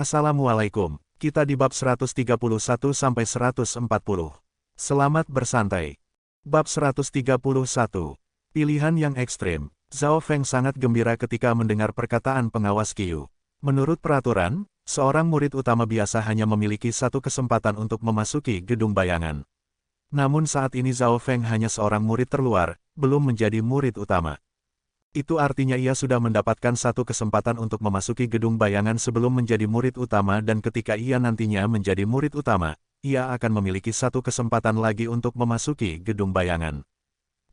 Assalamualaikum, kita di bab 131-140. Selamat bersantai. Bab 131. Pilihan yang ekstrim. Zhao Feng sangat gembira ketika mendengar perkataan pengawas Qiu. Menurut peraturan, seorang murid utama biasa hanya memiliki satu kesempatan untuk memasuki gedung bayangan. Namun saat ini Zhao Feng hanya seorang murid terluar, belum menjadi murid utama. Itu artinya ia sudah mendapatkan satu kesempatan untuk memasuki gedung bayangan sebelum menjadi murid utama, dan ketika ia nantinya menjadi murid utama, ia akan memiliki satu kesempatan lagi untuk memasuki gedung bayangan.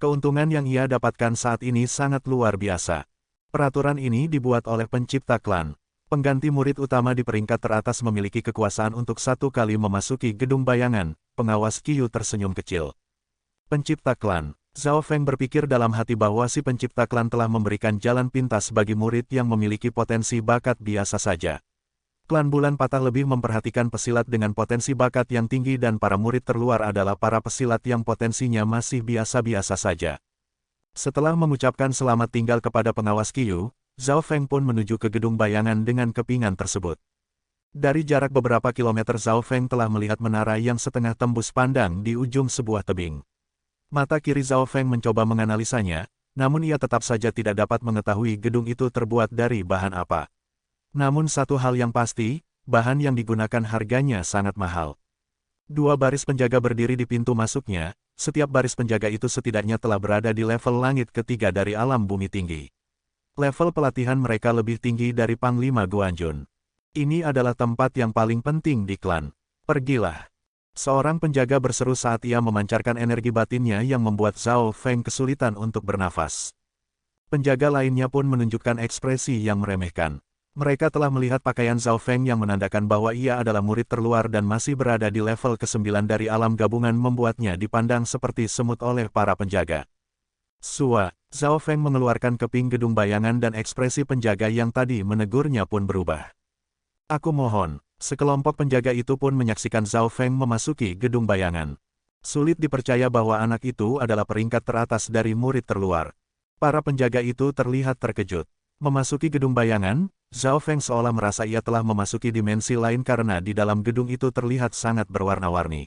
Keuntungan yang ia dapatkan saat ini sangat luar biasa. Peraturan ini dibuat oleh pencipta klan. Pengganti murid utama di peringkat teratas memiliki kekuasaan untuk satu kali memasuki gedung bayangan. Pengawas Qiu tersenyum kecil. Pencipta klan. Zhao Feng berpikir dalam hati bahwa si pencipta klan telah memberikan jalan pintas bagi murid yang memiliki potensi bakat biasa saja. Klan Bulan Patah lebih memperhatikan pesilat dengan potensi bakat yang tinggi, dan para murid terluar adalah para pesilat yang potensinya masih biasa-biasa saja. Setelah mengucapkan selamat tinggal kepada pengawas Qiu, Zhao Feng pun menuju ke gedung bayangan dengan kepingan tersebut. Dari jarak beberapa kilometer Zhao Feng telah melihat menara yang setengah tembus pandang di ujung sebuah tebing. Mata kiri Zhao Feng mencoba menganalisanya, namun ia tetap saja tidak dapat mengetahui gedung itu terbuat dari bahan apa. Namun satu hal yang pasti, bahan yang digunakan harganya sangat mahal. Dua baris penjaga berdiri di pintu masuknya, setiap baris penjaga itu setidaknya telah berada di level langit ketiga dari alam bumi tinggi. Level pelatihan mereka lebih tinggi dari Panglima Guanjun. Ini adalah tempat yang paling penting di klan. Pergilah. Seorang penjaga berseru saat ia memancarkan energi batinnya yang membuat Zhao Feng kesulitan untuk bernafas. Penjaga lainnya pun menunjukkan ekspresi yang meremehkan. Mereka telah melihat pakaian Zhao Feng yang menandakan bahwa ia adalah murid terluar dan masih berada di level ke-9 dari alam gabungan, membuatnya dipandang seperti semut oleh para penjaga. Sua, Zhao Feng mengeluarkan keping gedung bayangan dan ekspresi penjaga yang tadi menegurnya pun berubah. Aku mohon. Sekelompok penjaga itu pun menyaksikan Zhao Feng memasuki gedung bayangan. Sulit dipercaya bahwa anak itu adalah peringkat teratas dari murid terluar. Para penjaga itu terlihat terkejut. Memasuki gedung bayangan, Zhao Feng seolah merasa ia telah memasuki dimensi lain karena di dalam gedung itu terlihat sangat berwarna-warni.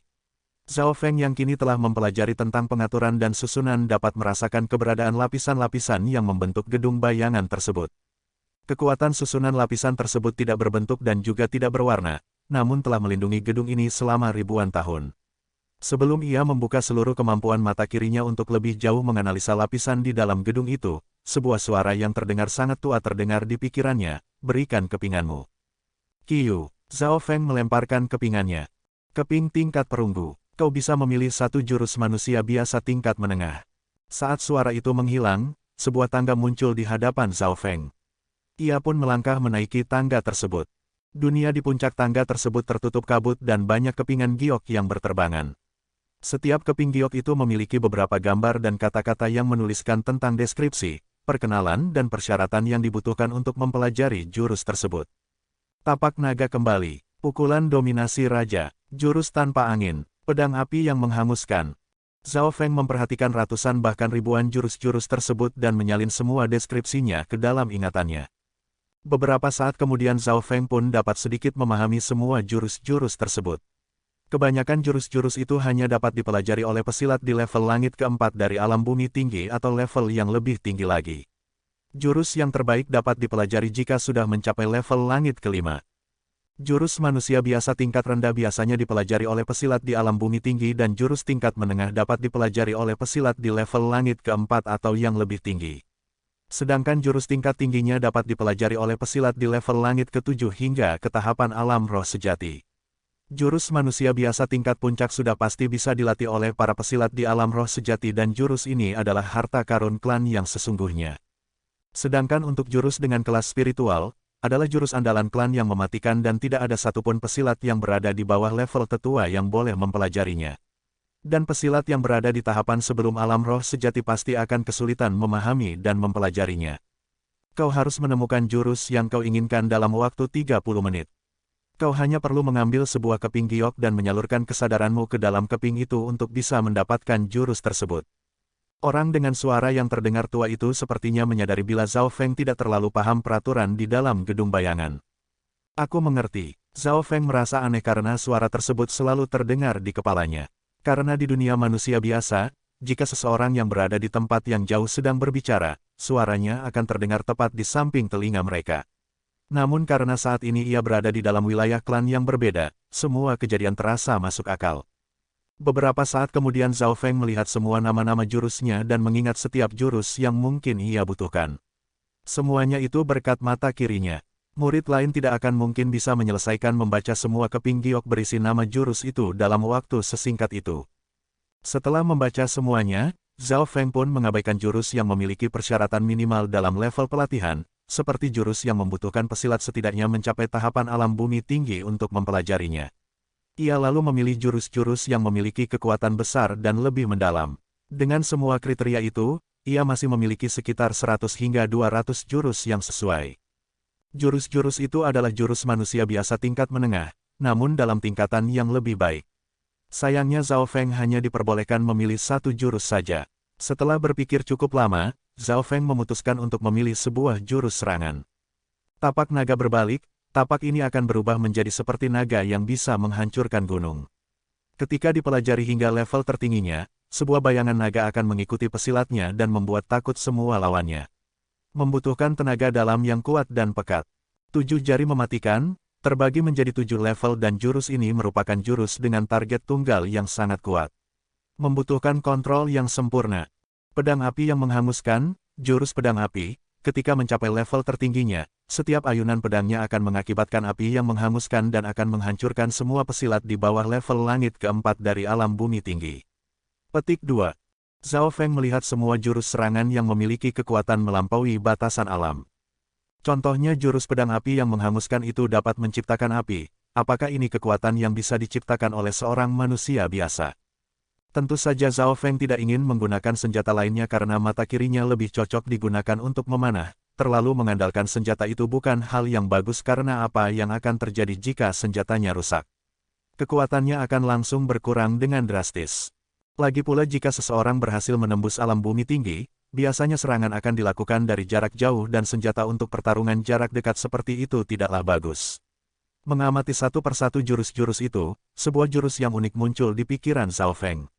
Zhao Feng yang kini telah mempelajari tentang pengaturan dan susunan dapat merasakan keberadaan lapisan-lapisan yang membentuk gedung bayangan tersebut. Kekuatan susunan lapisan tersebut tidak berbentuk dan juga tidak berwarna, namun telah melindungi gedung ini selama ribuan tahun. Sebelum ia membuka seluruh kemampuan mata kirinya untuk lebih jauh menganalisa lapisan di dalam gedung itu, sebuah suara yang terdengar sangat tua terdengar di pikirannya, berikan kepinganmu. Qiu, Zhao Feng melemparkan kepingannya. Keping tingkat perunggu, kau bisa memilih satu jurus manusia biasa tingkat menengah. Saat suara itu menghilang, sebuah tangga muncul di hadapan Zhao Feng. Ia pun melangkah menaiki tangga tersebut. Dunia di puncak tangga tersebut tertutup kabut dan banyak kepingan giok yang berterbangan. Setiap keping giok itu memiliki beberapa gambar dan kata-kata yang menuliskan tentang deskripsi, perkenalan dan persyaratan yang dibutuhkan untuk mempelajari jurus tersebut. Tapak naga kembali, pukulan dominasi raja, jurus tanpa angin, pedang api yang menghanguskan. Zhao Feng memperhatikan ratusan bahkan ribuan jurus-jurus tersebut dan menyalin semua deskripsinya ke dalam ingatannya. Beberapa saat kemudian Zhao Feng pun dapat sedikit memahami semua jurus-jurus tersebut. Kebanyakan jurus-jurus itu hanya dapat dipelajari oleh pesilat di level langit keempat dari alam bumi tinggi atau level yang lebih tinggi lagi. Jurus yang terbaik dapat dipelajari jika sudah mencapai level langit kelima. Jurus manusia biasa tingkat rendah biasanya dipelajari oleh pesilat di alam bumi tinggi, dan jurus tingkat menengah dapat dipelajari oleh pesilat di level langit keempat atau yang lebih tinggi. Sedangkan jurus tingkat tingginya dapat dipelajari oleh pesilat di level langit ke-7 hingga ke tahapan alam roh sejati. Jurus manusia biasa tingkat puncak sudah pasti bisa dilatih oleh para pesilat di alam roh sejati, dan jurus ini adalah harta karun klan yang sesungguhnya. Sedangkan untuk jurus dengan kelas spiritual, adalah jurus andalan klan yang mematikan dan tidak ada satupun pesilat yang berada di bawah level tetua yang boleh mempelajarinya. Dan pesilat yang berada di tahapan sebelum alam roh sejati pasti akan kesulitan memahami dan mempelajarinya. Kau harus menemukan jurus yang kau inginkan dalam waktu 30 menit. Kau hanya perlu mengambil sebuah keping giok dan menyalurkan kesadaranmu ke dalam keping itu untuk bisa mendapatkan jurus tersebut. Orang dengan suara yang terdengar tua itu sepertinya menyadari bila Zhao Feng tidak terlalu paham peraturan di dalam gedung bayangan. Aku mengerti. Zhao Feng merasa aneh karena suara tersebut selalu terdengar di kepalanya. Karena di dunia manusia biasa, jika seseorang yang berada di tempat yang jauh sedang berbicara, suaranya akan terdengar tepat di samping telinga mereka. Namun karena saat ini ia berada di dalam wilayah klan yang berbeda, semua kejadian terasa masuk akal. Beberapa saat kemudian Zhao Feng melihat semua nama-nama jurusnya dan mengingat setiap jurus yang mungkin ia butuhkan. Semuanya itu berkat mata kirinya. Murid lain tidak akan mungkin bisa menyelesaikan membaca semua keping giok berisi nama jurus itu dalam waktu sesingkat itu. Setelah membaca semuanya, Zhao Feng pun mengabaikan jurus yang memiliki persyaratan minimal dalam level pelatihan, seperti jurus yang membutuhkan pesilat setidaknya mencapai tahapan alam bumi tinggi untuk mempelajarinya. Ia lalu memilih jurus-jurus yang memiliki kekuatan besar dan lebih mendalam. Dengan semua kriteria itu, ia masih memiliki sekitar 100 hingga 200 jurus yang sesuai. Jurus-jurus itu adalah jurus manusia biasa tingkat menengah, namun dalam tingkatan yang lebih baik. Sayangnya Zhao Feng hanya diperbolehkan memilih satu jurus saja. Setelah berpikir cukup lama, Zhao Feng memutuskan untuk memilih sebuah jurus serangan. Tapak naga berbalik, tapak ini akan berubah menjadi seperti naga yang bisa menghancurkan gunung. Ketika dipelajari hingga level tertingginya, sebuah bayangan naga akan mengikuti pesilatnya dan membuat takut semua lawannya. Membutuhkan tenaga dalam yang kuat dan pekat. 7 jari mematikan, terbagi menjadi 7 level dan jurus ini merupakan jurus dengan target tunggal yang sangat kuat. Membutuhkan kontrol yang sempurna. Pedang api yang menghanguskan, jurus pedang api, ketika mencapai level tertingginya, setiap ayunan pedangnya akan mengakibatkan api yang menghanguskan dan akan menghancurkan semua pesilat di bawah level langit keempat dari alam bumi tinggi. Petik 2. Zhao Feng melihat semua jurus serangan yang memiliki kekuatan melampaui batasan alam. Contohnya jurus pedang api yang menghanguskan itu dapat menciptakan api. Apakah ini kekuatan yang bisa diciptakan oleh seorang manusia biasa? Tentu saja Zhao Feng tidak ingin menggunakan senjata lainnya karena mata kirinya lebih cocok digunakan untuk memanah. Terlalu mengandalkan senjata itu bukan hal yang bagus karena apa yang akan terjadi jika senjatanya rusak. Kekuatannya akan langsung berkurang dengan drastis. Lagi pula jika seseorang berhasil menembus alam bumi tinggi, biasanya serangan akan dilakukan dari jarak jauh dan senjata untuk pertarungan jarak dekat seperti itu tidaklah bagus. Mengamati satu persatu jurus-jurus itu, sebuah jurus yang unik muncul di pikiran Zhao Feng.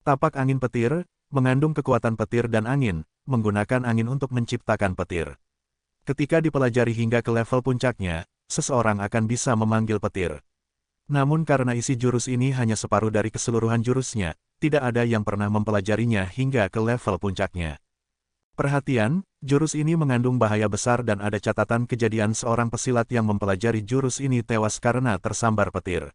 Tapak angin petir, mengandung kekuatan petir dan angin, menggunakan angin untuk menciptakan petir. Ketika dipelajari hingga ke level puncaknya, seseorang akan bisa memanggil petir. Namun karena isi jurus ini hanya separuh dari keseluruhan jurusnya, tidak ada yang pernah mempelajarinya hingga ke level puncaknya. Perhatian, jurus ini mengandung bahaya besar dan ada catatan kejadian seorang pesilat yang mempelajari jurus ini tewas karena tersambar petir.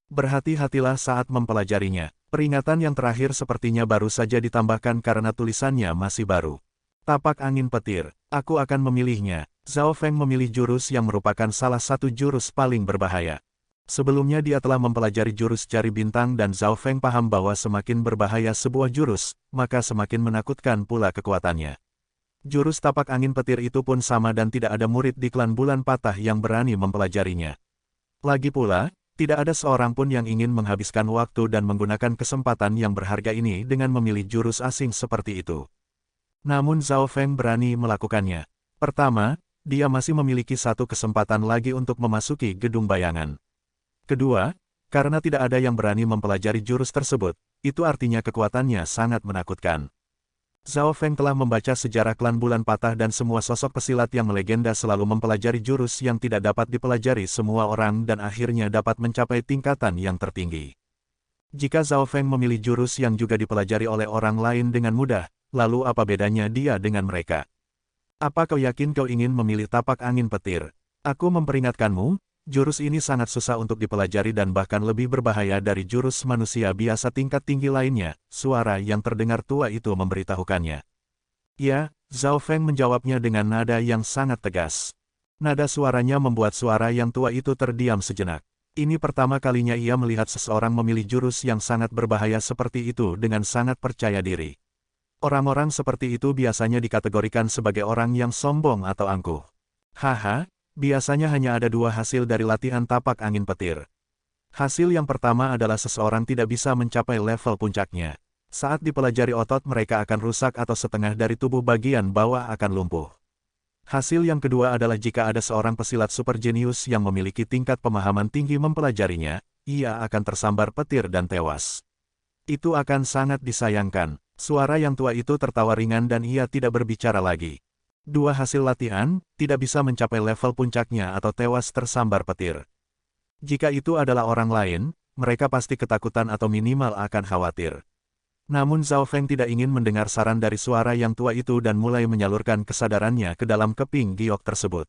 Berhati-hatilah saat mempelajarinya. Peringatan yang terakhir sepertinya baru saja ditambahkan karena tulisannya masih baru. Tapak angin petir, aku akan memilihnya. Zhao Feng memilih jurus yang merupakan salah satu jurus paling berbahaya. Sebelumnya dia telah mempelajari jurus jari bintang dan Zhao Feng paham bahwa semakin berbahaya sebuah jurus, maka semakin menakutkan pula kekuatannya. Jurus tapak angin petir itu pun sama dan tidak ada murid di klan bulan patah yang berani mempelajarinya. Lagi pula, tidak ada seorang pun yang ingin menghabiskan waktu dan menggunakan kesempatan yang berharga ini dengan memilih jurus asing seperti itu. Namun Zhao Feng berani melakukannya. Pertama, dia masih memiliki satu kesempatan lagi untuk memasuki gedung bayangan. Kedua, karena tidak ada yang berani mempelajari jurus tersebut, itu artinya kekuatannya sangat menakutkan. Zhao Feng telah membaca sejarah klan bulan patah dan semua sosok pesilat yang melegenda selalu mempelajari jurus yang tidak dapat dipelajari semua orang dan akhirnya dapat mencapai tingkatan yang tertinggi. Jika Zhao Feng memilih jurus yang juga dipelajari oleh orang lain dengan mudah, lalu apa bedanya dia dengan mereka? Apa kau yakin kau ingin memilih tapak angin petir? Aku memperingatkanmu, jurus ini sangat susah untuk dipelajari dan bahkan lebih berbahaya dari jurus manusia biasa tingkat tinggi lainnya, suara yang terdengar tua itu memberitahukannya. Ya, Zhao Feng menjawabnya dengan nada yang sangat tegas. Nada suaranya membuat suara yang tua itu terdiam sejenak. Ini pertama kalinya ia melihat seseorang memilih jurus yang sangat berbahaya seperti itu dengan sangat percaya diri. Orang-orang seperti itu biasanya dikategorikan sebagai orang yang sombong atau angkuh. Haha. Biasanya hanya ada dua hasil dari latihan tapak angin petir. Hasil yang pertama adalah seseorang tidak bisa mencapai level puncaknya. Saat dipelajari otot mereka akan rusak atau setengah dari tubuh bagian bawah akan lumpuh. Hasil yang kedua adalah jika ada seorang pesilat super jenius yang memiliki tingkat pemahaman tinggi mempelajarinya, ia akan tersambar petir dan tewas. Itu akan sangat disayangkan. Suara yang tua itu tertawa ringan dan ia tidak berbicara lagi. Dua hasil latihan, tidak bisa mencapai level puncaknya atau tewas tersambar petir. Jika itu adalah orang lain, mereka pasti ketakutan atau minimal akan khawatir. Namun Zhao Feng tidak ingin mendengar saran dari suara yang tua itu dan mulai menyalurkan kesadarannya ke dalam keping giok tersebut.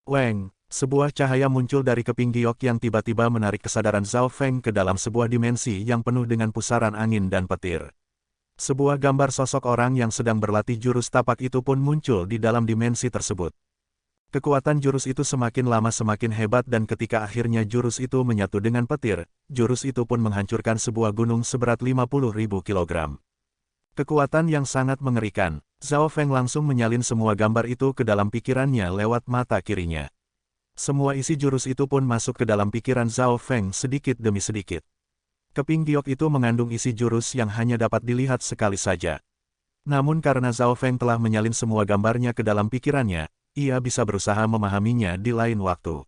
Weng, sebuah cahaya muncul dari keping giok yang tiba-tiba menarik kesadaran Zhao Feng ke dalam sebuah dimensi yang penuh dengan pusaran angin dan petir. Sebuah gambar sosok orang yang sedang berlatih jurus tapak itu pun muncul di dalam dimensi tersebut. Kekuatan jurus itu semakin lama semakin hebat dan ketika akhirnya jurus itu menyatu dengan petir, jurus itu pun menghancurkan sebuah gunung seberat 50.000 kilogram. Kekuatan yang sangat mengerikan, Zhao Feng langsung menyalin semua gambar itu ke dalam pikirannya lewat mata kirinya. Semua isi jurus itu pun masuk ke dalam pikiran Zhao Feng sedikit demi sedikit. Keping giok itu mengandung isi jurus yang hanya dapat dilihat sekali saja. Namun karena Zhao Feng telah menyalin semua gambarnya ke dalam pikirannya, ia bisa berusaha memahaminya di lain waktu.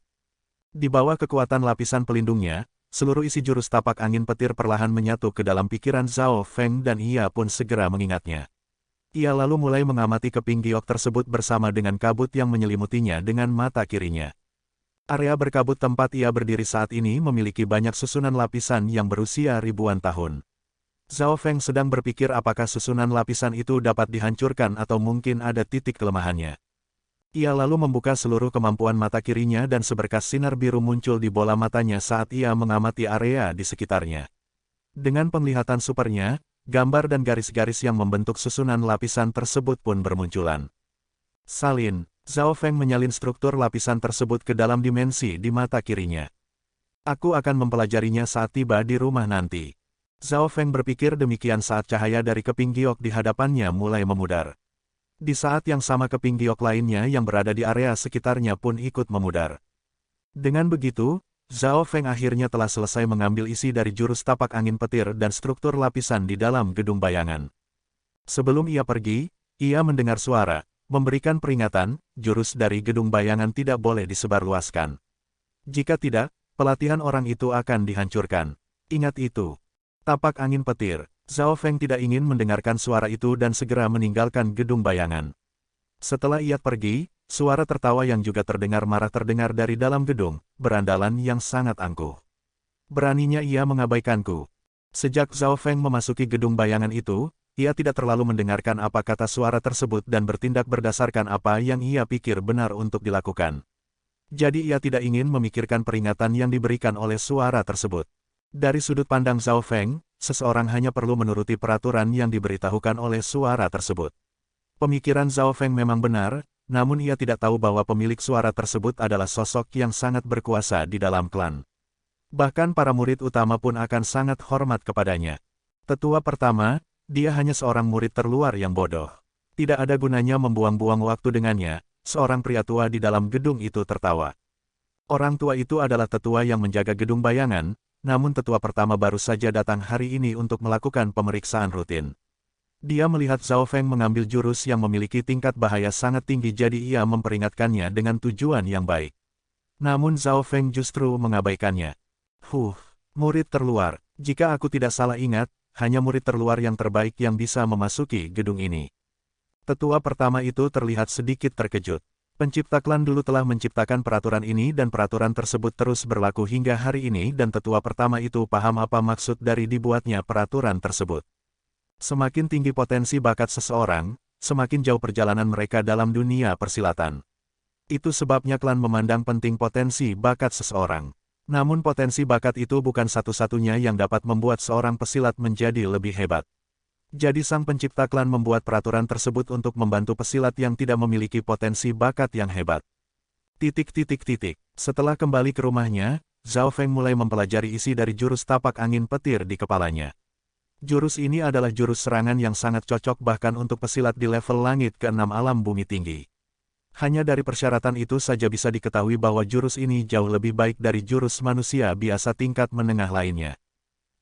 Di bawah kekuatan lapisan pelindungnya, seluruh isi jurus tapak angin petir perlahan menyatu ke dalam pikiran Zhao Feng dan ia pun segera mengingatnya. Ia lalu mulai mengamati keping giok tersebut bersama dengan kabut yang menyelimutinya dengan mata kirinya. Area berkabut tempat ia berdiri saat ini memiliki banyak susunan lapisan yang berusia ribuan tahun. Zhao Feng sedang berpikir apakah susunan lapisan itu dapat dihancurkan atau mungkin ada titik kelemahannya. Ia lalu membuka seluruh kemampuan mata kirinya dan seberkas sinar biru muncul di bola matanya saat ia mengamati area di sekitarnya. Dengan penglihatan supernya, gambar dan garis-garis yang membentuk susunan lapisan tersebut pun bermunculan. Salin, Zhao Feng menyalin struktur lapisan tersebut ke dalam dimensi di mata kirinya. Aku akan mempelajarinya saat tiba di rumah nanti. Zhao Feng berpikir demikian saat cahaya dari keping giok di hadapannya mulai memudar. Di saat yang sama keping giok lainnya yang berada di area sekitarnya pun ikut memudar. Dengan begitu, Zhao Feng akhirnya telah selesai mengambil isi dari jurus tapak angin petir dan struktur lapisan di dalam gedung bayangan. Sebelum ia pergi, ia mendengar suara, memberikan peringatan, jurus dari gedung bayangan tidak boleh disebarluaskan. Jika tidak, pelatihan orang itu akan dihancurkan. Ingat itu. Tapak angin petir. Zhao Feng tidak ingin mendengarkan suara itu dan segera meninggalkan gedung bayangan. Setelah ia pergi, suara tertawa yang juga terdengar marah terdengar dari dalam gedung, berandalan yang sangat angkuh. Beraninya ia mengabaikanku. Sejak Zhao Feng memasuki gedung bayangan itu, ia tidak terlalu mendengarkan apa kata suara tersebut dan bertindak berdasarkan apa yang ia pikir benar untuk dilakukan. Jadi ia tidak ingin memikirkan peringatan yang diberikan oleh suara tersebut. Dari sudut pandang Zhao Feng, seseorang hanya perlu menuruti peraturan yang diberitahukan oleh suara tersebut. Pemikiran Zhao Feng memang benar, namun ia tidak tahu bahwa pemilik suara tersebut adalah sosok yang sangat berkuasa di dalam klan. Bahkan para murid utama pun akan sangat hormat kepadanya. Tetua pertama, dia hanya seorang murid terluar yang bodoh. Tidak ada gunanya membuang-buang waktu dengannya, seorang pria tua di dalam gedung itu tertawa. Orang tua itu adalah tetua yang menjaga gedung bayangan, namun tetua pertama baru saja datang hari ini untuk melakukan pemeriksaan rutin. Dia melihat Zhao Feng mengambil jurus yang memiliki tingkat bahaya sangat tinggi jadi ia memperingatkannya dengan tujuan yang baik. Namun Zhao Feng justru mengabaikannya. Murid terluar, jika aku tidak salah ingat, hanya murid terluar yang terbaik yang bisa memasuki gedung ini. Tetua pertama itu terlihat sedikit terkejut. Pencipta klan dulu telah menciptakan peraturan ini dan peraturan tersebut terus berlaku hingga hari ini dan tetua pertama itu paham apa maksud dari dibuatnya peraturan tersebut. Semakin tinggi potensi bakat seseorang, semakin jauh perjalanan mereka dalam dunia persilatan. Itu sebabnya klan memandang penting potensi bakat seseorang. Namun potensi bakat itu bukan satu-satunya yang dapat membuat seorang pesilat menjadi lebih hebat. Jadi sang pencipta klan membuat peraturan tersebut untuk membantu pesilat yang tidak memiliki potensi bakat yang hebat. Setelah kembali ke rumahnya, Zhao Feng mulai mempelajari isi dari jurus tapak angin petir di kepalanya. Jurus ini adalah jurus serangan yang sangat cocok bahkan untuk pesilat di level langit ke-6 alam bumi tinggi. Hanya dari persyaratan itu saja bisa diketahui bahwa jurus ini jauh lebih baik dari jurus manusia biasa tingkat menengah lainnya.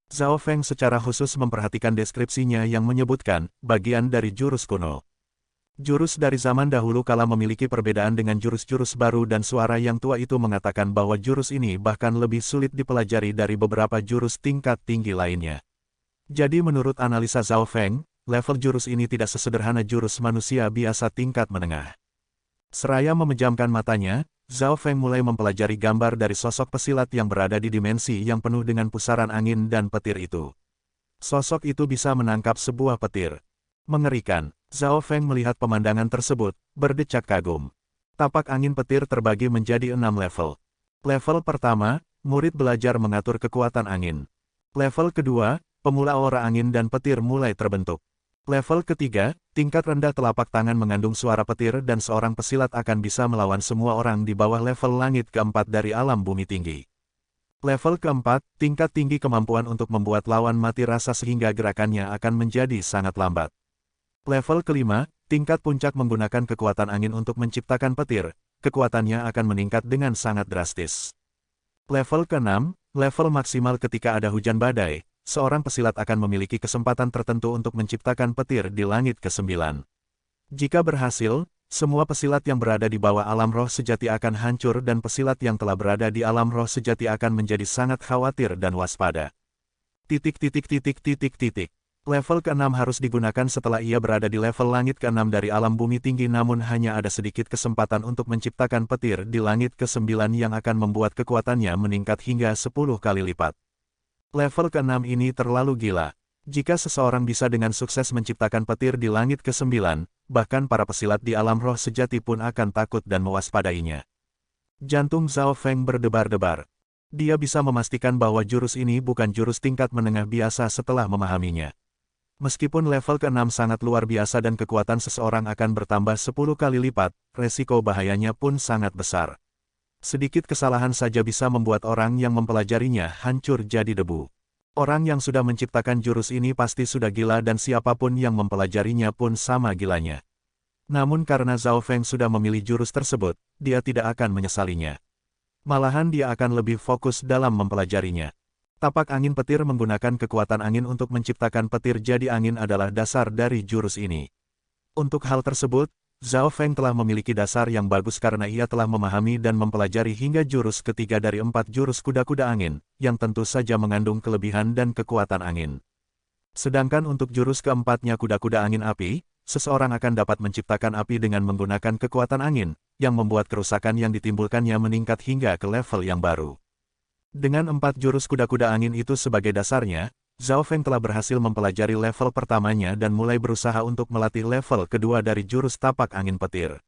Zhao Feng secara khusus memperhatikan deskripsinya yang menyebutkan bagian dari jurus kuno. Jurus dari zaman dahulu kala memiliki perbedaan dengan jurus-jurus baru dan suara yang tua itu mengatakan bahwa jurus ini bahkan lebih sulit dipelajari dari beberapa jurus tingkat tinggi lainnya. Jadi menurut analisa Zhao Feng, level jurus ini tidak sesederhana jurus manusia biasa tingkat menengah. Seraya memejamkan matanya, Zhao Feng mulai mempelajari gambar dari sosok pesilat yang berada di dimensi yang penuh dengan pusaran angin dan petir itu. Sosok itu bisa menangkap sebuah petir. Mengerikan, Zhao Feng melihat pemandangan tersebut, berdecak kagum. Tapak angin petir terbagi menjadi 6 level. Level pertama, murid belajar mengatur kekuatan angin. Level kedua, pemula aura angin dan petir mulai terbentuk. Level ketiga, tingkat rendah telapak tangan mengandung suara petir dan seorang pesilat akan bisa melawan semua orang di bawah level langit keempat dari alam bumi tinggi. Level keempat, tingkat tinggi kemampuan untuk membuat lawan mati rasa sehingga gerakannya akan menjadi sangat lambat. Level kelima, tingkat puncak menggunakan kekuatan angin untuk menciptakan petir, kekuatannya akan meningkat dengan sangat drastis. Level keenam, level maksimal ketika ada hujan badai, seorang pesilat akan memiliki kesempatan tertentu untuk menciptakan petir di langit ke-9. Jika berhasil, semua pesilat yang berada di bawah alam roh sejati akan hancur dan pesilat yang telah berada di alam roh sejati akan menjadi sangat khawatir dan waspada. Level ke-6 harus digunakan setelah ia berada di level langit ke-6 dari alam bumi tinggi namun hanya ada sedikit kesempatan untuk menciptakan petir di langit ke-9 yang akan membuat kekuatannya meningkat hingga 10 kali lipat. Level ke-6 ini terlalu gila. Jika seseorang bisa dengan sukses menciptakan petir di langit ke-9, bahkan para pesilat di alam roh sejati pun akan takut dan mewaspadainya. Jantung Zhao Feng berdebar-debar. Dia bisa memastikan bahwa jurus ini bukan jurus tingkat menengah biasa setelah memahaminya. Meskipun level ke-6 sangat luar biasa dan kekuatan seseorang akan bertambah 10 kali lipat, resiko bahayanya pun sangat besar. Sedikit kesalahan saja bisa membuat orang yang mempelajarinya hancur jadi debu. Orang yang sudah menciptakan jurus ini pasti sudah gila dan siapapun yang mempelajarinya pun sama gilanya. Namun karena Zhao Feng sudah memilih jurus tersebut, dia tidak akan menyesalinya. Malahan dia akan lebih fokus dalam mempelajarinya. Tapak angin petir menggunakan kekuatan angin untuk menciptakan petir jadi angin adalah dasar dari jurus ini. Untuk hal tersebut, Zhao Feng telah memiliki dasar yang bagus karena ia telah memahami dan mempelajari hingga jurus ketiga dari 4 jurus kuda-kuda angin, yang tentu saja mengandung kelebihan dan kekuatan angin. Sedangkan untuk jurus keempatnya kuda-kuda angin api, seseorang akan dapat menciptakan api dengan menggunakan kekuatan angin, yang membuat kerusakan yang ditimbulkannya meningkat hingga ke level yang baru. Dengan 4 jurus kuda-kuda angin itu sebagai dasarnya, Zhao Feng telah berhasil mempelajari level pertamanya dan mulai berusaha untuk melatih level kedua dari jurus tapak angin petir.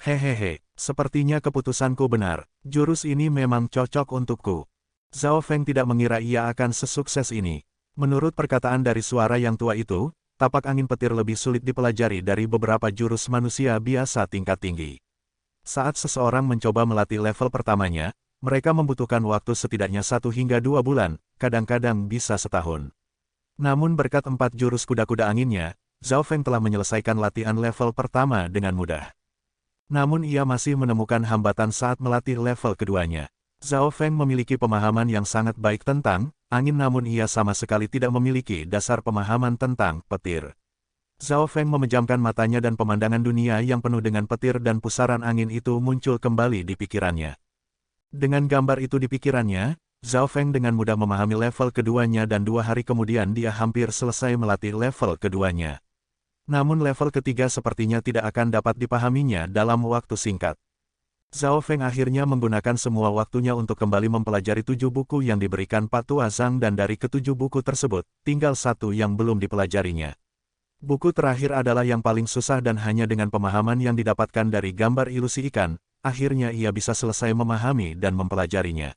Hehehe, sepertinya keputusanku benar, jurus ini memang cocok untukku. Zhao Feng tidak mengira ia akan sesukses ini. Menurut perkataan dari suara yang tua itu, tapak angin petir lebih sulit dipelajari dari beberapa jurus manusia biasa tingkat tinggi. Saat seseorang mencoba melatih level pertamanya, mereka membutuhkan waktu setidaknya 1 hingga 2 bulan, kadang-kadang bisa setahun. Namun berkat 4 jurus kuda-kuda anginnya, Zhao Feng telah menyelesaikan latihan level pertama dengan mudah. Namun ia masih menemukan hambatan saat melatih level keduanya. Zhao Feng memiliki pemahaman yang sangat baik tentang angin namun ia sama sekali tidak memiliki dasar pemahaman tentang petir. Zhao Feng memejamkan matanya dan pemandangan dunia yang penuh dengan petir dan pusaran angin itu muncul kembali di pikirannya. Dengan gambar itu di pikirannya, Zhao Feng dengan mudah memahami level keduanya dan 2 hari kemudian dia hampir selesai melatih level keduanya. Namun level ketiga sepertinya tidak akan dapat dipahaminya dalam waktu singkat. Zhao Feng akhirnya menggunakan semua waktunya untuk kembali mempelajari 7 buku yang diberikan Pak Tua Zhang dan dari ke-7 buku tersebut, tinggal 1 yang belum dipelajarinya. Buku terakhir adalah yang paling susah dan hanya dengan pemahaman yang didapatkan dari gambar ilusi ikan, akhirnya ia bisa selesai memahami dan mempelajarinya.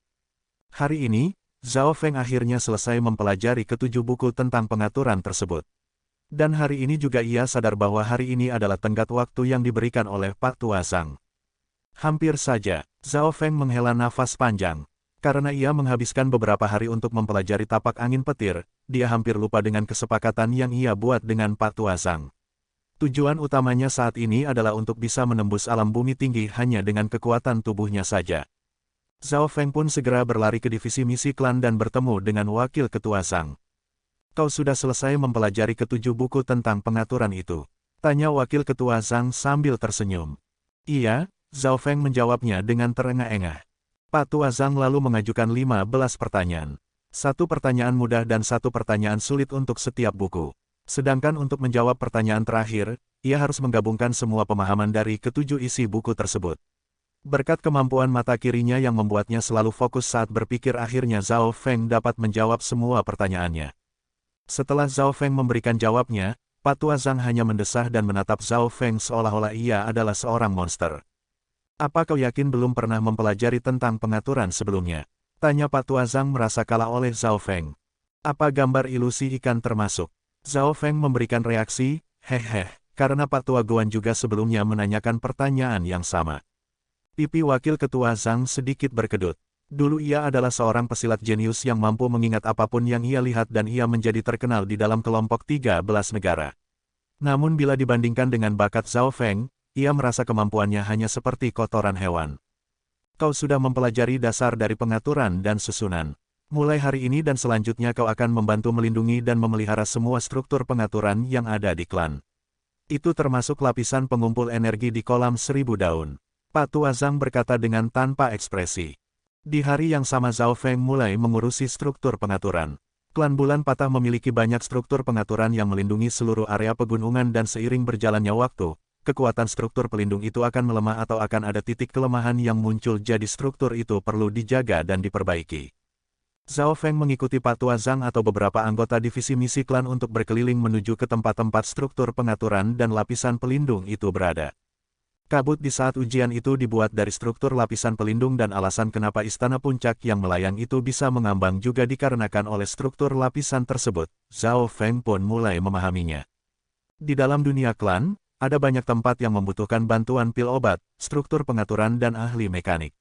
Hari ini, Zhao Feng akhirnya selesai mempelajari ke-7 buku tentang pengaturan tersebut. Dan hari ini juga ia sadar bahwa hari ini adalah tenggat waktu yang diberikan oleh Pak Tua Zhang. Hampir saja, Zhao Feng menghela nafas panjang. Karena ia menghabiskan beberapa hari untuk mempelajari tapak angin petir, dia hampir lupa dengan kesepakatan yang ia buat dengan Pak Tua Zhang. Tujuan utamanya saat ini adalah untuk bisa menembus alam bumi tinggi hanya dengan kekuatan tubuhnya saja. Zhao Feng pun segera berlari ke divisi misi klan dan bertemu dengan wakil ketua Zhang. Kau sudah selesai mempelajari ke-7 buku tentang pengaturan itu. Tanya Wakil Ketua Zhang sambil tersenyum. Iya, Zhao Feng menjawabnya dengan terengah-engah. Pak Tua Zhang lalu mengajukan 15 pertanyaan. Satu pertanyaan mudah dan satu pertanyaan sulit untuk setiap buku. Sedangkan untuk menjawab pertanyaan terakhir, ia harus menggabungkan semua pemahaman dari ketujuh isi buku tersebut. Berkat kemampuan mata kirinya yang membuatnya selalu fokus saat berpikir, akhirnya Zhao Feng dapat menjawab semua pertanyaannya. Setelah Zhao Feng memberikan jawabnya, Pak Tua Zhang hanya mendesah dan menatap Zhao Feng seolah-olah ia adalah seorang monster. Apa kau yakin belum pernah mempelajari tentang pengaturan sebelumnya? Tanya Pak Tua Zhang merasa kalah oleh Zhao Feng. Apa gambar ilusi ikan termasuk? Zhao Feng memberikan reaksi, hehe, karena Pak Tua Guan juga sebelumnya menanyakan pertanyaan yang sama. Pipi Wakil Ketua Zhang sedikit berkedut. Dulu ia adalah seorang pesilat jenius yang mampu mengingat apapun yang ia lihat dan ia menjadi terkenal di dalam kelompok 13 negara. Namun bila dibandingkan dengan bakat Zhao Feng, ia merasa kemampuannya hanya seperti kotoran hewan. Kau sudah mempelajari dasar dari pengaturan dan susunan. Mulai hari ini dan selanjutnya kau akan membantu melindungi dan memelihara semua struktur pengaturan yang ada di klan. Itu termasuk lapisan pengumpul energi di kolam 1000 daun. Pak Tua Zhang berkata dengan tanpa ekspresi. Di hari yang sama Zhao Feng mulai mengurusi struktur pengaturan. Klan Bulan Patah memiliki banyak struktur pengaturan yang melindungi seluruh area pegunungan dan seiring berjalannya waktu, kekuatan struktur pelindung itu akan melemah atau akan ada titik kelemahan yang muncul, jadi struktur itu perlu dijaga dan diperbaiki. Zhao Feng mengikuti Pak Tua Zhang atau beberapa anggota divisi misi klan untuk berkeliling menuju ke tempat-tempat struktur pengaturan dan lapisan pelindung itu berada. Kabut di saat ujian itu dibuat dari struktur lapisan pelindung dan alasan kenapa Istana Puncak yang melayang itu bisa mengambang juga dikarenakan oleh struktur lapisan tersebut. Zhao Feng pun mulai memahaminya. Di dalam dunia klan, ada banyak tempat yang membutuhkan bantuan pil obat, struktur pengaturan dan ahli mekanik.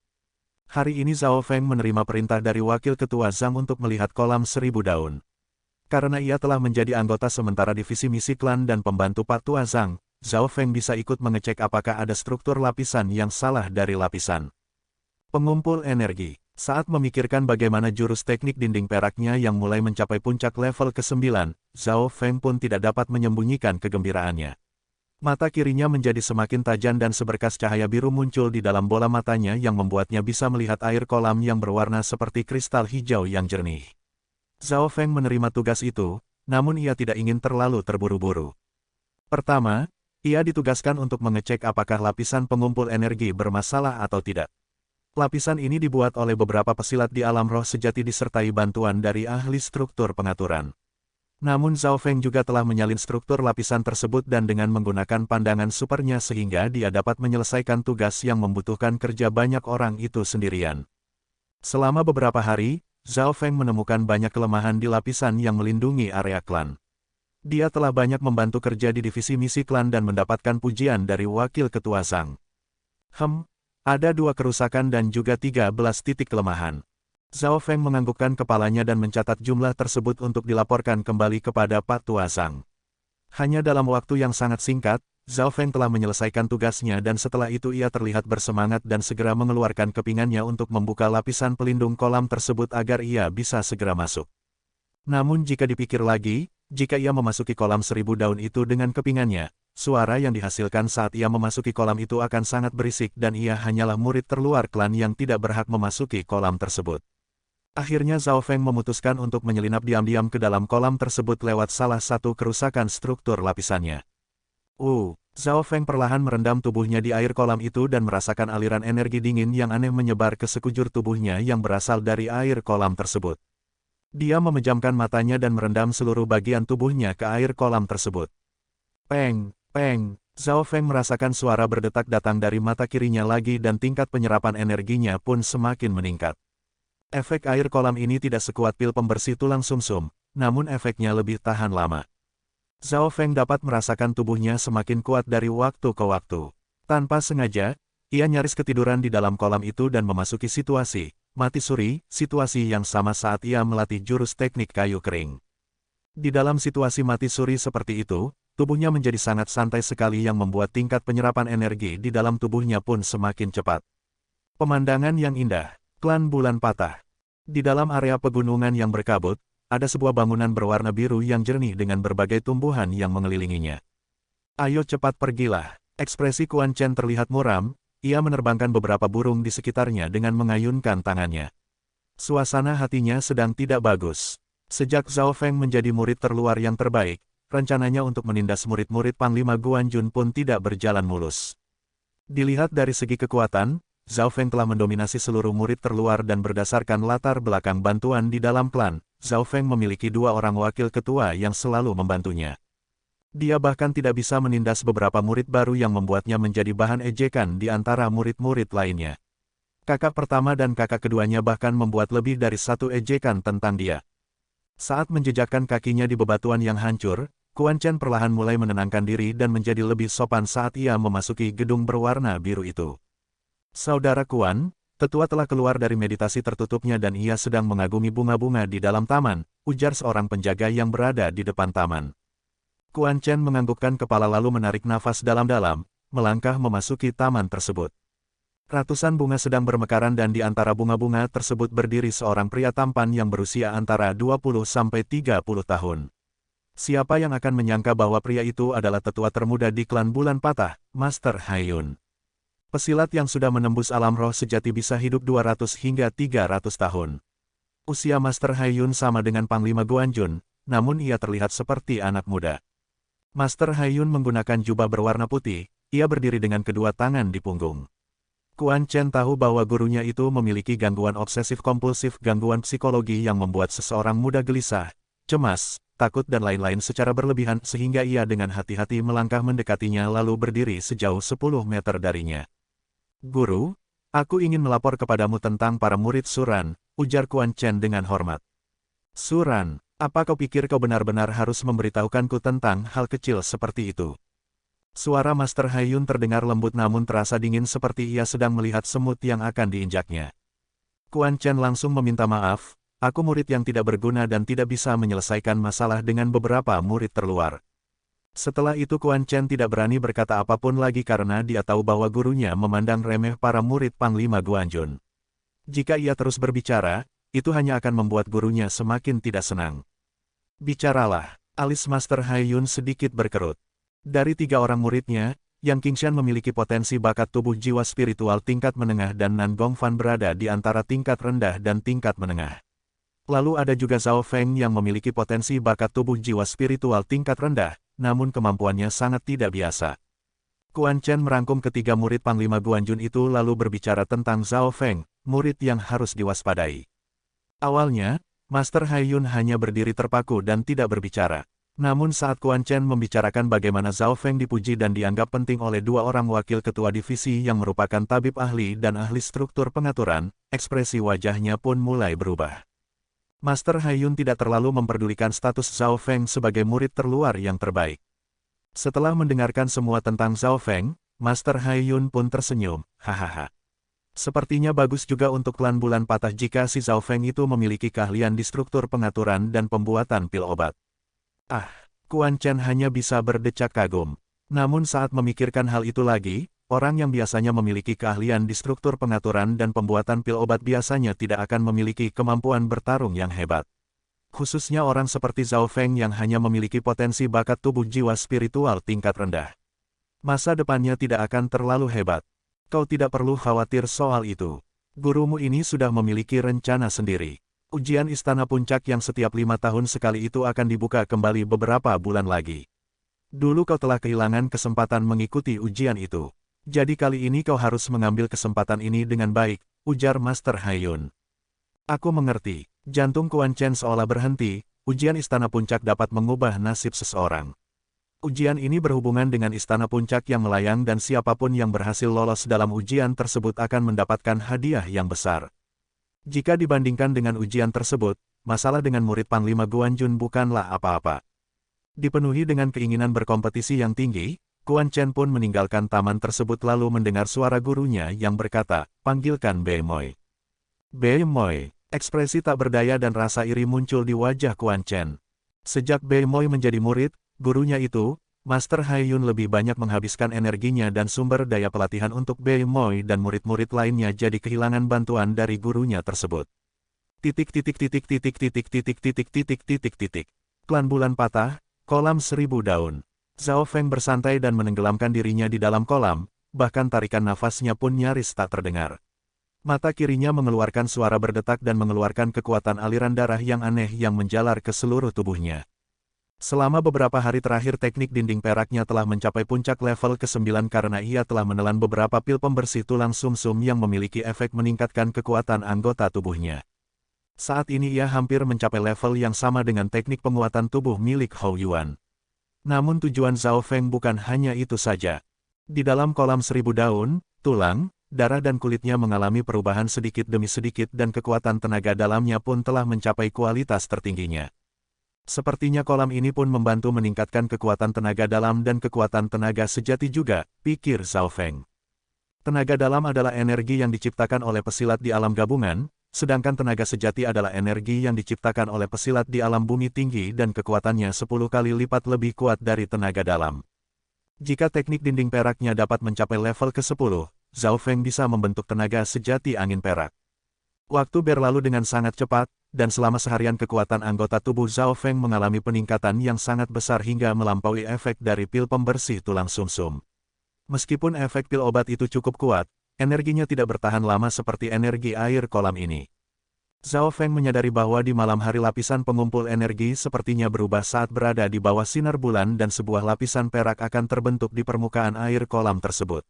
Hari ini Zhao Feng menerima perintah dari Wakil Ketua Zhang untuk melihat kolam 1000 daun. Karena ia telah menjadi anggota sementara divisi misi klan dan pembantu Pak Tua Zhang, Zhao Feng bisa ikut mengecek apakah ada struktur lapisan yang salah dari lapisan. Pengumpul energi. Saat memikirkan bagaimana jurus teknik dinding peraknya yang mulai mencapai puncak level ke-9, Zhao Feng pun tidak dapat menyembunyikan kegembiraannya. Mata kirinya menjadi semakin tajam dan seberkas cahaya biru muncul di dalam bola matanya yang membuatnya bisa melihat air kolam yang berwarna seperti kristal hijau yang jernih. Zhao Feng menerima tugas itu, namun ia tidak ingin terlalu terburu-buru. Pertama, ia ditugaskan untuk mengecek apakah lapisan pengumpul energi bermasalah atau tidak. Lapisan ini dibuat oleh beberapa pesilat di alam roh sejati disertai bantuan dari ahli struktur pengaturan. Namun Zhao Feng juga telah menyalin struktur lapisan tersebut dan dengan menggunakan pandangan supernya sehingga dia dapat menyelesaikan tugas yang membutuhkan kerja banyak orang itu sendirian. Selama beberapa hari, Zhao Feng menemukan banyak kelemahan di lapisan yang melindungi area klan. Dia telah banyak membantu kerja di divisi misi klan dan mendapatkan pujian dari Wakil Ketua Zhang. Ada 2 kerusakan dan juga 13 titik kelemahan. Zhao Feng menganggukkan kepalanya dan mencatat jumlah tersebut untuk dilaporkan kembali kepada Pak Tua Zhang. Hanya dalam waktu yang sangat singkat, Zhao Feng telah menyelesaikan tugasnya dan setelah itu ia terlihat bersemangat dan segera mengeluarkan kepingannya untuk membuka lapisan pelindung kolam tersebut agar ia bisa segera masuk. Namun jika dipikir lagi, jika ia memasuki kolam 1000 daun itu dengan kepingannya, suara yang dihasilkan saat ia memasuki kolam itu akan sangat berisik dan ia hanyalah murid terluar klan yang tidak berhak memasuki kolam tersebut. Akhirnya Zhao Feng memutuskan untuk menyelinap diam-diam ke dalam kolam tersebut lewat salah satu kerusakan struktur lapisannya. Zhao Feng perlahan merendam tubuhnya di air kolam itu dan merasakan aliran energi dingin yang aneh menyebar ke sekujur tubuhnya yang berasal dari air kolam tersebut. Dia memejamkan matanya dan merendam seluruh bagian tubuhnya ke air kolam tersebut. Peng, peng, Zhao Feng merasakan suara berdetak datang dari mata kirinya lagi dan tingkat penyerapan energinya pun semakin meningkat. Efek air kolam ini tidak sekuat pil pembersih tulang sumsum, namun efeknya lebih tahan lama. Zhao Feng dapat merasakan tubuhnya semakin kuat dari waktu ke waktu. Tanpa sengaja, ia nyaris ketiduran di dalam kolam itu dan memasuki situasi mati suri, situasi yang sama saat ia melatih jurus teknik kayu kering. Di dalam situasi mati suri seperti itu, tubuhnya menjadi sangat santai sekali yang membuat tingkat penyerapan energi di dalam tubuhnya pun semakin cepat. Pemandangan yang indah, klan Bulan Patah. Di dalam area pegunungan yang berkabut, ada sebuah bangunan berwarna biru yang jernih dengan berbagai tumbuhan yang mengelilinginya. Ayo cepat pergilah. Ekspresi Quan Chen terlihat muram, ia menerbangkan beberapa burung di sekitarnya dengan mengayunkan tangannya. Suasana hatinya sedang tidak bagus. Sejak Zhao Feng menjadi murid terluar yang terbaik, rencananya untuk menindas murid-murid Panglima Guanjun pun tidak berjalan mulus. Dilihat dari segi kekuatan, Zhao Feng telah mendominasi seluruh murid terluar dan berdasarkan latar belakang bantuan di dalam klan, Zhao Feng memiliki 2 orang wakil ketua yang selalu membantunya. Dia bahkan tidak bisa menindas beberapa murid baru yang membuatnya menjadi bahan ejekan di antara murid-murid lainnya. Kakak pertama dan kakak keduanya bahkan membuat lebih dari 1 ejekan tentang dia. Saat menjejakkan kakinya di bebatuan yang hancur, Quan Chen perlahan mulai menenangkan diri dan menjadi lebih sopan saat ia memasuki gedung berwarna biru itu. Saudara Quan, tetua telah keluar dari meditasi tertutupnya dan ia sedang mengagumi bunga-bunga di dalam taman, ujar seorang penjaga yang berada di depan taman. Quan Chen menganggukkan kepala lalu menarik nafas dalam-dalam, melangkah memasuki taman tersebut. Ratusan bunga sedang bermekaran dan di antara bunga-bunga tersebut berdiri seorang pria tampan yang berusia antara 20 sampai 30 tahun. Siapa yang akan menyangka bahwa pria itu adalah tetua termuda di klan Bulan Patah, Master Haiyun. Pesilat yang sudah menembus alam roh sejati bisa hidup 200 hingga 300 tahun. Usia Master Haiyun sama dengan Panglima Guanjun, namun ia terlihat seperti anak muda. Master Haiyun menggunakan jubah berwarna putih, ia berdiri dengan kedua tangan di punggung. Quan Chen tahu bahwa gurunya itu memiliki gangguan obsesif-kompulsif, gangguan psikologi yang membuat seseorang muda gelisah, cemas, takut dan lain-lain secara berlebihan sehingga ia dengan hati-hati melangkah mendekatinya lalu berdiri sejauh 10 meter darinya. Guru, aku ingin melapor kepadamu tentang para murid Suran, ujar Quan Chen dengan hormat. Suran? Apa kau pikir kau benar-benar harus memberitahukanku tentang hal kecil seperti itu? Suara Master Haiyun terdengar lembut namun terasa dingin seperti ia sedang melihat semut yang akan diinjaknya. Quan Chen langsung meminta maaf, aku murid yang tidak berguna dan tidak bisa menyelesaikan masalah dengan beberapa murid terluar. Setelah itu Quan Chen tidak berani berkata apapun lagi karena dia tahu bahwa gurunya memandang remeh para murid Panglima Guanjun. Jika ia terus berbicara, itu hanya akan membuat gurunya semakin tidak senang. Bicaralah, alis Master Haiyun sedikit berkerut. Dari 3 orang muridnya, Yang Qingshan memiliki potensi bakat tubuh jiwa spiritual tingkat menengah dan Nan Gongfan berada di antara tingkat rendah dan tingkat menengah. Lalu ada juga Zhao Feng yang memiliki potensi bakat tubuh jiwa spiritual tingkat rendah, namun kemampuannya sangat tidak biasa. Quan Chen merangkum ketiga murid Panglima Guanjun itu lalu berbicara tentang Zhao Feng, murid yang harus diwaspadai. Awalnya, Master Haiyun hanya berdiri terpaku dan tidak berbicara. Namun saat Quan Chen membicarakan bagaimana Zhao Feng dipuji dan dianggap penting oleh 2 orang wakil ketua divisi yang merupakan tabib ahli dan ahli struktur pengaturan, ekspresi wajahnya pun mulai berubah. Master Haiyun tidak terlalu memperdulikan status Zhao Feng sebagai murid terluar yang terbaik. Setelah mendengarkan semua tentang Zhao Feng, Master Haiyun pun tersenyum, hahaha. Sepertinya bagus juga untuk klan Bulan Patah jika si Zhao Feng itu memiliki keahlian di struktur pengaturan dan pembuatan pil obat. Quan Chen hanya bisa berdecak kagum. Namun saat memikirkan hal itu lagi, orang yang biasanya memiliki keahlian di struktur pengaturan dan pembuatan pil obat biasanya tidak akan memiliki kemampuan bertarung yang hebat. Khususnya orang seperti Zhao Feng yang hanya memiliki potensi bakat tubuh jiwa spiritual tingkat rendah. Masa depannya tidak akan terlalu hebat. Kau tidak perlu khawatir soal itu. Gurumu ini sudah memiliki rencana sendiri. Ujian Istana Puncak yang setiap 5 tahun sekali itu akan dibuka kembali beberapa bulan lagi. Dulu kau telah kehilangan kesempatan mengikuti ujian itu. Jadi kali ini kau harus mengambil kesempatan ini dengan baik, ujar Master Haiyun. Aku mengerti. Jantung Quan Chen seolah berhenti, ujian Istana Puncak dapat mengubah nasib seseorang. Ujian ini berhubungan dengan Istana Puncak yang melayang dan siapapun yang berhasil lolos dalam ujian tersebut akan mendapatkan hadiah yang besar. Jika dibandingkan dengan ujian tersebut, masalah dengan murid Panglima Guanjun bukanlah apa-apa. Dipenuhi dengan keinginan berkompetisi yang tinggi, Quan Chen pun meninggalkan taman tersebut lalu mendengar suara gurunya yang berkata, panggilkan Bei Moi. Bei Moi, ekspresi tak berdaya dan rasa iri muncul di wajah Quan Chen. Sejak Bei Moi menjadi murid, gurunya itu, Master Haiyun lebih banyak menghabiskan energinya dan sumber daya pelatihan untuk Bei Moi dan murid-murid lainnya jadi kehilangan bantuan dari gurunya tersebut. Klan Bulan Patah, Kolam 1000 Daun. Zhao Feng bersantai dan menenggelamkan dirinya di dalam kolam, bahkan tarikan nafasnya pun nyaris tak terdengar. Mata kirinya mengeluarkan suara berdetak dan mengeluarkan kekuatan aliran darah yang aneh yang menjalar ke seluruh tubuhnya. Selama beberapa hari terakhir teknik dinding peraknya telah mencapai puncak level ke-9 karena ia telah menelan beberapa pil pembersih tulang sumsum yang memiliki efek meningkatkan kekuatan anggota tubuhnya. Saat ini ia hampir mencapai level yang sama dengan teknik penguatan tubuh milik Hou Yuan. Namun tujuan Zhao Feng bukan hanya itu saja. Di dalam kolam 1000 daun, tulang, darah dan kulitnya mengalami perubahan sedikit demi sedikit dan kekuatan tenaga dalamnya pun telah mencapai kualitas tertingginya. Sepertinya kolam ini pun membantu meningkatkan kekuatan tenaga dalam dan kekuatan tenaga sejati juga, pikir Zhao Feng. Tenaga dalam adalah energi yang diciptakan oleh pesilat di alam gabungan, sedangkan tenaga sejati adalah energi yang diciptakan oleh pesilat di alam bumi tinggi dan kekuatannya 10 kali lipat lebih kuat dari tenaga dalam. Jika teknik dinding peraknya dapat mencapai level ke-10, Zhao Feng bisa membentuk tenaga sejati angin perak. Waktu berlalu dengan sangat cepat, dan selama seharian kekuatan anggota tubuh Zhao Feng mengalami peningkatan yang sangat besar hingga melampaui efek dari pil pembersih tulang sumsum. Meskipun efek pil obat itu cukup kuat, energinya tidak bertahan lama seperti energi air kolam ini. Zhao Feng menyadari bahwa di malam hari lapisan pengumpul energi sepertinya berubah saat berada di bawah sinar bulan dan sebuah lapisan perak akan terbentuk di permukaan air kolam tersebut.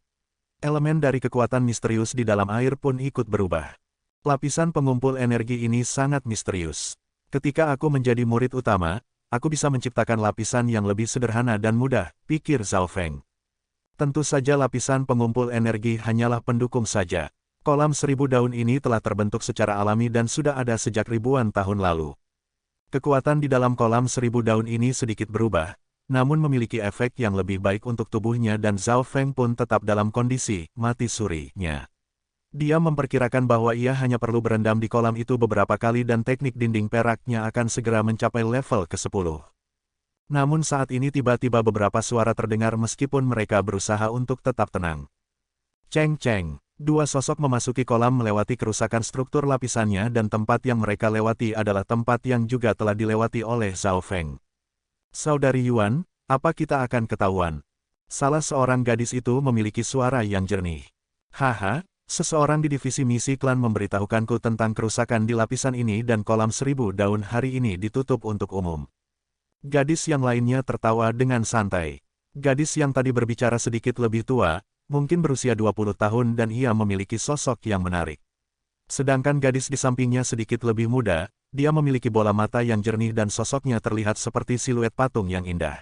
Elemen dari kekuatan misterius di dalam air pun ikut berubah. Lapisan pengumpul energi ini sangat misterius. Ketika aku menjadi murid utama, aku bisa menciptakan lapisan yang lebih sederhana dan mudah, pikir Zhao Feng. Tentu saja lapisan pengumpul energi hanyalah pendukung saja. Kolam 1000 daun ini telah terbentuk secara alami dan sudah ada sejak ribuan tahun lalu. Kekuatan di dalam kolam 1000 daun ini sedikit berubah, namun memiliki efek yang lebih baik untuk tubuhnya dan Zhao Feng pun tetap dalam kondisi mati surinya. Dia memperkirakan bahwa ia hanya perlu berendam di kolam itu beberapa kali dan teknik dinding peraknya akan segera mencapai level ke-10. Namun saat ini tiba-tiba beberapa suara terdengar meskipun mereka berusaha untuk tetap tenang. Ceng-ceng, dua sosok memasuki kolam melewati kerusakan struktur lapisannya dan tempat yang mereka lewati adalah tempat yang juga telah dilewati oleh Zhao Feng. Saudari Yuan, apa kita akan ketahuan? Salah seorang gadis itu memiliki suara yang jernih. Haha. Seseorang di divisi misi klan memberitahukanku tentang kerusakan di lapisan ini dan kolam 1000 daun hari ini ditutup untuk umum. Gadis yang lainnya tertawa dengan santai. Gadis yang tadi berbicara sedikit lebih tua, mungkin berusia 20 tahun dan ia memiliki sosok yang menarik. Sedangkan gadis di sampingnya sedikit lebih muda, dia memiliki bola mata yang jernih dan sosoknya terlihat seperti siluet patung yang indah.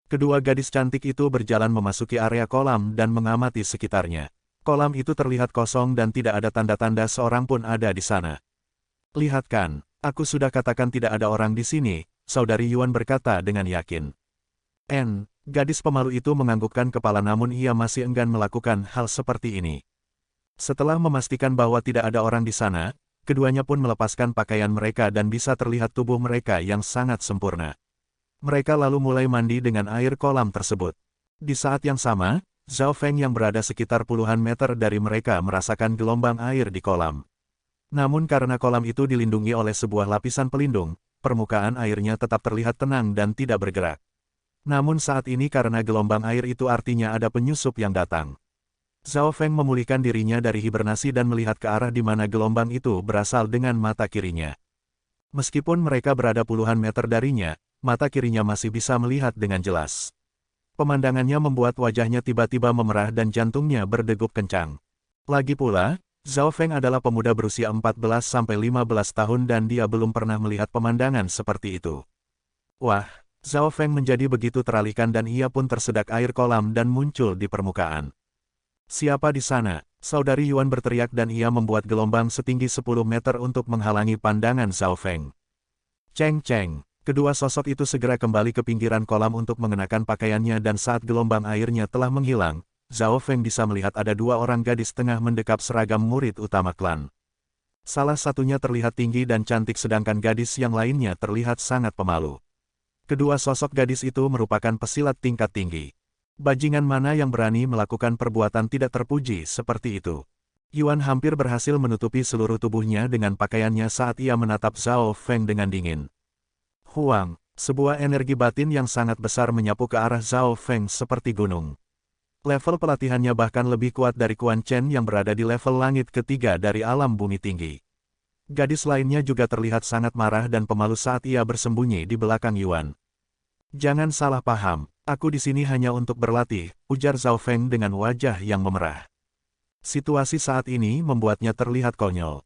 Kedua gadis cantik itu berjalan memasuki area kolam dan mengamati sekitarnya. Kolam itu terlihat kosong dan tidak ada tanda-tanda seorang pun ada di sana. Lihat kan, aku sudah katakan tidak ada orang di sini, Saudari Yuan berkata dengan yakin. Gadis pemalu itu menganggukkan kepala namun ia masih enggan melakukan hal seperti ini. Setelah memastikan bahwa tidak ada orang di sana, keduanya pun melepaskan pakaian mereka dan bisa terlihat tubuh mereka yang sangat sempurna. Mereka lalu mulai mandi dengan air kolam tersebut. Di saat yang sama, Zhao Feng yang berada sekitar puluhan meter dari mereka merasakan gelombang air di kolam. Namun karena kolam itu dilindungi oleh sebuah lapisan pelindung, permukaan airnya tetap terlihat tenang dan tidak bergerak. Namun saat ini karena gelombang air itu artinya ada penyusup yang datang. Zhao Feng memulihkan dirinya dari hibernasi dan melihat ke arah di mana gelombang itu berasal dengan mata kirinya. Meskipun mereka berada puluhan meter darinya, mata kirinya masih bisa melihat dengan jelas. Pemandangannya membuat wajahnya tiba-tiba memerah dan jantungnya berdegup kencang. Lagi pula, Zhao Feng adalah pemuda berusia 14-15 tahun dan dia belum pernah melihat pemandangan seperti itu. Wah, Zhao Feng menjadi begitu teralihkan dan ia pun tersedak air kolam dan muncul di permukaan. Siapa di sana? Saudari Yuan berteriak dan ia membuat gelombang setinggi 10 meter untuk menghalangi pandangan Zhao Feng. Ceng-ceng. Kedua sosok itu segera kembali ke pinggiran kolam untuk mengenakan pakaiannya dan saat gelombang airnya telah menghilang, Zhao Feng bisa melihat ada dua orang gadis tengah mendekap seragam murid utama klan. Salah satunya terlihat tinggi dan cantik sedangkan gadis yang lainnya terlihat sangat pemalu. Kedua sosok gadis itu merupakan pesilat tingkat tinggi. Bajingan mana yang berani melakukan perbuatan tidak terpuji seperti itu? Yuan hampir berhasil menutupi seluruh tubuhnya dengan pakaiannya saat ia menatap Zhao Feng dengan dingin. Huang, Sebuah energi batin yang sangat besar menyapu ke arah Zhao Feng seperti gunung. Level pelatihannya bahkan lebih kuat dari Quan Chen yang berada di level langit ketiga dari alam bumi tinggi. Gadis lainnya juga terlihat sangat marah dan pemalu saat ia bersembunyi di belakang Yuan. Jangan salah paham, aku di sini hanya untuk berlatih, ujar Zhao Feng dengan wajah yang memerah. Situasi saat ini membuatnya terlihat konyol.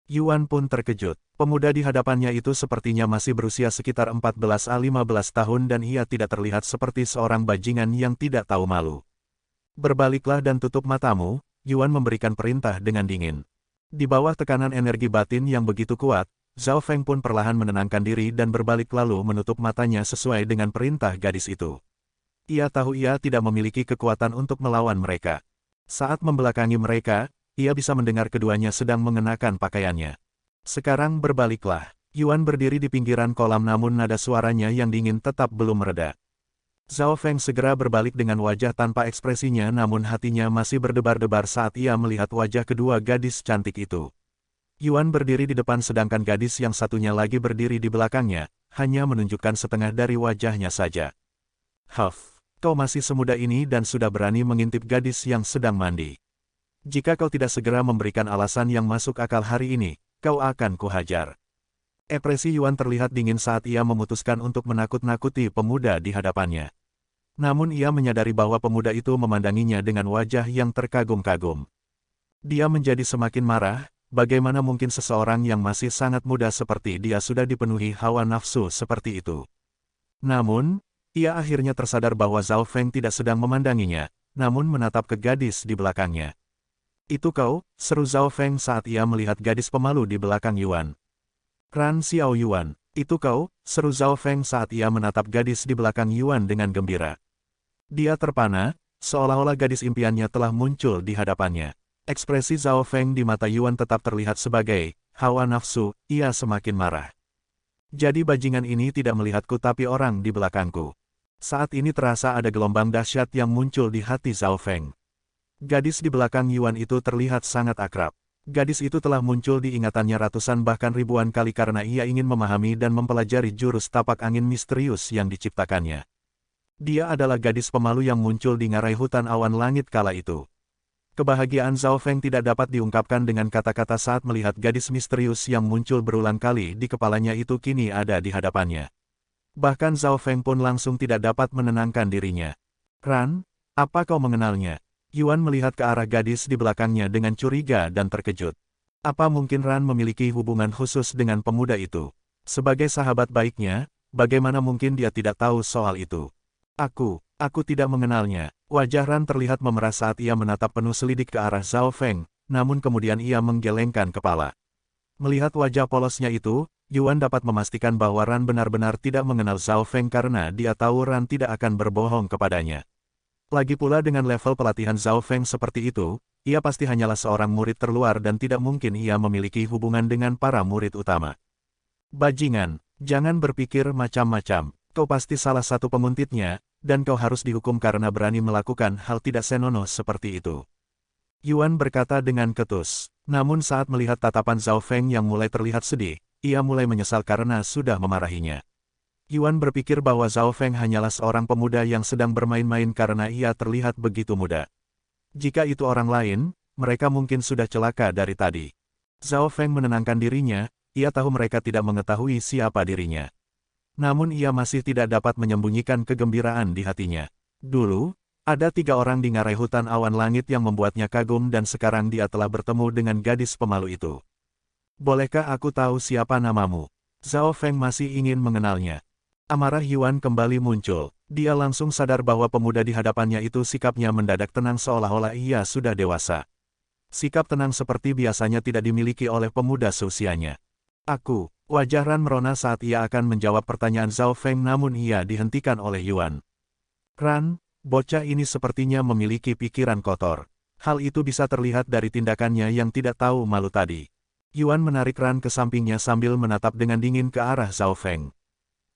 Yuan pun terkejut. Pemuda di hadapannya itu sepertinya masih berusia sekitar 14-15 tahun dan ia tidak terlihat seperti seorang bajingan yang tidak tahu malu. Berbaliklah dan tutup matamu, Yuan memberikan perintah dengan dingin. Di bawah tekanan energi batin yang begitu kuat, Zhao Feng pun perlahan menenangkan diri dan berbalik lalu menutup matanya sesuai dengan perintah gadis itu. Ia tahu ia tidak memiliki kekuatan untuk melawan mereka. Saat membelakangi mereka, ia bisa mendengar keduanya sedang mengenakan pakaiannya. Sekarang berbaliklah. Yuan berdiri di pinggiran kolam namun nada suaranya yang dingin tetap belum mereda. Zhao Feng segera berbalik dengan wajah tanpa ekspresinya namun hatinya masih berdebar-debar saat ia melihat wajah kedua gadis cantik itu. Yuan berdiri di depan sedangkan gadis yang satunya lagi berdiri di belakangnya, hanya menunjukkan setengah dari wajahnya saja. Huff, kau masih semuda ini dan sudah berani mengintip gadis yang sedang mandi. Jika kau tidak segera memberikan alasan yang masuk akal hari ini, kau akan kuhajar. Ekspresi Yuan terlihat dingin saat ia memutuskan untuk menakut-nakuti pemuda di hadapannya. Namun ia menyadari bahwa pemuda itu memandanginya dengan wajah yang terkagum-kagum. Dia menjadi semakin marah, bagaimana mungkin seseorang yang masih sangat muda seperti dia sudah dipenuhi hawa nafsu seperti itu. Namun, ia akhirnya tersadar bahwa Zhao Feng tidak sedang memandanginya, namun menatap ke gadis di belakangnya. Itu kau, seru Zhao Feng saat ia melihat gadis pemalu di belakang Yuan. Ran Xiao Yuan, itu kau, seru Zhao Feng saat ia menatap gadis di belakang Yuan dengan gembira. Dia terpana, seolah-olah gadis impiannya telah muncul di hadapannya. Ekspresi Zhao Feng di mata Yuan tetap terlihat sebagai hawa nafsu, ia semakin marah. Jadi bajingan ini tidak melihatku tapi orang di belakangku. Saat ini terasa ada gelombang dahsyat yang muncul di hati Zhao Feng. Gadis di belakang Yuan itu terlihat sangat akrab. Gadis itu telah muncul di ingatannya ratusan bahkan ribuan kali karena ia ingin memahami dan mempelajari jurus tapak angin misterius yang diciptakannya. Dia adalah gadis pemalu yang muncul di ngarai hutan awan langit kala itu. Kebahagiaan Zhao Feng tidak dapat diungkapkan dengan kata-kata saat melihat gadis misterius yang muncul berulang kali di kepalanya itu kini ada di hadapannya. Bahkan Zhao Feng pun langsung tidak dapat menenangkan dirinya. Ran, apa kau mengenalnya? Yuan melihat ke arah gadis di belakangnya dengan curiga dan terkejut. Apa mungkin Ran memiliki hubungan khusus dengan pemuda itu? Sebagai sahabat baiknya, bagaimana mungkin dia tidak tahu soal itu? Aku tidak mengenalnya. Wajah Ran terlihat memerah saat ia menatap penuh selidik ke arah Zhao Feng, namun kemudian ia menggelengkan kepala. Melihat wajah polosnya itu, Yuan dapat memastikan bahwa Ran benar-benar tidak mengenal Zhao Feng karena dia tahu Ran tidak akan berbohong kepadanya. Lagi pula dengan level pelatihan Zhao Feng seperti itu, ia pasti hanyalah seorang murid terluar dan tidak mungkin ia memiliki hubungan dengan para murid utama. Bajingan, jangan berpikir macam-macam. Kau pasti salah satu penguntitnya, dan kau harus dihukum karena berani melakukan hal tidak senonoh seperti itu. Yuan berkata dengan ketus. Namun saat melihat tatapan Zhao Feng yang mulai terlihat sedih, ia mulai menyesal karena sudah memarahinya. Yuan berpikir bahwa Zhao Feng hanyalah seorang pemuda yang sedang bermain-main karena ia terlihat begitu muda. Jika itu orang lain, mereka mungkin sudah celaka dari tadi. Zhao Feng menenangkan dirinya, ia tahu mereka tidak mengetahui siapa dirinya. Namun ia masih tidak dapat menyembunyikan kegembiraan di hatinya. Dulu, ada 3 orang di ngarai hutan awan langit yang membuatnya kagum dan sekarang dia telah bertemu dengan gadis pemalu itu. Bolehkah aku tahu siapa namamu? Zhao Feng masih ingin mengenalnya. Amarah Yuan kembali muncul. Dia langsung sadar bahwa pemuda di hadapannya itu sikapnya mendadak tenang seolah-olah ia sudah dewasa. Sikap tenang seperti biasanya tidak dimiliki oleh pemuda seusianya. Wajah Ran merona saat ia akan menjawab pertanyaan Zhao Feng namun ia dihentikan oleh Yuan. Ran, bocah ini sepertinya memiliki pikiran kotor. Hal itu bisa terlihat dari tindakannya yang tidak tahu malu tadi. Yuan menarik Ran ke sampingnya sambil menatap dengan dingin ke arah Zhao Feng.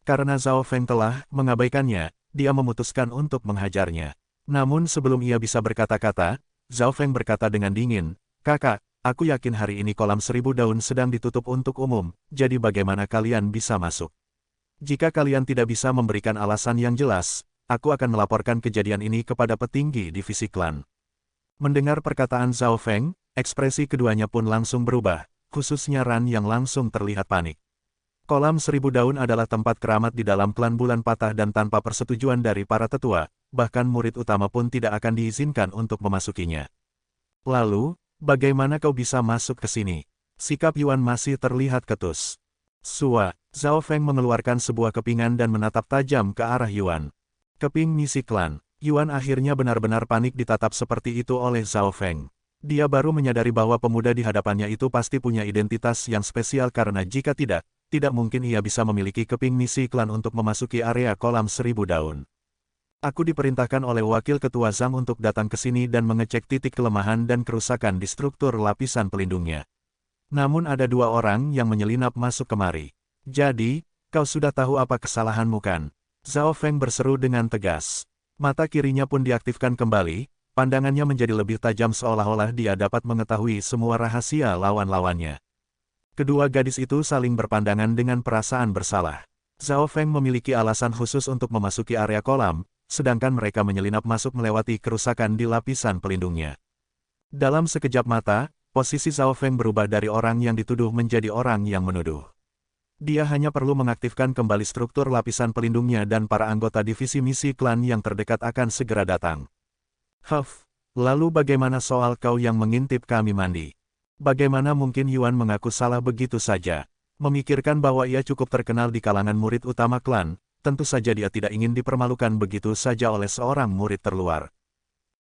Karena Zhao Feng telah mengabaikannya, dia memutuskan untuk menghajarnya. Namun sebelum ia bisa berkata-kata, Zhao Feng berkata dengan dingin, "Kakak, aku yakin hari ini kolam 1000 daun sedang ditutup untuk umum, jadi bagaimana kalian bisa masuk?" Jika kalian tidak bisa memberikan alasan yang jelas, aku akan melaporkan kejadian ini kepada petinggi divisi klan. Mendengar perkataan Zhao Feng, ekspresi keduanya pun langsung berubah, khususnya Ran yang langsung terlihat panik. Kolam Seribu Daun adalah tempat keramat di dalam klan Bulan Patah dan tanpa persetujuan dari para tetua, bahkan murid utama pun tidak akan diizinkan untuk memasukinya. Lalu, bagaimana kau bisa masuk ke sini? Sikap Yuan masih terlihat ketus. Sua, Zhao Feng mengeluarkan sebuah kepingan dan menatap tajam ke arah Yuan. Keping misi klan. Yuan akhirnya benar-benar panik ditatap seperti itu oleh Zhao Feng. Dia baru menyadari bahwa pemuda di hadapannya itu pasti punya identitas yang spesial karena jika tidak mungkin ia bisa memiliki keping misi klan untuk memasuki area kolam Seribu Daun. Aku diperintahkan oleh Wakil Ketua Zhang untuk datang ke sini dan mengecek titik kelemahan dan kerusakan di struktur lapisan pelindungnya. Namun ada dua orang yang menyelinap masuk kemari. Jadi, kau sudah tahu apa kesalahanmu kan? Zhao Feng berseru dengan tegas. Mata kirinya pun diaktifkan kembali, pandangannya menjadi lebih tajam seolah-olah dia dapat mengetahui semua rahasia lawan-lawannya. Kedua gadis itu saling berpandangan dengan perasaan bersalah. Zhao Feng memiliki alasan khusus untuk memasuki area kolam, sedangkan mereka menyelinap masuk melewati kerusakan di lapisan pelindungnya. Dalam sekejap mata, posisi Zhao Feng berubah dari orang yang dituduh menjadi orang yang menuduh. Dia hanya perlu mengaktifkan kembali struktur lapisan pelindungnya dan para anggota divisi misi klan yang terdekat akan segera datang. Lalu bagaimana soal kau yang mengintip kami mandi? Bagaimana mungkin Yuan mengaku salah begitu saja? Memikirkan bahwa ia cukup terkenal di kalangan murid utama klan, tentu saja dia tidak ingin dipermalukan begitu saja oleh seorang murid terluar.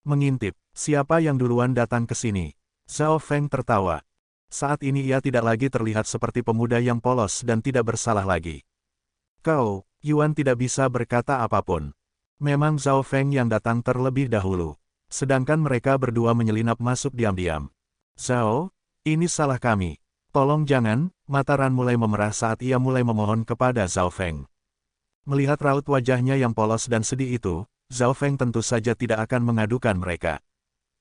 Mengintip, siapa yang duluan datang ke sini? Zhao Feng tertawa. Saat ini ia tidak lagi terlihat seperti pemuda yang polos dan tidak bersalah lagi. Kau, Yuan tidak bisa berkata apapun. Memang Zhao Feng yang datang terlebih dahulu. Sedangkan mereka berdua menyelinap masuk diam-diam. Zhao, ini salah kami. Tolong jangan, mata Ran mulai memerah saat ia mulai memohon kepada Zhao Feng. Melihat raut wajahnya yang polos dan sedih itu, Zhao Feng tentu saja tidak akan mengadukan mereka.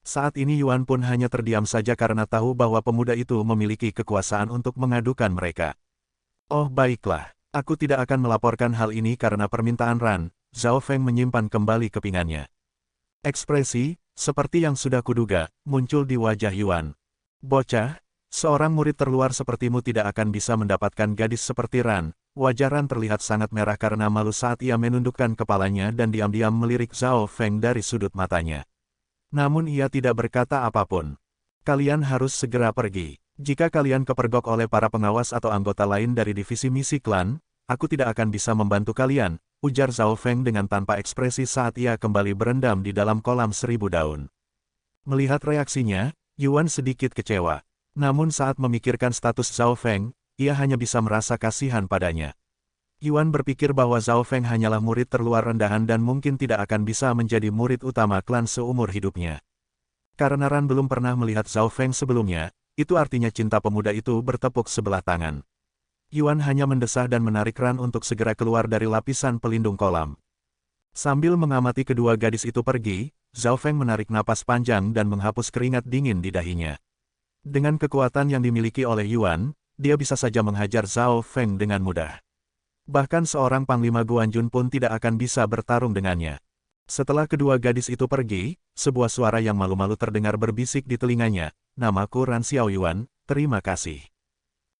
Saat ini Yuan pun hanya terdiam saja karena tahu bahwa pemuda itu memiliki kekuasaan untuk mengadukan mereka. Oh baiklah, aku tidak akan melaporkan hal ini karena permintaan Ran. Zhao Feng menyimpan kembali kepingannya. Ekspresi, seperti yang sudah kuduga, muncul di wajah Yuan. Bocah, seorang murid terluar sepertimu tidak akan bisa mendapatkan gadis seperti Ran. Wajah Ran terlihat sangat merah karena malu saat ia menundukkan kepalanya dan diam-diam melirik Zhao Feng dari sudut matanya. Namun ia tidak berkata apapun. Kalian harus segera pergi. Jika kalian kepergok oleh para pengawas atau anggota lain dari divisi misi klan, aku tidak akan bisa membantu kalian, ujar Zhao Feng dengan tanpa ekspresi saat ia kembali berendam di dalam kolam Seribu Daun. Melihat reaksinya, Yuan sedikit kecewa. Namun saat memikirkan status Zhao Feng, ia hanya bisa merasa kasihan padanya. Yuan berpikir bahwa Zhao Feng hanyalah murid terluar rendahan dan mungkin tidak akan bisa menjadi murid utama klan seumur hidupnya. Karena Ran belum pernah melihat Zhao Feng sebelumnya, itu artinya cinta pemuda itu bertepuk sebelah tangan. Yuan hanya mendesah dan menarik Ran untuk segera keluar dari lapisan pelindung kolam. Sambil mengamati kedua gadis itu pergi, Zhao Feng menarik napas panjang dan menghapus keringat dingin di dahinya. Dengan kekuatan yang dimiliki oleh Yuan, dia bisa saja menghajar Zhao Feng dengan mudah. Bahkan seorang Panglima Guanjun pun tidak akan bisa bertarung dengannya. Setelah kedua gadis itu pergi, sebuah suara yang malu-malu terdengar berbisik di telinganya, "Namaku Ran Xiao Yuan, terima kasih."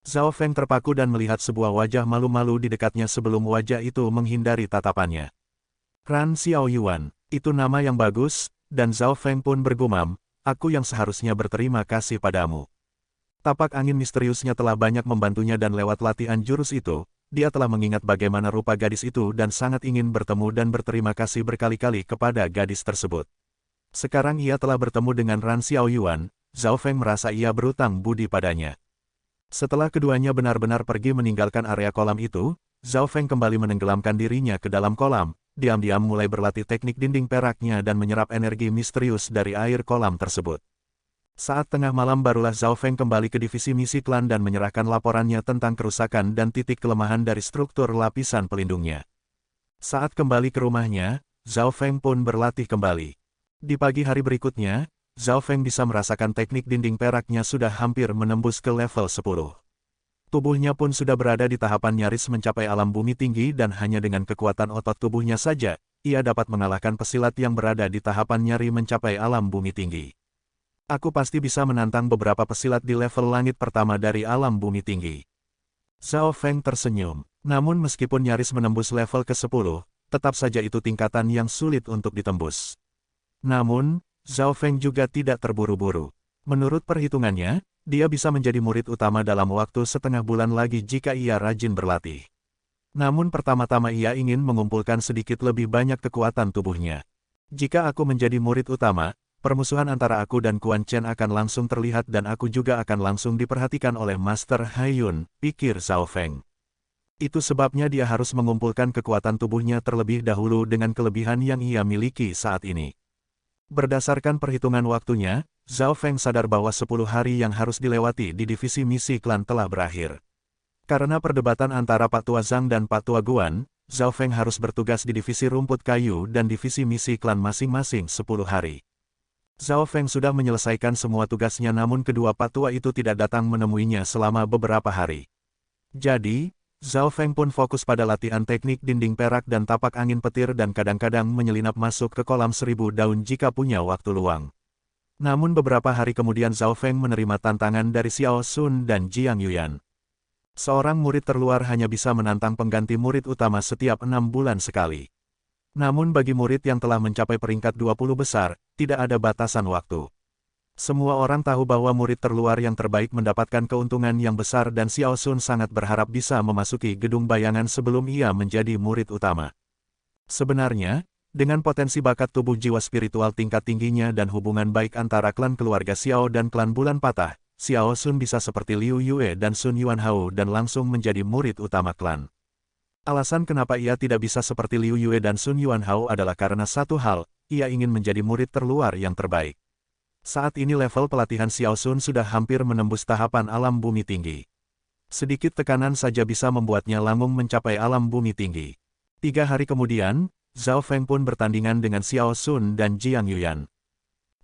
Zhao Feng terpaku dan melihat sebuah wajah malu-malu di dekatnya sebelum wajah itu menghindari tatapannya. Ran Xiao Yuan, itu nama yang bagus, dan Zhao Feng pun bergumam, aku yang seharusnya berterima kasih padamu. Tapak angin misteriusnya telah banyak membantunya dan lewat latihan jurus itu, dia telah mengingat bagaimana rupa gadis itu dan sangat ingin bertemu dan berterima kasih berkali-kali kepada gadis tersebut. Sekarang ia telah bertemu dengan Ran Xiao Yuan, Zhao Feng merasa ia berutang budi padanya. Setelah keduanya benar-benar pergi meninggalkan area kolam itu, Zhao Feng kembali menenggelamkan dirinya ke dalam kolam, diam-diam mulai berlatih teknik dinding peraknya dan menyerap energi misterius dari air kolam tersebut. Saat tengah malam barulah Zhao Feng kembali ke divisi misi klan dan menyerahkan laporannya tentang kerusakan dan titik kelemahan dari struktur lapisan pelindungnya. Saat kembali ke rumahnya, Zhao Feng pun berlatih kembali. Di pagi hari berikutnya, Zhao Feng bisa merasakan teknik dinding peraknya sudah hampir menembus ke level 10. Tubuhnya pun sudah berada di tahapan nyaris mencapai alam bumi tinggi dan hanya dengan kekuatan otot tubuhnya saja, ia dapat mengalahkan pesilat yang berada di tahapan nyari mencapai alam bumi tinggi. Aku pasti bisa menantang beberapa pesilat di level langit pertama dari alam bumi tinggi. Zhao Feng tersenyum. Namun meskipun nyaris menembus level ke-10, tetap saja itu tingkatan yang sulit untuk ditembus. Namun, Zhao Feng juga tidak terburu-buru. Menurut perhitungannya, dia bisa menjadi murid utama dalam waktu setengah bulan lagi jika ia rajin berlatih. Namun pertama-tama ia ingin mengumpulkan sedikit lebih banyak kekuatan tubuhnya. Jika aku menjadi murid utama, permusuhan antara aku dan Quan Chen akan langsung terlihat dan aku juga akan langsung diperhatikan oleh Master Haiyun, pikir Zhao Feng. Itu sebabnya dia harus mengumpulkan kekuatan tubuhnya terlebih dahulu dengan kelebihan yang ia miliki saat ini. Berdasarkan perhitungan waktunya, Zhao Feng sadar bahwa 10 hari yang harus dilewati di divisi misi klan telah berakhir. Karena perdebatan antara Pak Tua Zhang dan Pak Tua Guan, Zhao Feng harus bertugas di divisi rumput kayu dan divisi misi klan masing-masing 10 hari. Zhao Feng sudah menyelesaikan semua tugasnya namun kedua Pak Tua itu tidak datang menemuinya selama beberapa hari. Jadi, Zhao Feng pun fokus pada latihan teknik dinding perak dan tapak angin petir dan kadang-kadang menyelinap masuk ke kolam 1000 daun jika punya waktu luang. Namun beberapa hari kemudian Zhao Feng menerima tantangan dari Xiao Sun dan Jiang Yuyan. Seorang murid terluar hanya bisa menantang pengganti murid utama setiap 6 bulan sekali. Namun bagi murid yang telah mencapai peringkat 20 besar, tidak ada batasan waktu. Semua orang tahu bahwa murid terluar yang terbaik mendapatkan keuntungan yang besar dan Xiao Sun sangat berharap bisa memasuki gedung bayangan sebelum ia menjadi murid utama. Sebenarnya, dengan potensi bakat tubuh jiwa spiritual tingkat tingginya dan hubungan baik antara klan keluarga Xiao dan klan Bulan Patah, Xiao Sun bisa seperti Liu Yue dan Sun Yuanhao dan langsung menjadi murid utama klan. Alasan kenapa ia tidak bisa seperti Liu Yue dan Sun Yuanhao adalah karena satu hal, ia ingin menjadi murid terluar yang terbaik. Saat ini level pelatihan Xiao Sun sudah hampir menembus tahapan alam bumi tinggi. Sedikit tekanan saja bisa membuatnya langsung mencapai alam bumi tinggi. 3 hari kemudian, Zhao Feng pun bertandingan dengan Xiao Sun dan Jiang Yuyan.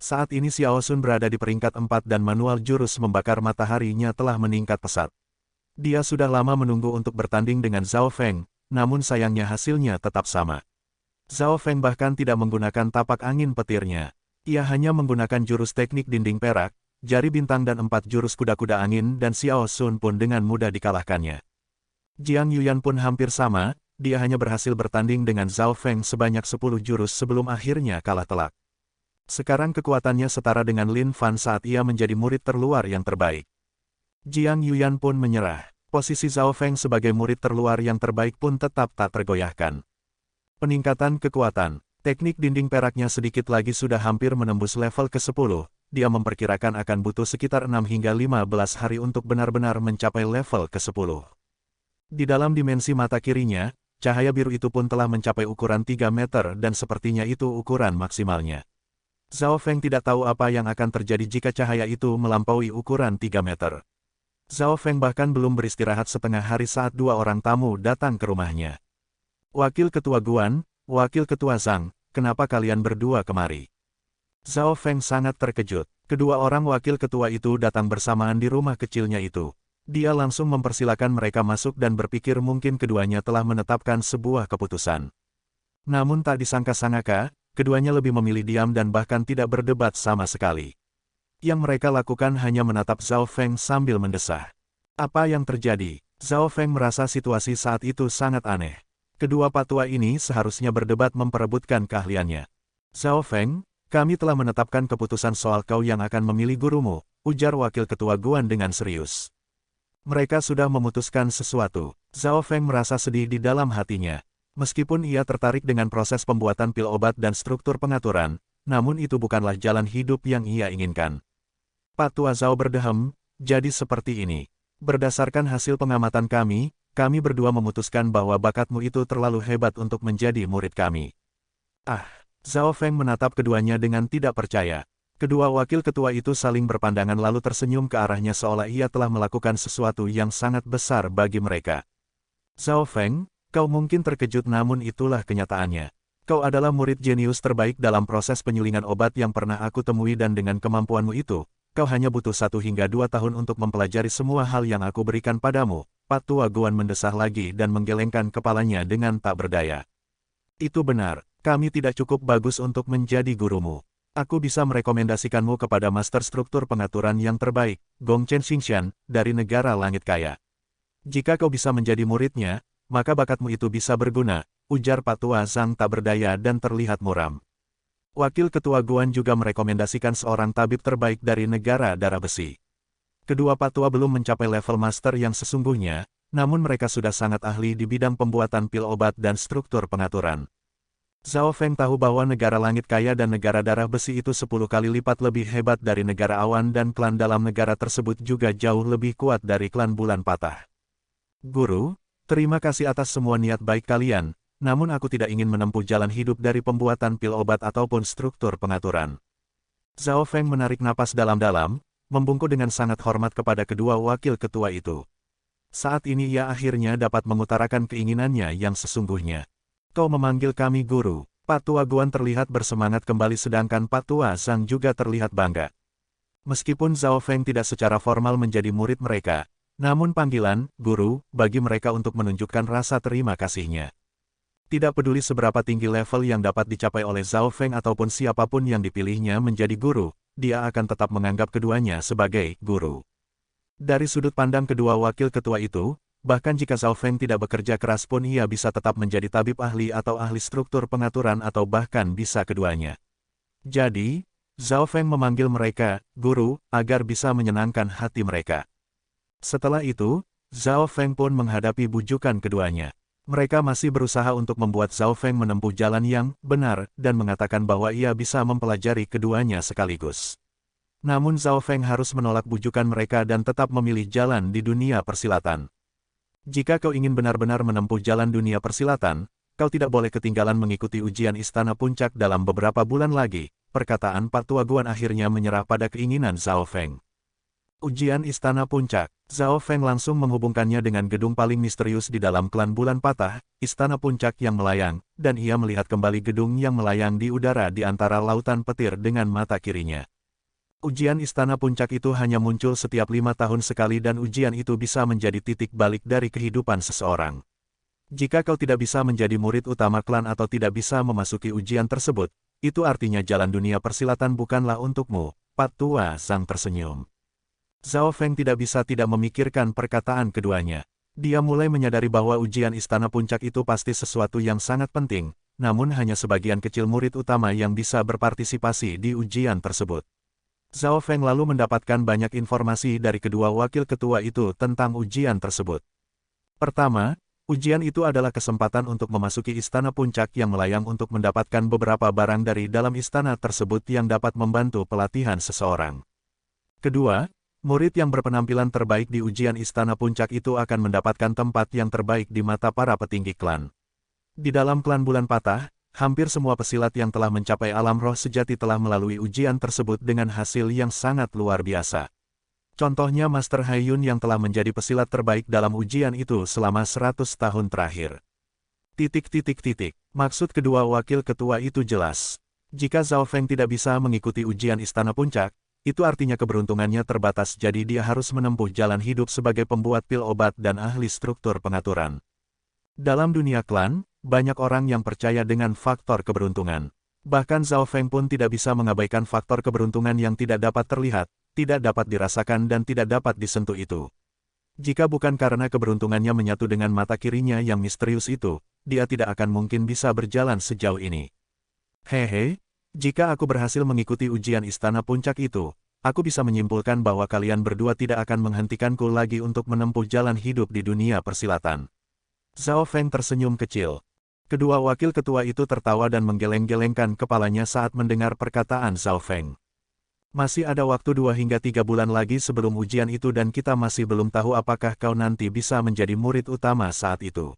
Saat ini Xiao Sun berada di peringkat 4 dan manual jurus membakar mataharinya telah meningkat pesat. Dia sudah lama menunggu untuk bertanding dengan Zhao Feng, namun sayangnya hasilnya tetap sama. Zhao Feng bahkan tidak menggunakan tapak angin petirnya. Ia hanya menggunakan jurus teknik dinding perak, jari bintang dan 4 jurus kuda-kuda angin dan Xiao Sun pun dengan mudah dikalahkannya. Jiang Yuyan pun hampir sama, dia hanya berhasil bertanding dengan Zhao Feng sebanyak 10 jurus sebelum akhirnya kalah telak. Sekarang kekuatannya setara dengan Lin Fan saat ia menjadi murid terluar yang terbaik. Jiang Yuyan pun menyerah. Posisi Zhao Feng sebagai murid terluar yang terbaik pun tetap tak tergoyahkan. Peningkatan kekuatan. Teknik dinding peraknya sedikit lagi sudah hampir menembus level ke-10, dia memperkirakan akan butuh sekitar 6 hingga 15 hari untuk benar-benar mencapai level ke-10. Di dalam dimensi mata kirinya, cahaya biru itu pun telah mencapai ukuran 3 meter dan sepertinya itu ukuran maksimalnya. Zhao Feng tidak tahu apa yang akan terjadi jika cahaya itu melampaui ukuran 3 meter. Zhao Feng bahkan belum beristirahat setengah hari saat 2 orang tamu datang ke rumahnya. Wakil Ketua Guan, Wakil Ketua Zhang, kenapa kalian berdua kemari? Zhao Feng sangat terkejut. Kedua orang wakil ketua itu datang bersamaan di rumah kecilnya itu. Dia langsung mempersilakan mereka masuk dan berpikir mungkin keduanya telah menetapkan sebuah keputusan. Namun tak disangka-sangka, keduanya lebih memilih diam dan bahkan tidak berdebat sama sekali. Yang mereka lakukan hanya menatap Zhao Feng sambil mendesah. Apa yang terjadi? Zhao Feng merasa situasi saat itu sangat aneh. Kedua patua ini seharusnya berdebat memperebutkan keahliannya. Zhao Feng, kami telah menetapkan keputusan soal kau yang akan memilih gurumu, ujar wakil ketua Guan dengan serius. Mereka sudah memutuskan sesuatu. Zhao Feng merasa sedih di dalam hatinya. Meskipun ia tertarik dengan proses pembuatan pil obat dan struktur pengaturan, namun itu bukanlah jalan hidup yang ia inginkan. Patua Zhao berdehem, jadi seperti ini. Berdasarkan hasil pengamatan kami berdua memutuskan bahwa bakatmu itu terlalu hebat untuk menjadi murid kami. Zhao Feng menatap keduanya dengan tidak percaya. Kedua wakil ketua itu saling berpandangan lalu tersenyum ke arahnya seolah ia telah melakukan sesuatu yang sangat besar bagi mereka. Zhao Feng, kau mungkin terkejut namun itulah kenyataannya. Kau adalah murid jenius terbaik dalam proses penyulingan obat yang pernah aku temui dan dengan kemampuanmu itu, kau hanya butuh 1 hingga 2 tahun untuk mempelajari semua hal yang aku berikan padamu. Patua Guan mendesah lagi dan menggelengkan kepalanya dengan tak berdaya. Itu benar, kami tidak cukup bagus untuk menjadi gurumu. Aku bisa merekomendasikanmu kepada master struktur pengaturan yang terbaik, Gong Chen Xingshan, dari negara langit kaya. Jika kau bisa menjadi muridnya, maka bakatmu itu bisa berguna, ujar Patua Zhang tak berdaya dan terlihat muram. Wakil Ketua Guan juga merekomendasikan seorang tabib terbaik dari negara darah besi. Kedua Patua belum mencapai level master yang sesungguhnya, namun mereka sudah sangat ahli di bidang pembuatan pil obat dan struktur pengaturan. Zhao Feng tahu bahwa negara langit kaya dan negara darah besi itu 10 kali lipat lebih hebat dari negara awan dan klan dalam negara tersebut juga jauh lebih kuat dari klan bulan patah. Guru, terima kasih atas semua niat baik kalian, namun aku tidak ingin menempuh jalan hidup dari pembuatan pil obat ataupun struktur pengaturan. Zhao Feng menarik napas dalam-dalam, membungkuk dengan sangat hormat kepada kedua wakil ketua itu. Saat ini ia akhirnya dapat mengutarakan keinginannya yang sesungguhnya. Kau memanggil kami guru. Patua Guan terlihat bersemangat kembali sedangkan Patua Zhang juga terlihat bangga. Meskipun Zhao Feng tidak secara formal menjadi murid mereka, namun panggilan, guru, bagi mereka untuk menunjukkan rasa terima kasihnya. Tidak peduli seberapa tinggi level yang dapat dicapai oleh Zhao Feng ataupun siapapun yang dipilihnya menjadi guru, dia akan tetap menganggap keduanya sebagai guru. Dari sudut pandang kedua wakil ketua itu, bahkan jika Zhao Feng tidak bekerja keras pun ia bisa tetap menjadi tabib ahli atau ahli struktur pengaturan atau bahkan bisa keduanya. Jadi, Zhao Feng memanggil mereka, guru, agar bisa menyenangkan hati mereka. Setelah itu, Zhao Feng pun menghadapi bujukan keduanya. Mereka masih berusaha untuk membuat Zhao Feng menempuh jalan yang benar dan mengatakan bahwa ia bisa mempelajari keduanya sekaligus. Namun Zhao Feng harus menolak bujukan mereka dan tetap memilih jalan di dunia persilatan. Jika kau ingin benar-benar menempuh jalan dunia persilatan, kau tidak boleh ketinggalan mengikuti ujian Istana Puncak dalam beberapa bulan lagi, perkataan Patua Guan akhirnya menyerah pada keinginan Zhao Feng. Ujian Istana Puncak. Zhao Feng langsung menghubungkannya dengan gedung paling misterius di dalam klan bulan patah, Istana Puncak yang melayang, dan ia melihat kembali gedung yang melayang di udara di antara lautan petir dengan mata kirinya. Ujian Istana Puncak itu hanya muncul setiap 5 tahun sekali dan ujian itu bisa menjadi titik balik dari kehidupan seseorang. Jika kau tidak bisa menjadi murid utama klan atau tidak bisa memasuki ujian tersebut, itu artinya jalan dunia persilatan bukanlah untukmu, Patua Zhang tersenyum. Zhao Feng tidak bisa tidak memikirkan perkataan keduanya. Dia mulai menyadari bahwa ujian Istana Puncak itu pasti sesuatu yang sangat penting, namun hanya sebagian kecil murid utama yang bisa berpartisipasi di ujian tersebut. Zhao Feng lalu mendapatkan banyak informasi dari kedua wakil ketua itu tentang ujian tersebut. Pertama, ujian itu adalah kesempatan untuk memasuki Istana Puncak yang melayang untuk mendapatkan beberapa barang dari dalam istana tersebut yang dapat membantu pelatihan seseorang. Kedua, murid yang berpenampilan terbaik di ujian Istana Puncak itu akan mendapatkan tempat yang terbaik di mata para petinggi klan. Di dalam klan bulan patah, hampir semua pesilat yang telah mencapai alam roh sejati telah melalui ujian tersebut dengan hasil yang sangat luar biasa. Contohnya Master Haiyun yang telah menjadi pesilat terbaik dalam ujian itu selama 100 tahun terakhir. Maksud kedua wakil ketua itu jelas. Jika Zhao Feng tidak bisa mengikuti ujian Istana Puncak, itu artinya keberuntungannya terbatas jadi dia harus menempuh jalan hidup sebagai pembuat pil obat dan ahli struktur pengaturan. Dalam dunia klan, banyak orang yang percaya dengan faktor keberuntungan. Bahkan Zhao Feng pun tidak bisa mengabaikan faktor keberuntungan yang tidak dapat terlihat, tidak dapat dirasakan dan tidak dapat disentuh itu. Jika bukan karena keberuntungannya menyatu dengan mata kirinya yang misterius itu, dia tidak akan mungkin bisa berjalan sejauh ini. Hehe, jika aku berhasil mengikuti ujian Istana Puncak itu, aku bisa menyimpulkan bahwa kalian berdua tidak akan menghentikanku lagi untuk menempuh jalan hidup di dunia persilatan. Zhao Feng tersenyum kecil. Kedua wakil ketua itu tertawa dan menggeleng-gelengkan kepalanya saat mendengar perkataan Zhao Feng. Masih ada waktu 2 hingga 3 bulan lagi sebelum ujian itu dan kita masih belum tahu apakah kau nanti bisa menjadi murid utama saat itu.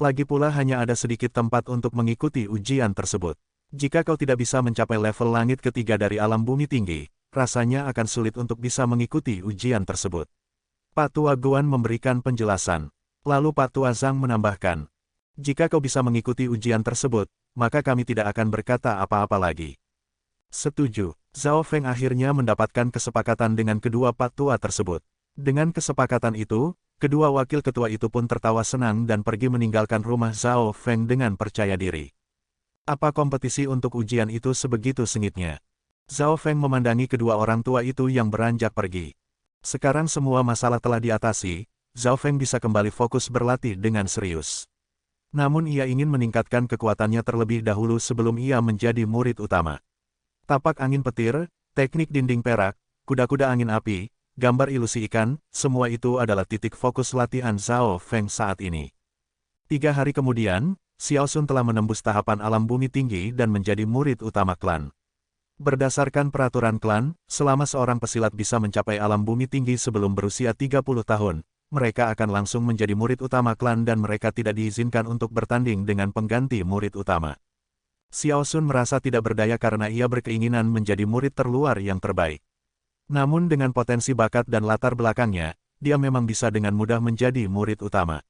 Lagi pula hanya ada sedikit tempat untuk mengikuti ujian tersebut. Jika kau tidak bisa mencapai level langit ketiga dari alam bumi tinggi, rasanya akan sulit untuk bisa mengikuti ujian tersebut. Patua Guan memberikan penjelasan. Lalu Patua Zhang menambahkan, jika kau bisa mengikuti ujian tersebut, maka kami tidak akan berkata apa-apa lagi. Setuju. Zhao Feng akhirnya mendapatkan kesepakatan dengan kedua patua tersebut. Dengan kesepakatan itu, kedua wakil ketua itu pun tertawa senang dan pergi meninggalkan rumah Zhao Feng dengan percaya diri. Apa kompetisi untuk ujian itu sebegitu sengitnya? Zhao Feng memandangi kedua orang tua itu yang beranjak pergi. Sekarang semua masalah telah diatasi, Zhao Feng bisa kembali fokus berlatih dengan serius. Namun ia ingin meningkatkan kekuatannya terlebih dahulu sebelum ia menjadi murid utama. Tapak angin petir, teknik dinding perak, kuda-kuda angin api, gambar ilusi ikan, semua itu adalah titik fokus latihan Zhao Feng saat ini. 3 hari kemudian, Xiao Sun telah menembus tahapan alam bumi tinggi dan menjadi murid utama klan. Berdasarkan peraturan klan, selama seorang pesilat bisa mencapai alam bumi tinggi sebelum berusia 30 tahun, mereka akan langsung menjadi murid utama klan dan mereka tidak diizinkan untuk bertanding dengan pengganti murid utama. Xiao Sun merasa tidak berdaya karena ia berkeinginan menjadi murid terluar yang terbaik. Namun dengan potensi bakat dan latar belakangnya, dia memang bisa dengan mudah menjadi murid utama.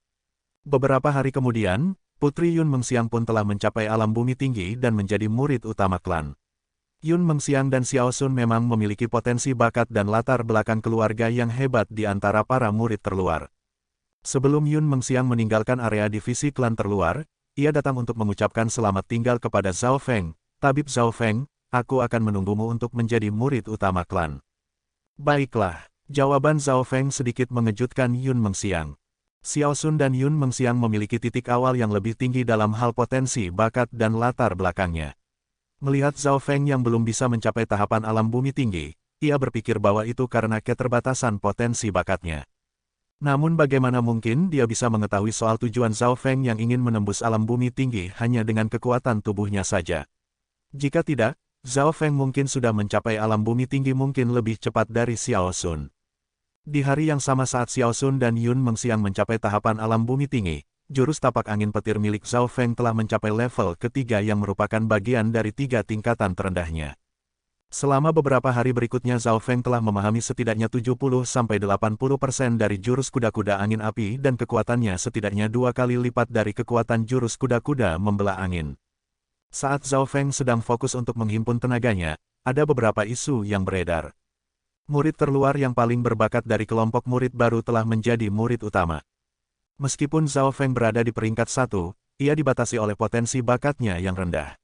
Beberapa hari kemudian, Putri Yun Mengxiang pun telah mencapai alam bumi tinggi dan menjadi murid utama klan. Yun Mengxiang dan Xiao Sun memang memiliki potensi bakat dan latar belakang keluarga yang hebat di antara para murid terluar. Sebelum Yun Mengxiang meninggalkan area divisi klan terluar, ia datang untuk mengucapkan selamat tinggal kepada Zhao Feng. Tabib Zhao Feng, aku akan menunggumu untuk menjadi murid utama klan. Baiklah, jawaban Zhao Feng sedikit mengejutkan Yun Mengxiang. Xiao Sun dan Yun Mengxiang memiliki titik awal yang lebih tinggi dalam hal potensi bakat dan latar belakangnya. Melihat Zhao Feng yang belum bisa mencapai tahapan alam bumi tinggi, ia berpikir bahwa itu karena keterbatasan potensi bakatnya. Namun bagaimana mungkin dia bisa mengetahui soal tujuan Zhao Feng yang ingin menembus alam bumi tinggi hanya dengan kekuatan tubuhnya saja? Jika tidak, Zhao Feng mungkin sudah mencapai alam bumi tinggi mungkin lebih cepat dari Xiao Sun. Di hari yang sama saat Xiao Sun dan Yun Mengxiang mencapai tahapan alam bumi tinggi, jurus tapak angin petir milik Zhao Feng telah mencapai level ketiga yang merupakan bagian dari 3 tingkatan terendahnya. Selama beberapa hari berikutnya Zhao Feng telah memahami setidaknya 70-80% dari jurus kuda-kuda angin api dan kekuatannya setidaknya 2 kali lipat dari kekuatan jurus kuda-kuda membelah angin. Saat Zhao Feng sedang fokus untuk menghimpun tenaganya, ada beberapa isu yang beredar. Murid terluar yang paling berbakat dari kelompok murid baru telah menjadi murid utama. Meskipun Zhao Feng berada di peringkat 1, ia dibatasi oleh potensi bakatnya yang rendah.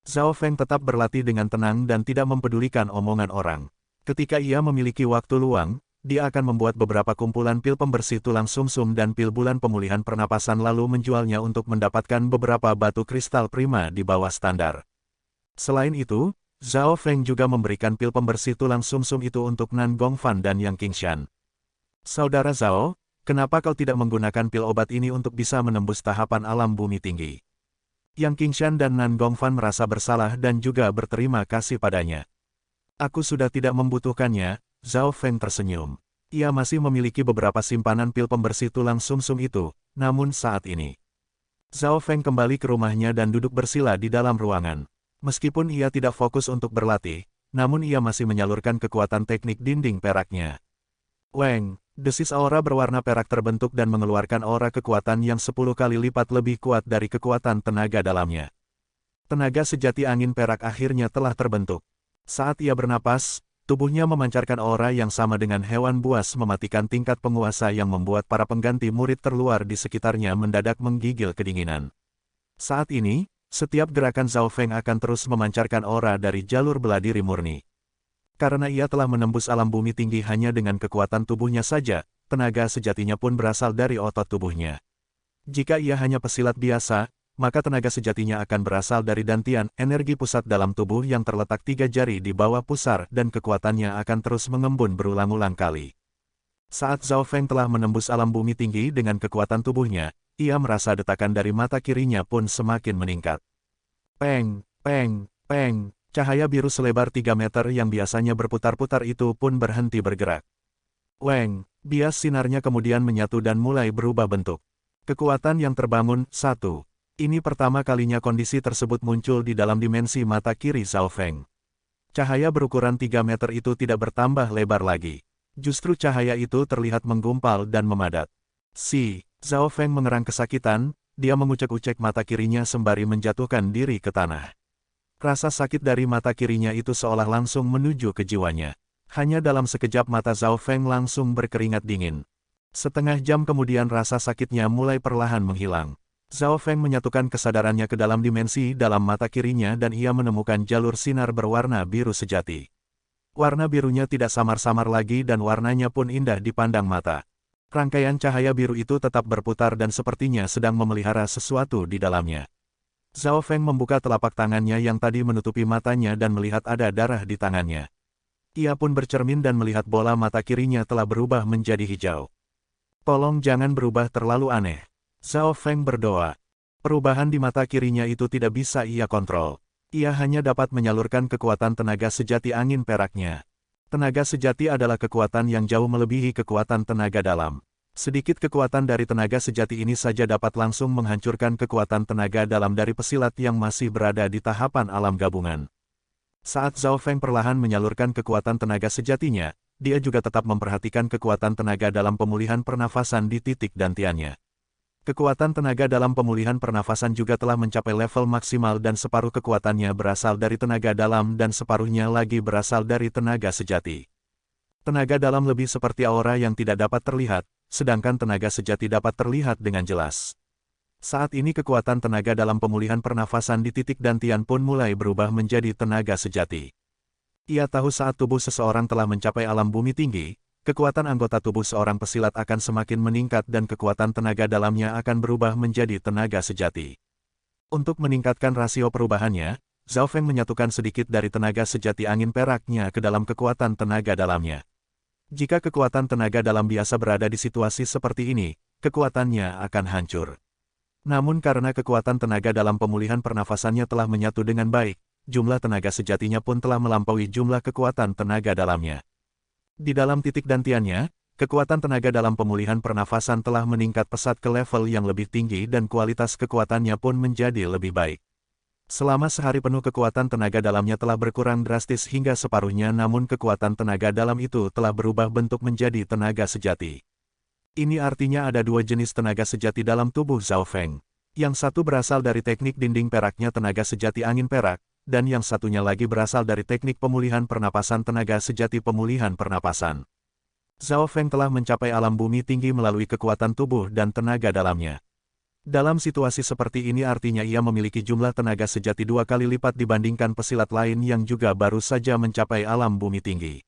Zhao Feng tetap berlatih dengan tenang dan tidak mempedulikan omongan orang. Ketika ia memiliki waktu luang, dia akan membuat beberapa kumpulan pil pembersih tulang sumsum dan pil bulan pemulihan pernapasan lalu menjualnya untuk mendapatkan beberapa batu kristal prima di bawah standar. Selain itu, Zhao Feng juga memberikan pil pembersih tulang sumsum itu untuk Nan Gongfan dan Yang Qingshan. Saudara Zhao, kenapa kau tidak menggunakan pil obat ini untuk bisa menembus tahapan alam bumi tinggi? Yang Qingshan dan Nan Gongfan merasa bersalah dan juga berterima kasih padanya. Aku sudah tidak membutuhkannya, Zhao Feng tersenyum. Ia masih memiliki beberapa simpanan pil pembersih tulang sumsum itu, namun saat ini. Zhao Feng kembali ke rumahnya dan duduk bersila di dalam ruangan. Meskipun ia tidak fokus untuk berlatih, namun ia masih menyalurkan kekuatan teknik dinding peraknya. Weng, desis aura berwarna perak terbentuk dan mengeluarkan aura kekuatan yang 10 kali lipat lebih kuat dari kekuatan tenaga dalamnya. Tenaga sejati angin perak akhirnya telah terbentuk. Saat ia bernapas, tubuhnya memancarkan aura yang sama dengan hewan buas mematikan tingkat penguasa yang membuat para pengganti murid terluar di sekitarnya mendadak menggigil kedinginan. Saat ini, setiap gerakan Zhao Feng akan terus memancarkan aura dari jalur bela diri murni. Karena ia telah menembus alam bumi tinggi hanya dengan kekuatan tubuhnya saja, tenaga sejatinya pun berasal dari otot tubuhnya. Jika ia hanya pesilat biasa, maka tenaga sejatinya akan berasal dari dantian energi pusat dalam tubuh yang terletak 3 jari di bawah pusar dan kekuatannya akan terus mengembun berulang-ulang kali. Saat Zhao Feng telah menembus alam bumi tinggi dengan kekuatan tubuhnya, ia merasa detakan dari mata kirinya pun semakin meningkat. Peng, peng, peng. Cahaya biru selebar 3 meter yang biasanya berputar-putar itu pun berhenti bergerak. Weng, bias sinarnya kemudian menyatu dan mulai berubah bentuk. Kekuatan yang terbangun, 1. Ini pertama kalinya kondisi tersebut muncul di dalam dimensi mata kiri Zhao Feng. Cahaya berukuran 3 meter itu tidak bertambah lebar lagi. Justru cahaya itu terlihat menggumpal dan memadat. Zhao Feng mengerang kesakitan, dia mengucek-ucek mata kirinya sembari menjatuhkan diri ke tanah. Rasa sakit dari mata kirinya itu seolah langsung menuju ke jiwanya. Hanya dalam sekejap mata Zhao Feng langsung berkeringat dingin. Setengah jam kemudian rasa sakitnya mulai perlahan menghilang. Zhao Feng menyatukan kesadarannya ke dalam dimensi dalam mata kirinya dan ia menemukan jalur sinar berwarna biru sejati. Warna birunya tidak samar-samar lagi dan warnanya pun indah dipandang mata. Rangkaian cahaya biru itu tetap berputar dan sepertinya sedang memelihara sesuatu di dalamnya. Zhao Feng membuka telapak tangannya yang tadi menutupi matanya dan melihat ada darah di tangannya. Ia pun bercermin dan melihat bola mata kirinya telah berubah menjadi hijau. Tolong jangan berubah terlalu aneh. Zhao Feng berdoa. Perubahan di mata kirinya itu tidak bisa ia kontrol. Ia hanya dapat menyalurkan kekuatan tenaga sejati angin peraknya. Tenaga sejati adalah kekuatan yang jauh melebihi kekuatan tenaga dalam. Sedikit kekuatan dari tenaga sejati ini saja dapat langsung menghancurkan kekuatan tenaga dalam dari pesilat yang masih berada di tahapan alam gabungan. Saat Zhao Feng perlahan menyalurkan kekuatan tenaga sejatinya, dia juga tetap memperhatikan kekuatan tenaga dalam pemulihan pernafasan di titik dantiannya. Kekuatan tenaga dalam pemulihan pernafasan juga telah mencapai level maksimal dan separuh kekuatannya berasal dari tenaga dalam dan separuhnya lagi berasal dari tenaga sejati. Tenaga dalam lebih seperti aura yang tidak dapat terlihat, sedangkan tenaga sejati dapat terlihat dengan jelas. Saat ini kekuatan tenaga dalam pemulihan pernafasan di titik dantian pun mulai berubah menjadi tenaga sejati. Ia tahu saat tubuh seseorang telah mencapai alam bumi tinggi, kekuatan anggota tubuh seorang pesilat akan semakin meningkat dan kekuatan tenaga dalamnya akan berubah menjadi tenaga sejati. Untuk meningkatkan rasio perubahannya, Zhao Feng menyatukan sedikit dari tenaga sejati angin peraknya ke dalam kekuatan tenaga dalamnya. Jika kekuatan tenaga dalam biasa berada di situasi seperti ini, kekuatannya akan hancur. Namun karena kekuatan tenaga dalam pemulihan pernafasannya telah menyatu dengan baik, jumlah tenaga sejatinya pun telah melampaui jumlah kekuatan tenaga dalamnya. Di dalam titik dantiannya, kekuatan tenaga dalam pemulihan pernafasan telah meningkat pesat ke level yang lebih tinggi dan kualitas kekuatannya pun menjadi lebih baik. Selama sehari penuh kekuatan tenaga dalamnya telah berkurang drastis hingga separuhnya namun kekuatan tenaga dalam itu telah berubah bentuk menjadi tenaga sejati. Ini artinya ada dua jenis tenaga sejati dalam tubuh Zhao Feng. Yang satu berasal dari teknik dinding peraknya tenaga sejati angin perak, dan yang satunya lagi berasal dari teknik pemulihan pernapasan tenaga sejati pemulihan pernapasan. Zhao Feng telah mencapai alam bumi tinggi melalui kekuatan tubuh dan tenaga dalamnya. Dalam situasi seperti ini artinya ia memiliki jumlah tenaga sejati 2 kali lipat dibandingkan pesilat lain yang juga baru saja mencapai alam bumi tinggi.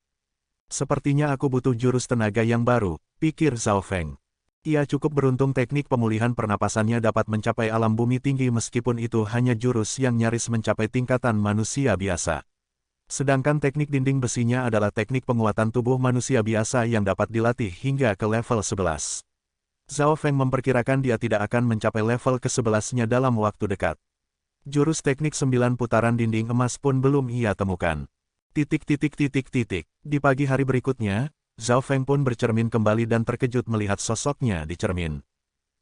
Sepertinya aku butuh jurus tenaga yang baru, pikir Zhao Feng. Ia cukup beruntung teknik pemulihan pernapasannya dapat mencapai alam bumi tinggi meskipun itu hanya jurus yang nyaris mencapai tingkatan manusia biasa. Sedangkan teknik dinding besinya adalah teknik penguatan tubuh manusia biasa yang dapat dilatih hingga ke level 11. Zhao Feng memperkirakan dia tidak akan mencapai level ke-11-nya dalam waktu dekat. Jurus teknik 9 putaran dinding emas pun belum ia temukan. Di pagi hari berikutnya, Zhao Feng pun bercermin kembali dan terkejut melihat sosoknya di cermin.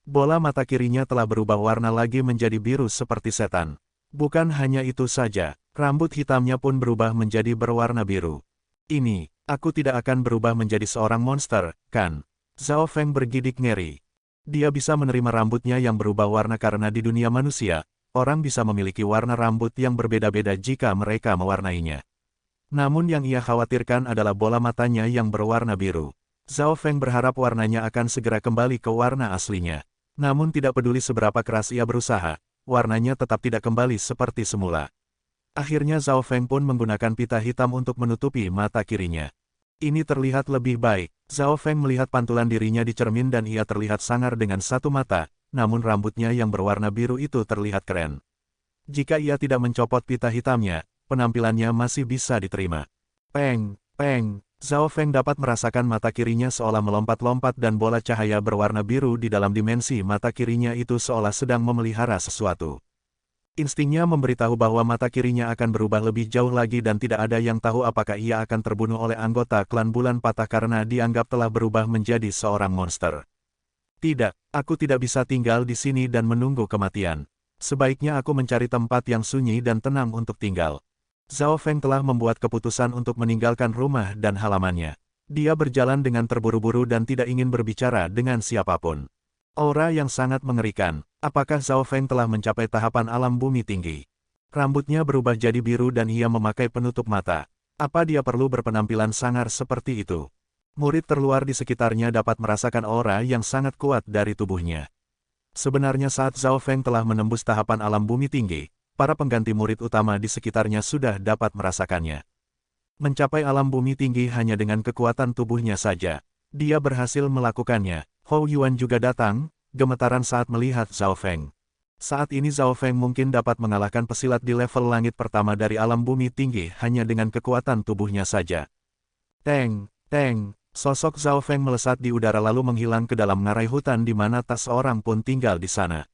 Bola mata kirinya telah berubah warna lagi menjadi biru seperti setan. Bukan hanya itu saja, rambut hitamnya pun berubah menjadi berwarna biru. Ini, aku tidak akan berubah menjadi seorang monster, kan? Zhao Feng bergidik ngeri. Dia bisa menerima rambutnya yang berubah warna karena di dunia manusia, orang bisa memiliki warna rambut yang berbeda-beda jika mereka mewarnainya. Namun yang ia khawatirkan adalah bola matanya yang berwarna biru. Zhao Feng berharap warnanya akan segera kembali ke warna aslinya. Namun tidak peduli seberapa keras ia berusaha, warnanya tetap tidak kembali seperti semula. Akhirnya Zhao Feng pun menggunakan pita hitam untuk menutupi mata kirinya. Ini terlihat lebih baik. Zhao Feng melihat pantulan dirinya di cermin dan ia terlihat sangar dengan satu mata, namun rambutnya yang berwarna biru itu terlihat keren. Jika ia tidak mencopot pita hitamnya, penampilannya masih bisa diterima. Peng, peng, Zhao Feng dapat merasakan mata kirinya seolah melompat-lompat dan bola cahaya berwarna biru di dalam dimensi mata kirinya itu seolah sedang memelihara sesuatu. Instingnya memberitahu bahwa mata kirinya akan berubah lebih jauh lagi dan tidak ada yang tahu apakah ia akan terbunuh oleh anggota klan Bulan Patah karena dianggap telah berubah menjadi seorang monster. Tidak, aku tidak bisa tinggal di sini dan menunggu kematian. Sebaiknya aku mencari tempat yang sunyi dan tenang untuk tinggal. Zhao Feng telah membuat keputusan untuk meninggalkan rumah dan halamannya. Dia berjalan dengan terburu-buru dan tidak ingin berbicara dengan siapapun. Aura yang sangat mengerikan. Apakah Zhao Feng telah mencapai tahapan alam bumi tinggi? Rambutnya berubah jadi biru dan ia memakai penutup mata. Apa dia perlu berpenampilan sangar seperti itu? Murid terluar di sekitarnya dapat merasakan aura yang sangat kuat dari tubuhnya. Sebenarnya saat Zhao Feng telah menembus tahapan alam bumi tinggi, para pengganti murid utama di sekitarnya sudah dapat merasakannya. Mencapai alam bumi tinggi hanya dengan kekuatan tubuhnya saja. Dia berhasil melakukannya. Hou Yuan juga datang, gemetaran saat melihat Zhao Feng. Saat ini Zhao Feng mungkin dapat mengalahkan pesilat di level langit pertama dari alam bumi tinggi hanya dengan kekuatan tubuhnya saja. Teng, teng, sosok Zhao Feng melesat di udara lalu menghilang ke dalam ngarai hutan di mana tak seorang pun tinggal di sana.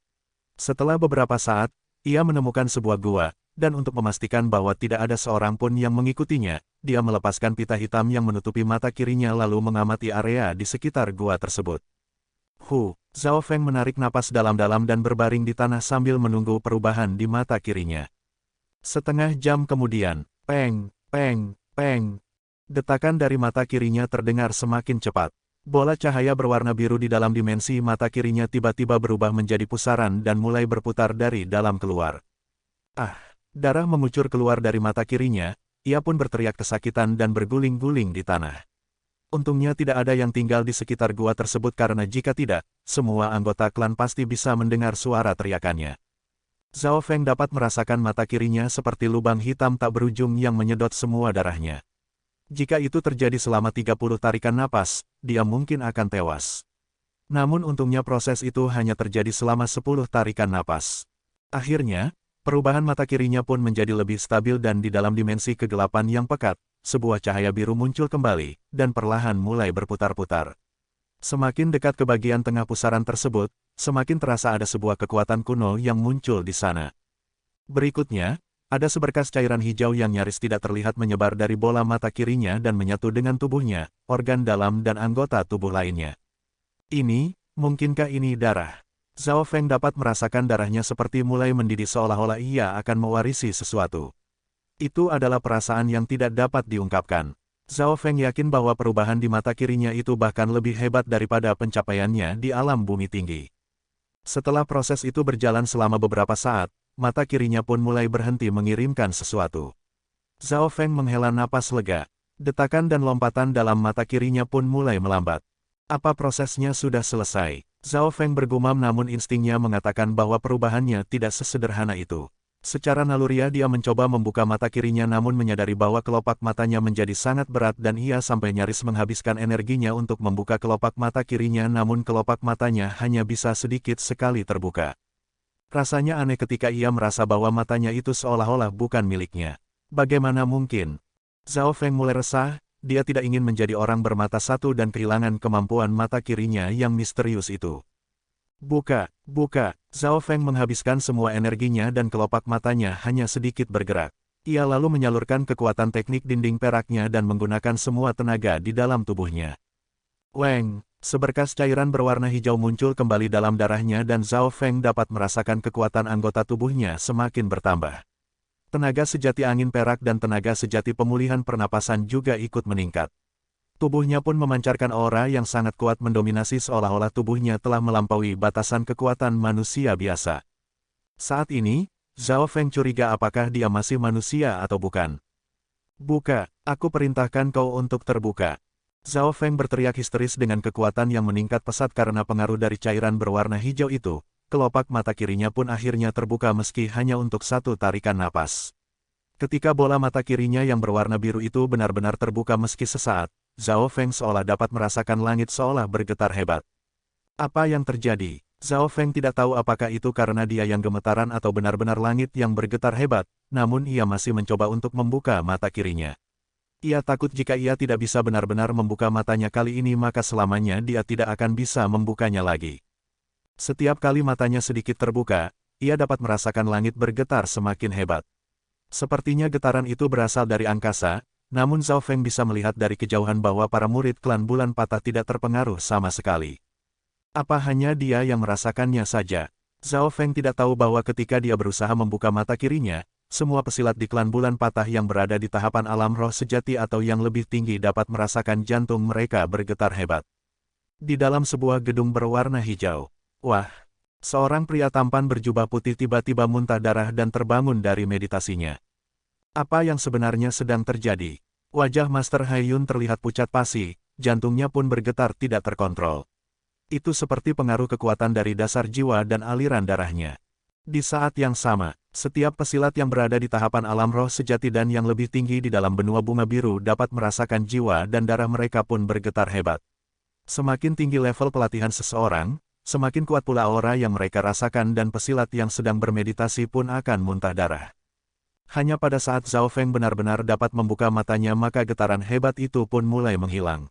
Setelah beberapa saat, ia menemukan sebuah gua, dan untuk memastikan bahwa tidak ada seorang pun yang mengikutinya, dia melepaskan pita hitam yang menutupi mata kirinya lalu mengamati area di sekitar gua tersebut. Zhao Feng menarik napas dalam-dalam dan berbaring di tanah sambil menunggu perubahan di mata kirinya. Setengah jam kemudian, peng, peng, peng. Detakan dari mata kirinya terdengar semakin cepat. Bola cahaya berwarna biru di dalam dimensi mata kirinya tiba-tiba berubah menjadi pusaran dan mulai berputar dari dalam keluar. Darah mengucur keluar dari mata kirinya, ia pun berteriak kesakitan dan berguling-guling di tanah. Untungnya tidak ada yang tinggal di sekitar gua tersebut karena jika tidak, semua anggota klan pasti bisa mendengar suara teriakannya. Zhao Feng dapat merasakan mata kirinya seperti lubang hitam tak berujung yang menyedot semua darahnya. Jika itu terjadi selama 30 tarikan napas, dia mungkin akan tewas. Namun untungnya proses itu hanya terjadi selama 10 tarikan napas. Akhirnya, perubahan mata kirinya pun menjadi lebih stabil dan di dalam dimensi kegelapan yang pekat, sebuah cahaya biru muncul kembali, dan perlahan mulai berputar-putar. Semakin dekat ke bagian tengah pusaran tersebut, semakin terasa ada sebuah kekuatan kuno yang muncul di sana. Berikutnya, ada seberkas cairan hijau yang nyaris tidak terlihat menyebar dari bola mata kirinya dan menyatu dengan tubuhnya, organ dalam dan anggota tubuh lainnya. Mungkinkah ini darah? Zhao Feng dapat merasakan darahnya seperti mulai mendidih seolah-olah ia akan mewarisi sesuatu. Itu adalah perasaan yang tidak dapat diungkapkan. Zhao Feng yakin bahwa perubahan di mata kirinya itu bahkan lebih hebat daripada pencapaiannya di alam bumi tinggi. Setelah proses itu berjalan selama beberapa saat, mata kirinya pun mulai berhenti mengirimkan sesuatu. Zhao Feng menghela napas lega. Detakan dan lompatan dalam mata kirinya pun mulai melambat. Apa prosesnya sudah selesai? Zhao Feng bergumam namun instingnya mengatakan bahwa perubahannya tidak sesederhana itu. Secara naluriah dia mencoba membuka mata kirinya namun menyadari bahwa kelopak matanya menjadi sangat berat dan ia sampai nyaris menghabiskan energinya untuk membuka kelopak mata kirinya namun kelopak matanya hanya bisa sedikit sekali terbuka. Rasanya aneh ketika ia merasa bahwa matanya itu seolah-olah bukan miliknya. Bagaimana mungkin? Zhao Feng mulai resah, dia tidak ingin menjadi orang bermata satu dan kehilangan kemampuan mata kirinya yang misterius itu. Buka. Zhao Feng menghabiskan semua energinya dan kelopak matanya hanya sedikit bergerak. Ia lalu menyalurkan kekuatan teknik dinding peraknya dan menggunakan semua tenaga di dalam tubuhnya. Seberkas cairan berwarna hijau muncul kembali dalam darahnya dan Zhao Feng dapat merasakan kekuatan anggota tubuhnya semakin bertambah. Tenaga sejati angin perak dan tenaga sejati pemulihan pernapasan juga ikut meningkat. Tubuhnya pun memancarkan aura yang sangat kuat mendominasi seolah-olah tubuhnya telah melampaui batasan kekuatan manusia biasa. Saat ini, Zhao Feng curiga apakah dia masih manusia atau bukan. Buka, aku perintahkan kau untuk terbuka. Zhao Feng berteriak histeris dengan kekuatan yang meningkat pesat karena pengaruh dari cairan berwarna hijau itu. Kelopak mata kirinya pun akhirnya terbuka meski hanya untuk satu tarikan napas. Ketika bola mata kirinya yang berwarna biru itu benar-benar terbuka meski sesaat, Zhao Feng seolah dapat merasakan langit seolah bergetar hebat. Apa yang terjadi? Zhao Feng tidak tahu apakah itu karena dia yang gemetaran atau benar-benar langit yang bergetar hebat, namun ia masih mencoba untuk membuka mata kirinya. Ia takut jika ia tidak bisa benar-benar membuka matanya kali ini maka selamanya dia tidak akan bisa membukanya lagi. Setiap kali matanya sedikit terbuka, ia dapat merasakan langit bergetar semakin hebat. Sepertinya getaran itu berasal dari angkasa, namun Zhao Feng bisa melihat dari kejauhan bahwa para murid klan bulan patah tidak terpengaruh sama sekali. Apa hanya dia yang merasakannya saja? Zhao Feng tidak tahu bahwa ketika dia berusaha membuka mata kirinya, semua pesilat di klan bulan patah yang berada di tahapan alam roh sejati atau yang lebih tinggi dapat merasakan jantung mereka bergetar hebat. Di dalam sebuah gedung berwarna hijau. Wah! Seorang pria tampan berjubah putih tiba-tiba muntah darah dan terbangun dari meditasinya. Apa yang sebenarnya sedang terjadi? Wajah Master Haiyun terlihat pucat pasi, jantungnya pun bergetar tidak terkontrol. Itu seperti pengaruh kekuatan dari dasar jiwa dan aliran darahnya. Di saat yang sama, setiap pesilat yang berada di tahapan alam roh sejati dan yang lebih tinggi di dalam benua bunga biru dapat merasakan jiwa dan darah mereka pun bergetar hebat. Semakin tinggi level pelatihan seseorang, semakin kuat pula aura yang mereka rasakan dan pesilat yang sedang bermeditasi pun akan muntah darah. Hanya pada saat Zhao Feng benar-benar dapat membuka matanya maka getaran hebat itu pun mulai menghilang.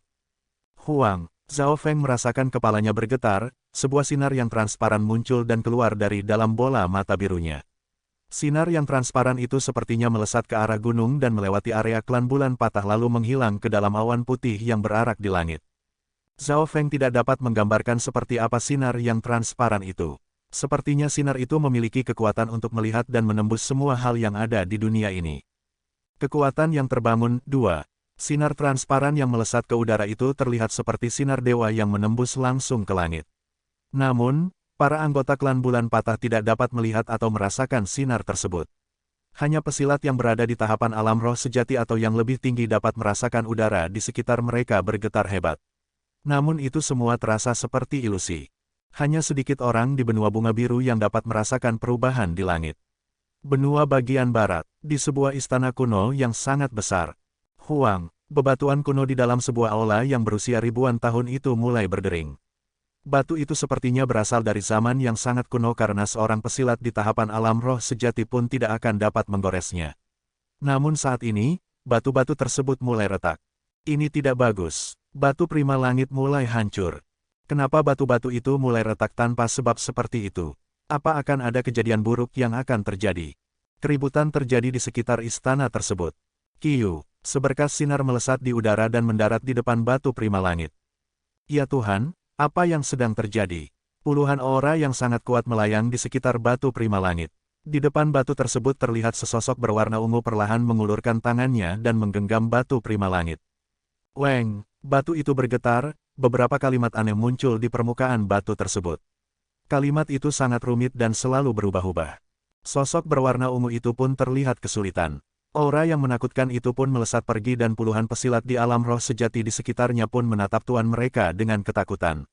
Huang, Zhao Feng merasakan kepalanya bergetar, sebuah sinar yang transparan muncul dan keluar dari dalam bola mata birunya. Sinar yang transparan itu sepertinya melesat ke arah gunung dan melewati area klan bulan patah lalu menghilang ke dalam awan putih yang berarak di langit. Zhao Feng tidak dapat menggambarkan seperti apa sinar yang transparan itu. Sepertinya sinar itu memiliki kekuatan untuk melihat dan menembus semua hal yang ada di dunia ini. Kekuatan yang terbangun, 2. Sinar transparan yang melesat ke udara itu terlihat seperti sinar dewa yang menembus langsung ke langit. Namun, para anggota klan bulan patah tidak dapat melihat atau merasakan sinar tersebut. Hanya pesilat yang berada di tahapan alam roh sejati atau yang lebih tinggi dapat merasakan udara di sekitar mereka bergetar hebat. Namun itu semua terasa seperti ilusi. Hanya sedikit orang di benua bunga biru yang dapat merasakan perubahan di langit. Benua bagian barat, di sebuah istana kuno yang sangat besar. Huang, bebatuan kuno di dalam sebuah aula yang berusia ribuan tahun itu mulai berdering. Batu itu sepertinya berasal dari zaman yang sangat kuno karena seorang pesilat di tahapan alam roh sejati pun tidak akan dapat menggoresnya. Namun saat ini, batu-batu tersebut mulai retak. Ini tidak bagus. Batu prima langit mulai hancur. Kenapa batu-batu itu mulai retak tanpa sebab seperti itu? Apa akan ada kejadian buruk yang akan terjadi? Keributan terjadi di sekitar istana tersebut. Kiyu, seberkas sinar melesat di udara dan mendarat di depan batu prima langit. Ya Tuhan, apa yang sedang terjadi? Puluhan aura yang sangat kuat melayang di sekitar batu prima langit. Di depan batu tersebut terlihat sesosok berwarna ungu perlahan mengulurkan tangannya dan menggenggam batu prima langit. Weng, batu itu bergetar. Beberapa kalimat aneh muncul di permukaan batu tersebut. Kalimat itu sangat rumit dan selalu berubah-ubah. Sosok berwarna ungu itu pun terlihat kesulitan. Aura yang menakutkan itu pun melesat pergi dan puluhan pesilat di alam roh sejati di sekitarnya pun menatap tuan mereka dengan ketakutan.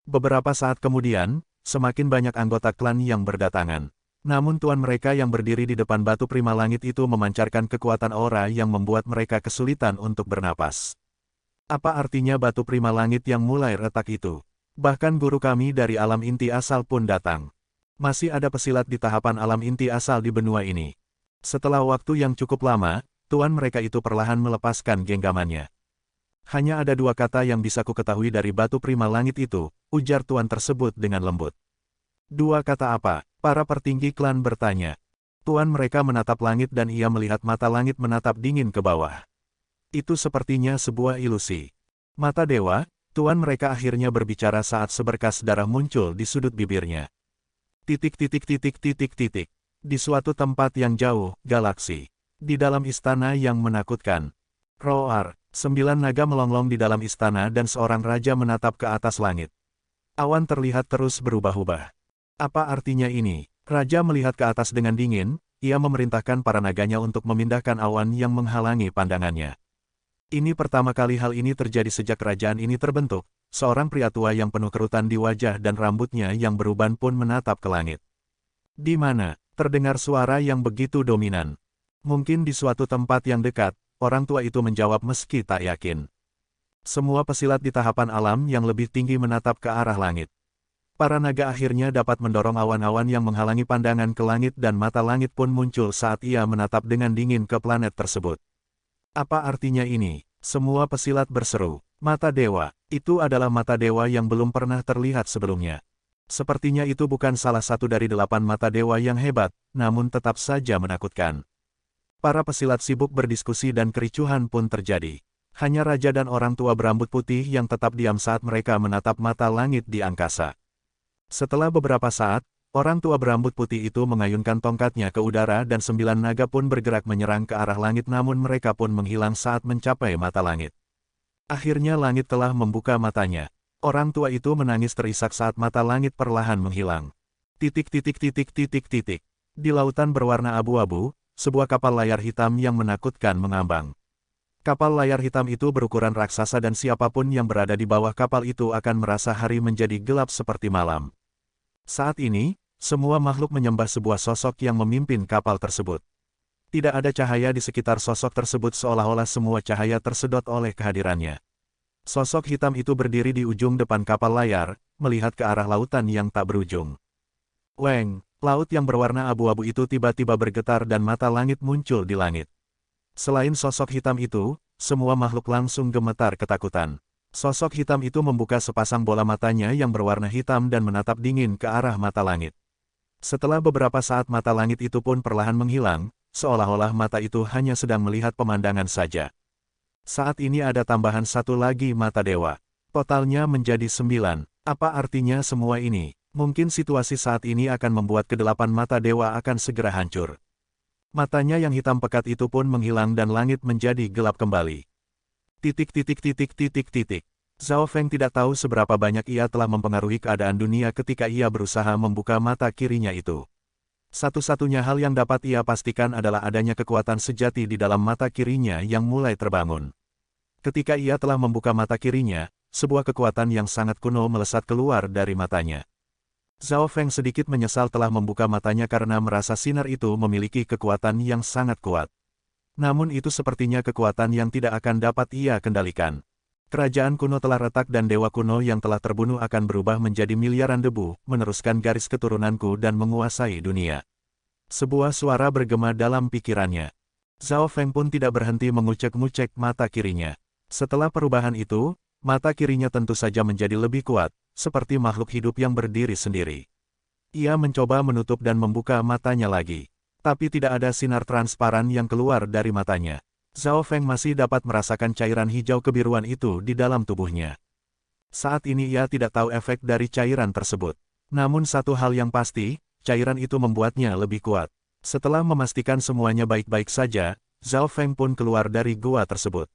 Beberapa saat kemudian, semakin banyak anggota klan yang berdatangan. Namun tuan mereka yang berdiri di depan batu prima langit itu memancarkan kekuatan aura yang membuat mereka kesulitan untuk bernapas. Apa artinya batu prima langit yang mulai retak itu? Bahkan guru kami dari alam inti asal pun datang. Masih ada pesilat di tahapan alam inti asal di benua ini. Setelah waktu yang cukup lama, tuan mereka itu perlahan melepaskan genggamannya. Hanya ada dua kata yang bisa ku ketahui dari batu prima langit itu, ujar tuan tersebut dengan lembut. Dua kata apa? Para petinggi klan bertanya. Tuan mereka menatap langit dan ia melihat mata langit menatap dingin ke bawah. Itu sepertinya sebuah ilusi. Mata dewa, tuan mereka akhirnya berbicara saat seberkas darah muncul di sudut bibirnya. Titik. Di suatu tempat yang jauh, galaksi. Di dalam istana yang menakutkan. Roar, 9 naga melonglong di dalam istana dan seorang raja menatap ke atas langit. Awan terlihat terus berubah-ubah. Apa artinya ini? Raja melihat ke atas dengan dingin, ia memerintahkan para naganya untuk memindahkan awan yang menghalangi pandangannya. Ini pertama kali hal ini terjadi sejak kerajaan ini terbentuk. Seorang pria tua yang penuh kerutan di wajah dan rambutnya yang beruban pun menatap ke langit. Di mana? Terdengar suara yang begitu dominan. Mungkin di suatu tempat yang dekat, orang tua itu menjawab meski tak yakin. Semua pesilat di tahapan alam yang lebih tinggi menatap ke arah langit. Para naga akhirnya dapat mendorong awan-awan yang menghalangi pandangan ke langit dan mata langit pun muncul saat ia menatap dengan dingin ke planet tersebut. Apa artinya ini? Semua pesilat berseru. Mata dewa. Itu adalah mata dewa yang belum pernah terlihat sebelumnya. Sepertinya itu bukan salah satu dari 8 mata dewa yang hebat, namun tetap saja menakutkan. Para pesilat sibuk berdiskusi dan kericuhan pun terjadi. Hanya raja dan orang tua berambut putih yang tetap diam saat mereka menatap mata langit di angkasa. Setelah beberapa saat, orang tua berambut putih itu mengayunkan tongkatnya ke udara dan 9 naga pun bergerak menyerang ke arah langit namun mereka pun menghilang saat mencapai mata langit. Akhirnya langit telah membuka matanya. Orang tua itu menangis terisak saat mata langit perlahan menghilang. Titik titik titik titik titik. Di lautan berwarna abu-abu, sebuah kapal layar hitam yang menakutkan mengambang. Kapal layar hitam itu berukuran raksasa dan siapapun yang berada di bawah kapal itu akan merasa hari menjadi gelap seperti malam. Saat ini, semua makhluk menyembah sebuah sosok yang memimpin kapal tersebut. Tidak ada cahaya di sekitar sosok tersebut seolah-olah semua cahaya tersedot oleh kehadirannya. Sosok hitam itu berdiri di ujung depan kapal layar, melihat ke arah lautan yang tak berujung. Weng, laut yang berwarna abu-abu itu tiba-tiba bergetar dan mata langit muncul di langit. Selain sosok hitam itu, semua makhluk langsung gemetar ketakutan. Sosok hitam itu membuka sepasang bola matanya yang berwarna hitam dan menatap dingin ke arah mata langit. Setelah beberapa saat mata langit itu pun perlahan menghilang, seolah-olah mata itu hanya sedang melihat pemandangan saja. Saat ini ada tambahan satu lagi mata dewa. Totalnya menjadi 9. Apa artinya semua ini? Mungkin situasi saat ini akan membuat kedelapan mata dewa akan segera hancur. Matanya yang hitam pekat itu pun menghilang dan langit menjadi gelap kembali. Titik titik titik titik titik. Zhao Feng tidak tahu seberapa banyak ia telah mempengaruhi keadaan dunia ketika ia berusaha membuka mata kirinya itu. Satu-satunya hal yang dapat ia pastikan adalah adanya kekuatan sejati di dalam mata kirinya yang mulai terbangun. Ketika ia telah membuka mata kirinya, sebuah kekuatan yang sangat kuno melesat keluar dari matanya. Zhao Feng sedikit menyesal telah membuka matanya karena merasa sinar itu memiliki kekuatan yang sangat kuat. Namun itu sepertinya kekuatan yang tidak akan dapat ia kendalikan. Kerajaan kuno telah retak dan dewa kuno yang telah terbunuh akan berubah menjadi miliaran debu, meneruskan garis keturunanku dan menguasai dunia. Sebuah suara bergema dalam pikirannya. Zhao Feng pun tidak berhenti mengucek-ngucek mata kirinya. Setelah perubahan itu, mata kirinya tentu saja menjadi lebih kuat, seperti makhluk hidup yang berdiri sendiri. Ia mencoba menutup dan membuka matanya lagi. Tapi tidak ada sinar transparan yang keluar dari matanya. Zhao Feng masih dapat merasakan cairan hijau kebiruan itu di dalam tubuhnya. Saat ini ia tidak tahu efek dari cairan tersebut. Namun satu hal yang pasti, cairan itu membuatnya lebih kuat. Setelah memastikan semuanya baik-baik saja, Zhao Feng pun keluar dari gua tersebut.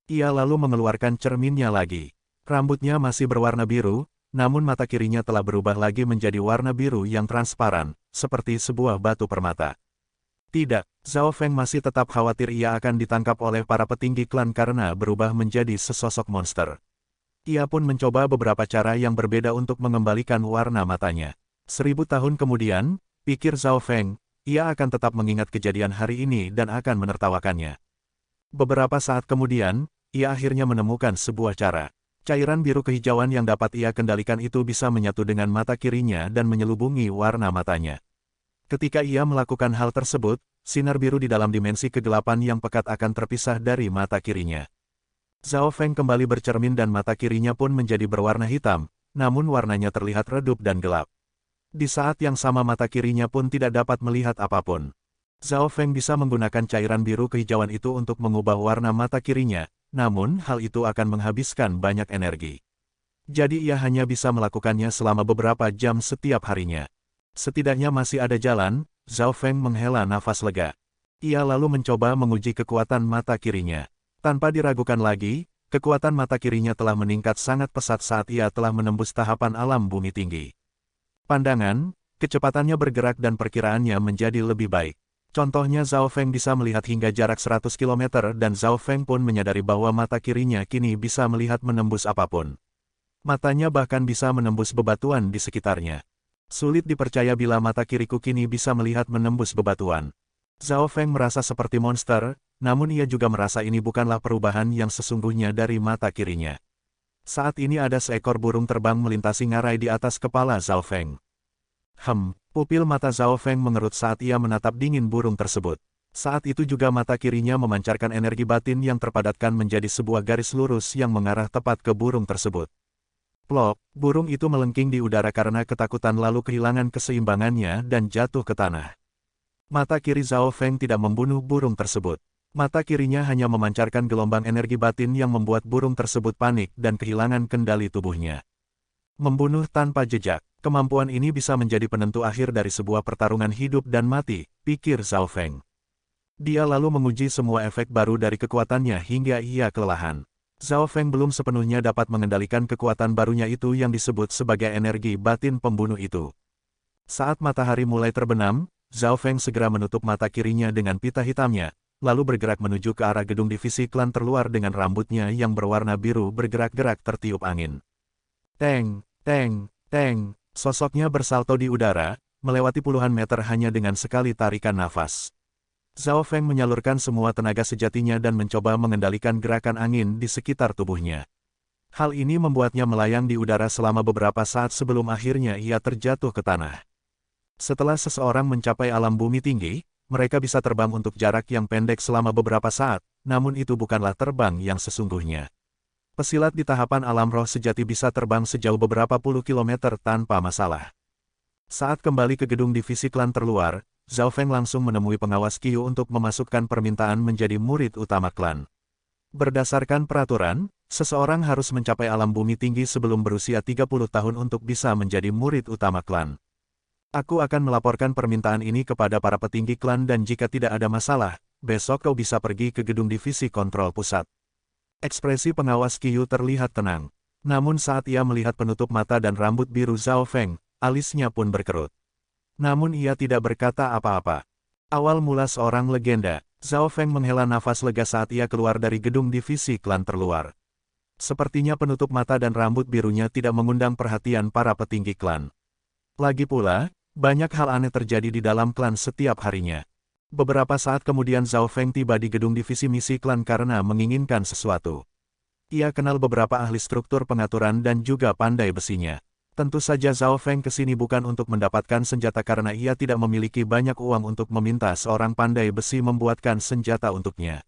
Ia lalu mengeluarkan cerminnya lagi. Rambutnya masih berwarna biru, namun mata kirinya telah berubah lagi menjadi warna biru yang transparan, seperti sebuah batu permata. Tidak, Zhao Feng masih tetap khawatir ia akan ditangkap oleh para petinggi klan karena berubah menjadi sesosok monster. Ia pun mencoba beberapa cara yang berbeda untuk mengembalikan warna matanya. 1000 tahun kemudian, pikir Zhao Feng, ia akan tetap mengingat kejadian hari ini dan akan menertawakannya. Beberapa saat kemudian, ia akhirnya menemukan sebuah cara. Cairan biru kehijauan yang dapat ia kendalikan itu bisa menyatu dengan mata kirinya dan menyelubungi warna matanya. Ketika ia melakukan hal tersebut, sinar biru di dalam dimensi kegelapan yang pekat akan terpisah dari mata kirinya. Zhao Feng kembali bercermin dan mata kirinya pun menjadi berwarna hitam, namun warnanya terlihat redup dan gelap. Di saat yang sama mata kirinya pun tidak dapat melihat apapun. Zhao Feng bisa menggunakan cairan biru kehijauan itu untuk mengubah warna mata kirinya, namun hal itu akan menghabiskan banyak energi. Jadi ia hanya bisa melakukannya selama beberapa jam setiap harinya. Setidaknya masih ada jalan, Zhao Feng menghela nafas lega. Ia lalu mencoba menguji kekuatan mata kirinya. Tanpa diragukan lagi, kekuatan mata kirinya telah meningkat sangat pesat saat ia telah menembus tahapan alam bumi tinggi. Pandangan, kecepatannya bergerak dan perkiraannya menjadi lebih baik. Contohnya Zhao Feng bisa melihat hingga jarak 100 km dan Zhao Feng pun menyadari bahwa mata kirinya kini bisa melihat menembus apapun. Matanya bahkan bisa menembus bebatuan di sekitarnya. Sulit dipercaya bila mata kiriku kini bisa melihat menembus bebatuan. Zhao Feng merasa seperti monster, namun ia juga merasa ini bukanlah perubahan yang sesungguhnya dari mata kirinya. Saat ini ada seekor burung terbang melintasi ngarai di atas kepala Zhao Feng. Pupil mata Zhao Feng mengerut saat ia menatap dingin burung tersebut. Saat itu juga mata kirinya memancarkan energi batin yang terpadatkan menjadi sebuah garis lurus yang mengarah tepat ke burung tersebut. Plok, burung itu melengking di udara karena ketakutan lalu kehilangan keseimbangannya dan jatuh ke tanah. Mata kiri Zhao Feng tidak membunuh burung tersebut. Mata kirinya hanya memancarkan gelombang energi batin yang membuat burung tersebut panik dan kehilangan kendali tubuhnya. Membunuh tanpa jejak, kemampuan ini bisa menjadi penentu akhir dari sebuah pertarungan hidup dan mati, pikir Zhao Feng. Dia lalu menguji semua efek baru dari kekuatannya hingga ia kelelahan. Zhao Feng belum sepenuhnya dapat mengendalikan kekuatan barunya itu yang disebut sebagai energi batin pembunuh itu. Saat matahari mulai terbenam, Zhao Feng segera menutup mata kirinya dengan pita hitamnya, lalu bergerak menuju ke arah gedung divisi klan terluar dengan rambutnya yang berwarna biru bergerak-gerak tertiup angin. Teng, teng, teng, sosoknya bersalto di udara, melewati puluhan meter hanya dengan sekali tarikan nafas. Zhao Feng menyalurkan semua tenaga sejatinya dan mencoba mengendalikan gerakan angin di sekitar tubuhnya. Hal ini membuatnya melayang di udara selama beberapa saat sebelum akhirnya ia terjatuh ke tanah. Setelah seseorang mencapai alam bumi tinggi, mereka bisa terbang untuk jarak yang pendek selama beberapa saat, namun itu bukanlah terbang yang sesungguhnya. Pesilat di tahapan alam roh sejati bisa terbang sejauh beberapa puluh kilometer tanpa masalah. Saat kembali ke gedung divisi klan terluar, Zhao Feng langsung menemui pengawas Qiu untuk memasukkan permintaan menjadi murid utama klan. Berdasarkan peraturan, seseorang harus mencapai alam bumi tinggi sebelum berusia 30 tahun untuk bisa menjadi murid utama klan. Aku akan melaporkan permintaan ini kepada para petinggi klan dan jika tidak ada masalah, besok kau bisa pergi ke gedung divisi kontrol pusat. Ekspresi pengawas Qiu terlihat tenang. Namun saat ia melihat penutup mata dan rambut biru Zhao Feng, alisnya pun berkerut. Namun ia tidak berkata apa-apa. Awal mula seorang legenda, Zhao Feng menghela nafas lega saat ia keluar dari gedung divisi klan terluar. Sepertinya penutup mata dan rambut birunya tidak mengundang perhatian para petinggi klan. Lagi pula, banyak hal aneh terjadi di dalam klan setiap harinya. Beberapa saat kemudian Zhao Feng tiba di gedung divisi misi klan karena menginginkan sesuatu. Ia kenal beberapa ahli struktur pengaturan dan juga pandai besinya. Tentu saja Zhao Feng kesini bukan untuk mendapatkan senjata karena ia tidak memiliki banyak uang untuk meminta seorang pandai besi membuatkan senjata untuknya.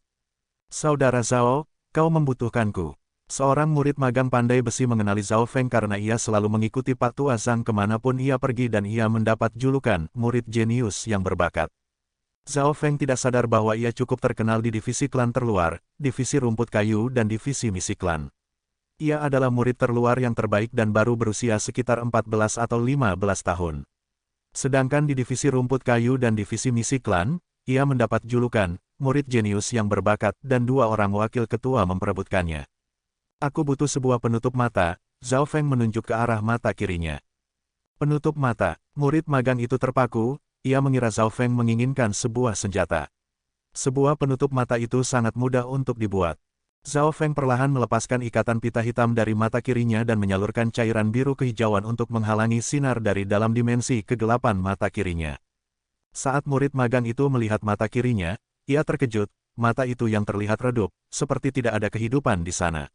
Saudara Zhao, kau membutuhkanku. Seorang murid magang pandai besi mengenali Zhao Feng karena ia selalu mengikuti Pak Tua Zhang kemanapun ia pergi dan ia mendapat julukan murid jenius yang berbakat. Zhao Feng tidak sadar bahwa ia cukup terkenal di divisi klan terluar, divisi rumput kayu dan divisi misi klan. Ia adalah murid terluar yang terbaik dan baru berusia sekitar 14 atau 15 tahun. Sedangkan di divisi rumput kayu dan divisi misi klan, ia mendapat julukan murid jenius yang berbakat dan dua orang wakil ketua memperebutkannya. Aku butuh sebuah penutup mata, Zhao Feng menunjuk ke arah mata kirinya. Penutup mata, murid magang itu terpaku, ia mengira Zhao Feng menginginkan sebuah senjata. Sebuah penutup mata itu sangat mudah untuk dibuat. Zhao Feng perlahan melepaskan ikatan pita hitam dari mata kirinya dan menyalurkan cairan biru kehijauan untuk menghalangi sinar dari dalam dimensi kegelapan mata kirinya. Saat murid magang itu melihat mata kirinya, ia terkejut, mata itu yang terlihat redup, seperti tidak ada kehidupan di sana.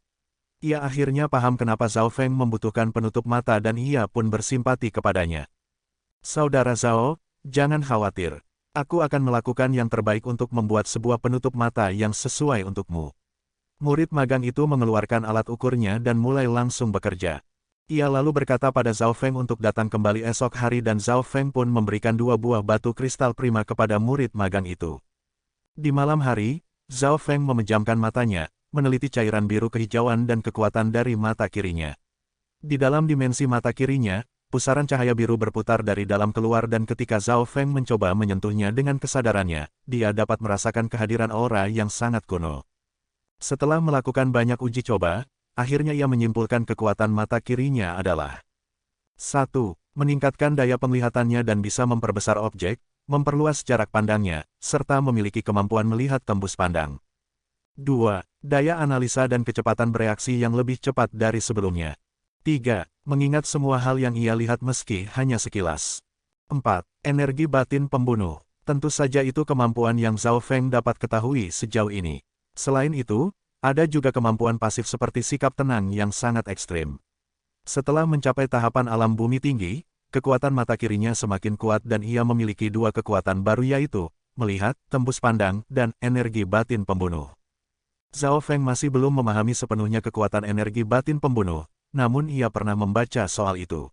Ia akhirnya paham kenapa Zhao Feng membutuhkan penutup mata dan ia pun bersimpati kepadanya. Saudara Zhao, jangan khawatir. Aku akan melakukan yang terbaik untuk membuat sebuah penutup mata yang sesuai untukmu. Murid magang itu mengeluarkan alat ukurnya dan mulai langsung bekerja. Ia lalu berkata pada Zhao Feng untuk datang kembali esok hari dan Zhao Feng pun memberikan 2 buah batu kristal prima kepada murid magang itu. Di malam hari, Zhao Feng memejamkan matanya, meneliti cairan biru kehijauan dan kekuatan dari mata kirinya. Di dalam dimensi mata kirinya, pusaran cahaya biru berputar dari dalam keluar dan ketika Zhao Feng mencoba menyentuhnya dengan kesadarannya, dia dapat merasakan kehadiran aura yang sangat kuno. Setelah melakukan banyak uji coba, akhirnya ia menyimpulkan kekuatan mata kirinya adalah 1. Meningkatkan daya penglihatannya dan bisa memperbesar objek, memperluas jarak pandangnya, serta memiliki kemampuan melihat tembus pandang. 2. Daya analisa dan kecepatan bereaksi yang lebih cepat dari sebelumnya. 3. Mengingat semua hal yang ia lihat meski hanya sekilas. 4. Energi batin pembunuh. Tentu saja itu kemampuan yang Zhao Feng dapat ketahui sejauh ini. Selain itu, ada juga kemampuan pasif seperti sikap tenang yang sangat ekstrim. Setelah mencapai tahapan alam bumi tinggi, kekuatan mata kirinya semakin kuat dan ia memiliki 2 kekuatan baru yaitu, melihat, tembus pandang, dan energi batin pembunuh. Zhao Feng masih belum memahami sepenuhnya kekuatan energi batin pembunuh, namun ia pernah membaca soal itu.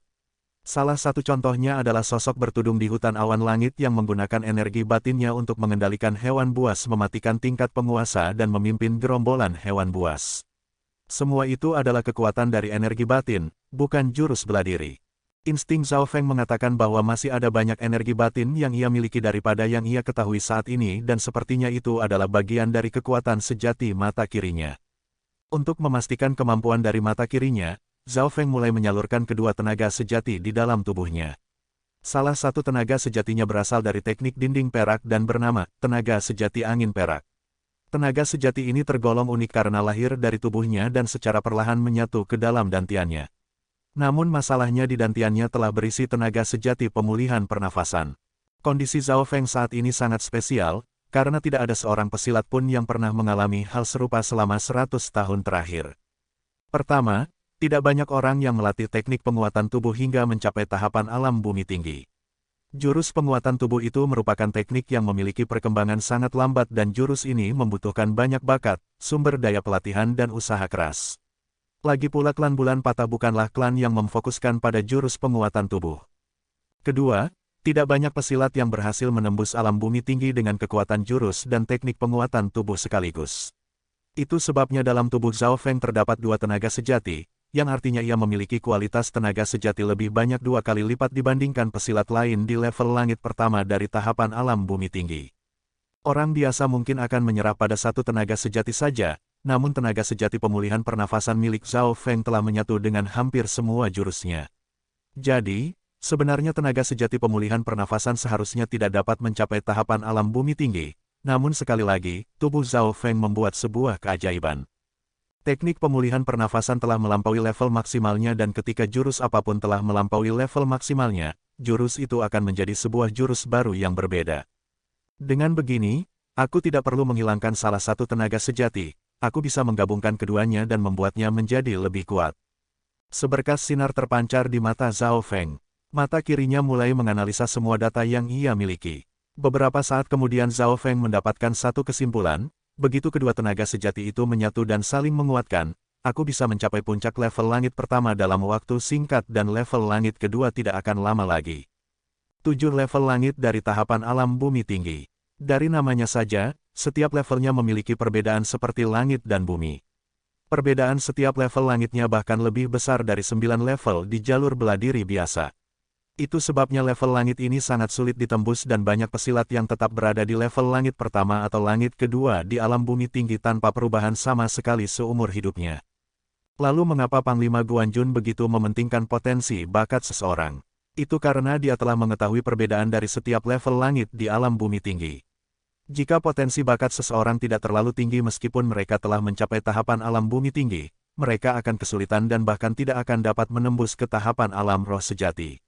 Salah satu contohnya adalah sosok bertudung di hutan awan langit yang menggunakan energi batinnya untuk mengendalikan hewan buas mematikan tingkat penguasa dan memimpin gerombolan hewan buas. Semua itu adalah kekuatan dari energi batin, bukan jurus bela diri. Insting Zhao Feng mengatakan bahwa masih ada banyak energi batin yang ia miliki daripada yang ia ketahui saat ini dan sepertinya itu adalah bagian dari kekuatan sejati mata kirinya. Untuk memastikan kemampuan dari mata kirinya, Zhao Feng mulai menyalurkan kedua tenaga sejati di dalam tubuhnya. Salah satu tenaga sejatinya berasal dari teknik dinding perak dan bernama tenaga sejati angin perak. Tenaga sejati ini tergolong unik karena lahir dari tubuhnya dan secara perlahan menyatu ke dalam dantiannya. Namun masalahnya di dantiannya telah berisi tenaga sejati pemulihan pernafasan. Kondisi Zhao Feng saat ini sangat spesial, karena tidak ada seorang pesilat pun yang pernah mengalami hal serupa selama 100 tahun terakhir. Pertama, tidak banyak orang yang melatih teknik penguatan tubuh hingga mencapai tahapan alam bumi tinggi. Jurus penguatan tubuh itu merupakan teknik yang memiliki perkembangan sangat lambat dan jurus ini membutuhkan banyak bakat, sumber daya pelatihan dan usaha keras. Lagi pula klan Bulan Patah bukanlah klan yang memfokuskan pada jurus penguatan tubuh. Kedua, tidak banyak pesilat yang berhasil menembus alam bumi tinggi dengan kekuatan jurus dan teknik penguatan tubuh sekaligus. Itu sebabnya dalam tubuh Zhao Feng terdapat dua tenaga sejati, yang artinya ia memiliki kualitas tenaga sejati lebih banyak 2 kali lipat dibandingkan pesilat lain di level langit pertama dari tahapan alam bumi tinggi. Orang biasa mungkin akan menyerah pada satu tenaga sejati saja, namun tenaga sejati pemulihan pernafasan milik Zhao Feng telah menyatu dengan hampir semua jurusnya. Jadi, sebenarnya tenaga sejati pemulihan pernafasan seharusnya tidak dapat mencapai tahapan alam bumi tinggi, namun sekali lagi, tubuh Zhao Feng membuat sebuah keajaiban. Teknik pemulihan pernafasan telah melampaui level maksimalnya dan ketika jurus apapun telah melampaui level maksimalnya, jurus itu akan menjadi sebuah jurus baru yang berbeda. Dengan begini, aku tidak perlu menghilangkan salah satu tenaga sejati, aku bisa menggabungkan keduanya dan membuatnya menjadi lebih kuat. Seberkas sinar terpancar di mata Zhao Feng. Mata kirinya mulai menganalisa semua data yang ia miliki. Beberapa saat kemudian Zhao Feng mendapatkan satu kesimpulan. Begitu kedua tenaga sejati itu menyatu dan saling menguatkan, aku bisa mencapai puncak level langit pertama dalam waktu singkat dan level langit kedua tidak akan lama lagi. 7 level langit dari tahapan alam bumi tinggi. Dari namanya saja, setiap levelnya memiliki perbedaan seperti langit dan bumi. Perbedaan setiap level langitnya bahkan lebih besar dari 9 level di jalur bela diri biasa. Itu sebabnya level langit ini sangat sulit ditembus dan banyak pesilat yang tetap berada di level langit pertama atau langit kedua di alam bumi tinggi tanpa perubahan sama sekali seumur hidupnya. Lalu mengapa Panglima Guanjun begitu mementingkan potensi bakat seseorang? Itu karena dia telah mengetahui perbedaan dari setiap level langit di alam bumi tinggi. Jika potensi bakat seseorang tidak terlalu tinggi meskipun mereka telah mencapai tahapan alam bumi tinggi, mereka akan kesulitan dan bahkan tidak akan dapat menembus ke tahapan alam roh sejati.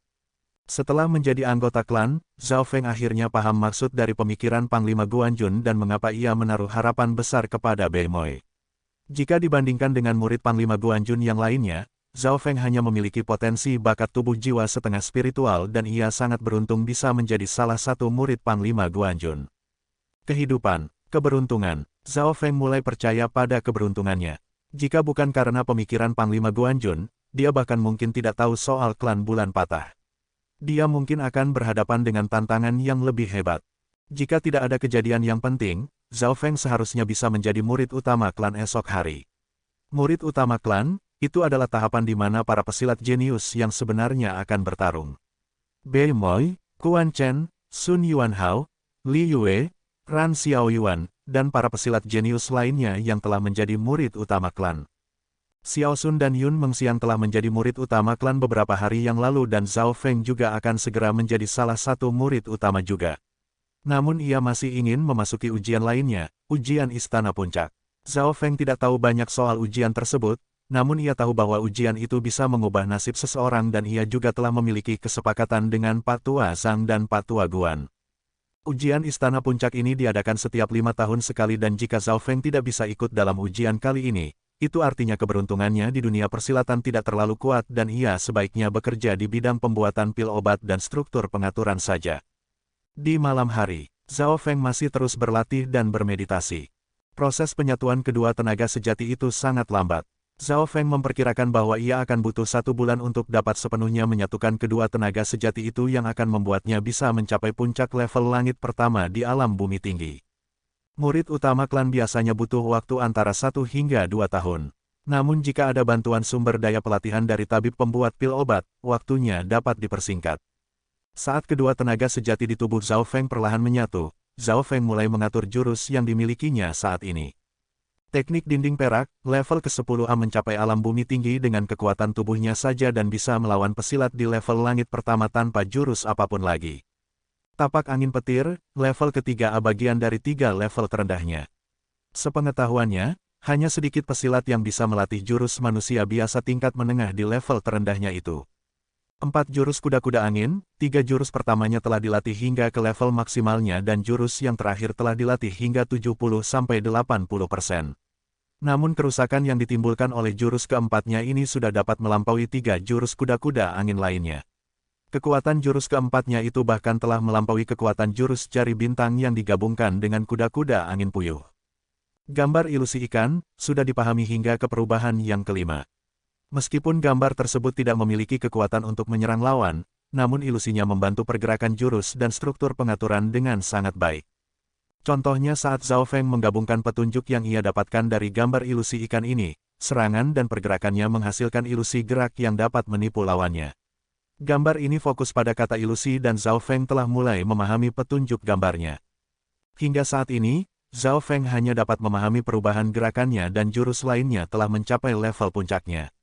Setelah menjadi anggota klan, Zhao Feng akhirnya paham maksud dari pemikiran Panglima Guanjun dan mengapa ia menaruh harapan besar kepada Bei Moi. Jika dibandingkan dengan murid Panglima Guanjun yang lainnya, Zhao Feng hanya memiliki potensi bakat tubuh jiwa setengah spiritual dan ia sangat beruntung bisa menjadi salah satu murid Panglima Guanjun. Kehidupan, keberuntungan, Zhao Feng mulai percaya pada keberuntungannya. Jika bukan karena pemikiran Panglima Guanjun, dia bahkan mungkin tidak tahu soal klan Bulan Patah. Dia mungkin akan berhadapan dengan tantangan yang lebih hebat. Jika tidak ada kejadian yang penting, Zhao Feng seharusnya bisa menjadi murid utama klan esok hari. Murid utama klan, itu adalah tahapan di mana para pesilat jenius yang sebenarnya akan bertarung. Bei Moi, Quan Chen, Sun Yuanhao, Li Yue, Ran Xiaoyuan, dan para pesilat jenius lainnya yang telah menjadi murid utama klan. Xiao Sun dan Yun Mengxian telah menjadi murid utama klan beberapa hari yang lalu dan Zhao Feng juga akan segera menjadi salah satu murid utama juga. Namun ia masih ingin memasuki ujian lainnya, ujian Istana Puncak. Zhao Feng tidak tahu banyak soal ujian tersebut, namun ia tahu bahwa ujian itu bisa mengubah nasib seseorang dan ia juga telah memiliki kesepakatan dengan Pak Tua Zhang dan Pak Tua Guan. Ujian Istana Puncak ini diadakan setiap 5 tahun sekali dan jika Zhao Feng tidak bisa ikut dalam ujian kali ini, itu artinya keberuntungannya di dunia persilatan tidak terlalu kuat dan ia sebaiknya bekerja di bidang pembuatan pil obat dan struktur pengaturan saja. Di malam hari, Zhao Feng masih terus berlatih dan bermeditasi. Proses penyatuan kedua tenaga sejati itu sangat lambat. Zhao Feng memperkirakan bahwa ia akan butuh 1 bulan untuk dapat sepenuhnya menyatukan kedua tenaga sejati itu yang akan membuatnya bisa mencapai puncak level langit pertama di alam bumi tinggi. Murid utama klan biasanya butuh waktu antara 1 hingga 2 tahun. Namun jika ada bantuan sumber daya pelatihan dari tabib pembuat pil obat, waktunya dapat dipersingkat. Saat kedua tenaga sejati di tubuh Zhao Feng perlahan menyatu, Zhao Feng mulai mengatur jurus yang dimilikinya saat ini. Teknik dinding perak, level ke-10A mencapai alam bumi tinggi dengan kekuatan tubuhnya saja dan bisa melawan pesilat di level langit pertama tanpa jurus apapun lagi. Tapak angin petir, level ke-3A bagian dari 3 level terendahnya. Sepengetahuannya, hanya sedikit pesilat yang bisa melatih jurus manusia biasa tingkat menengah di level terendahnya itu. 4 jurus kuda-kuda angin, 3 jurus pertamanya telah dilatih hingga ke level maksimalnya dan jurus yang terakhir telah dilatih hingga 70-80%. Namun kerusakan yang ditimbulkan oleh jurus keempatnya ini sudah dapat melampaui 3 jurus kuda-kuda angin lainnya. Kekuatan jurus keempatnya itu bahkan telah melampaui kekuatan jurus jari bintang yang digabungkan dengan kuda-kuda angin puyuh. Gambar ilusi ikan, sudah dipahami hingga ke perubahan yang kelima. Meskipun gambar tersebut tidak memiliki kekuatan untuk menyerang lawan, namun ilusinya membantu pergerakan jurus dan struktur pengaturan dengan sangat baik. Contohnya saat Zhao Feng menggabungkan petunjuk yang ia dapatkan dari gambar ilusi ikan ini, serangan dan pergerakannya menghasilkan ilusi gerak yang dapat menipu lawannya. Gambar ini fokus pada kata ilusi dan Zhao Feng telah mulai memahami petunjuk gambarnya. Hingga saat ini, Zhao Feng hanya dapat memahami perubahan gerakannya dan jurus lainnya telah mencapai level puncaknya.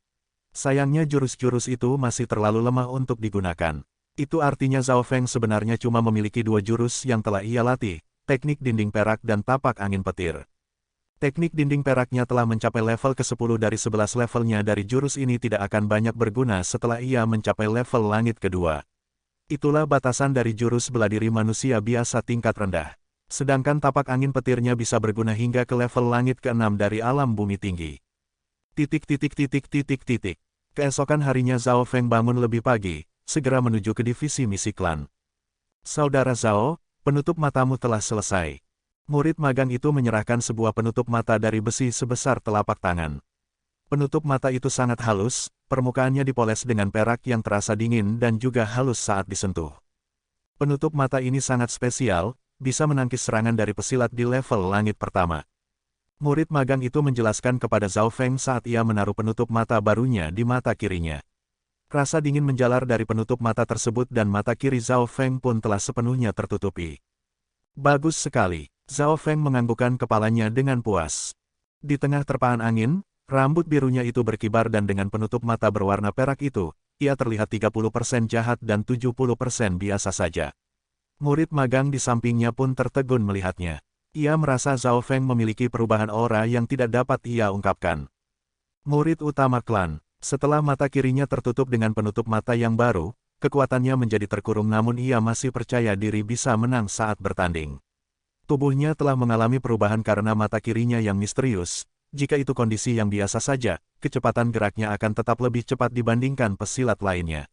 Sayangnya jurus-jurus itu masih terlalu lemah untuk digunakan. Itu artinya Zhao Feng sebenarnya cuma memiliki 2 jurus yang telah ia latih, teknik dinding perak dan tapak angin petir. Teknik dinding peraknya telah mencapai level ke-10 dari 11 levelnya dari jurus ini tidak akan banyak berguna setelah ia mencapai level langit kedua. Itulah batasan dari jurus bela diri manusia biasa tingkat rendah. Sedangkan tapak angin petirnya bisa berguna hingga ke level langit ke-6 dari alam bumi tinggi. Keesokan harinya Zhao Feng bangun lebih pagi, segera menuju ke divisi misi klan. Saudara Zhao, penutup matamu telah selesai. Murid magang itu menyerahkan sebuah penutup mata dari besi sebesar telapak tangan. Penutup mata itu sangat halus, permukaannya dipoles dengan perak yang terasa dingin dan juga halus saat disentuh. Penutup mata ini sangat spesial, bisa menangkis serangan dari pesilat di level langit pertama. Murid magang itu menjelaskan kepada Zhao Feng saat ia menaruh penutup mata barunya di mata kirinya. Rasa dingin menjalar dari penutup mata tersebut dan mata kiri Zhao Feng pun telah sepenuhnya tertutupi. Bagus sekali, Zhao Feng menganggukkan kepalanya dengan puas. Di tengah terpaan angin, rambut birunya itu berkibar dan dengan penutup mata berwarna perak itu, ia terlihat 30% jahat dan 70% biasa saja. Murid magang di sampingnya pun tertegun melihatnya. Ia merasa Zhao Feng memiliki perubahan aura yang tidak dapat ia ungkapkan. Murid utama klan. Setelah mata kirinya tertutup dengan penutup mata yang baru, kekuatannya menjadi terkurung namun ia masih percaya diri bisa menang saat bertanding. Tubuhnya telah mengalami perubahan karena mata kirinya yang misterius, jika itu kondisi yang biasa saja, kecepatan geraknya akan tetap lebih cepat dibandingkan pesilat lainnya.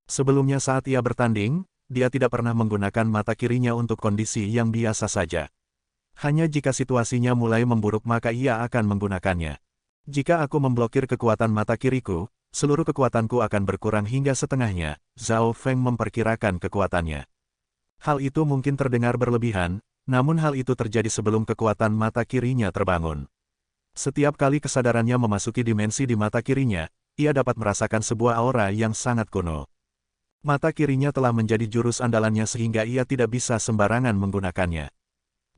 Sebelumnya saat ia bertanding, dia tidak pernah menggunakan mata kirinya untuk kondisi yang biasa saja. Hanya jika situasinya mulai memburuk maka ia akan menggunakannya. Jika aku memblokir kekuatan mata kiriku, seluruh kekuatanku akan berkurang hingga setengahnya, Zhao Feng memperkirakan kekuatannya. Hal itu mungkin terdengar berlebihan, namun hal itu terjadi sebelum kekuatan mata kirinya terbangun. Setiap kali kesadarannya memasuki dimensi di mata kirinya, ia dapat merasakan sebuah aura yang sangat kuno. Mata kirinya telah menjadi jurus andalannya sehingga ia tidak bisa sembarangan menggunakannya.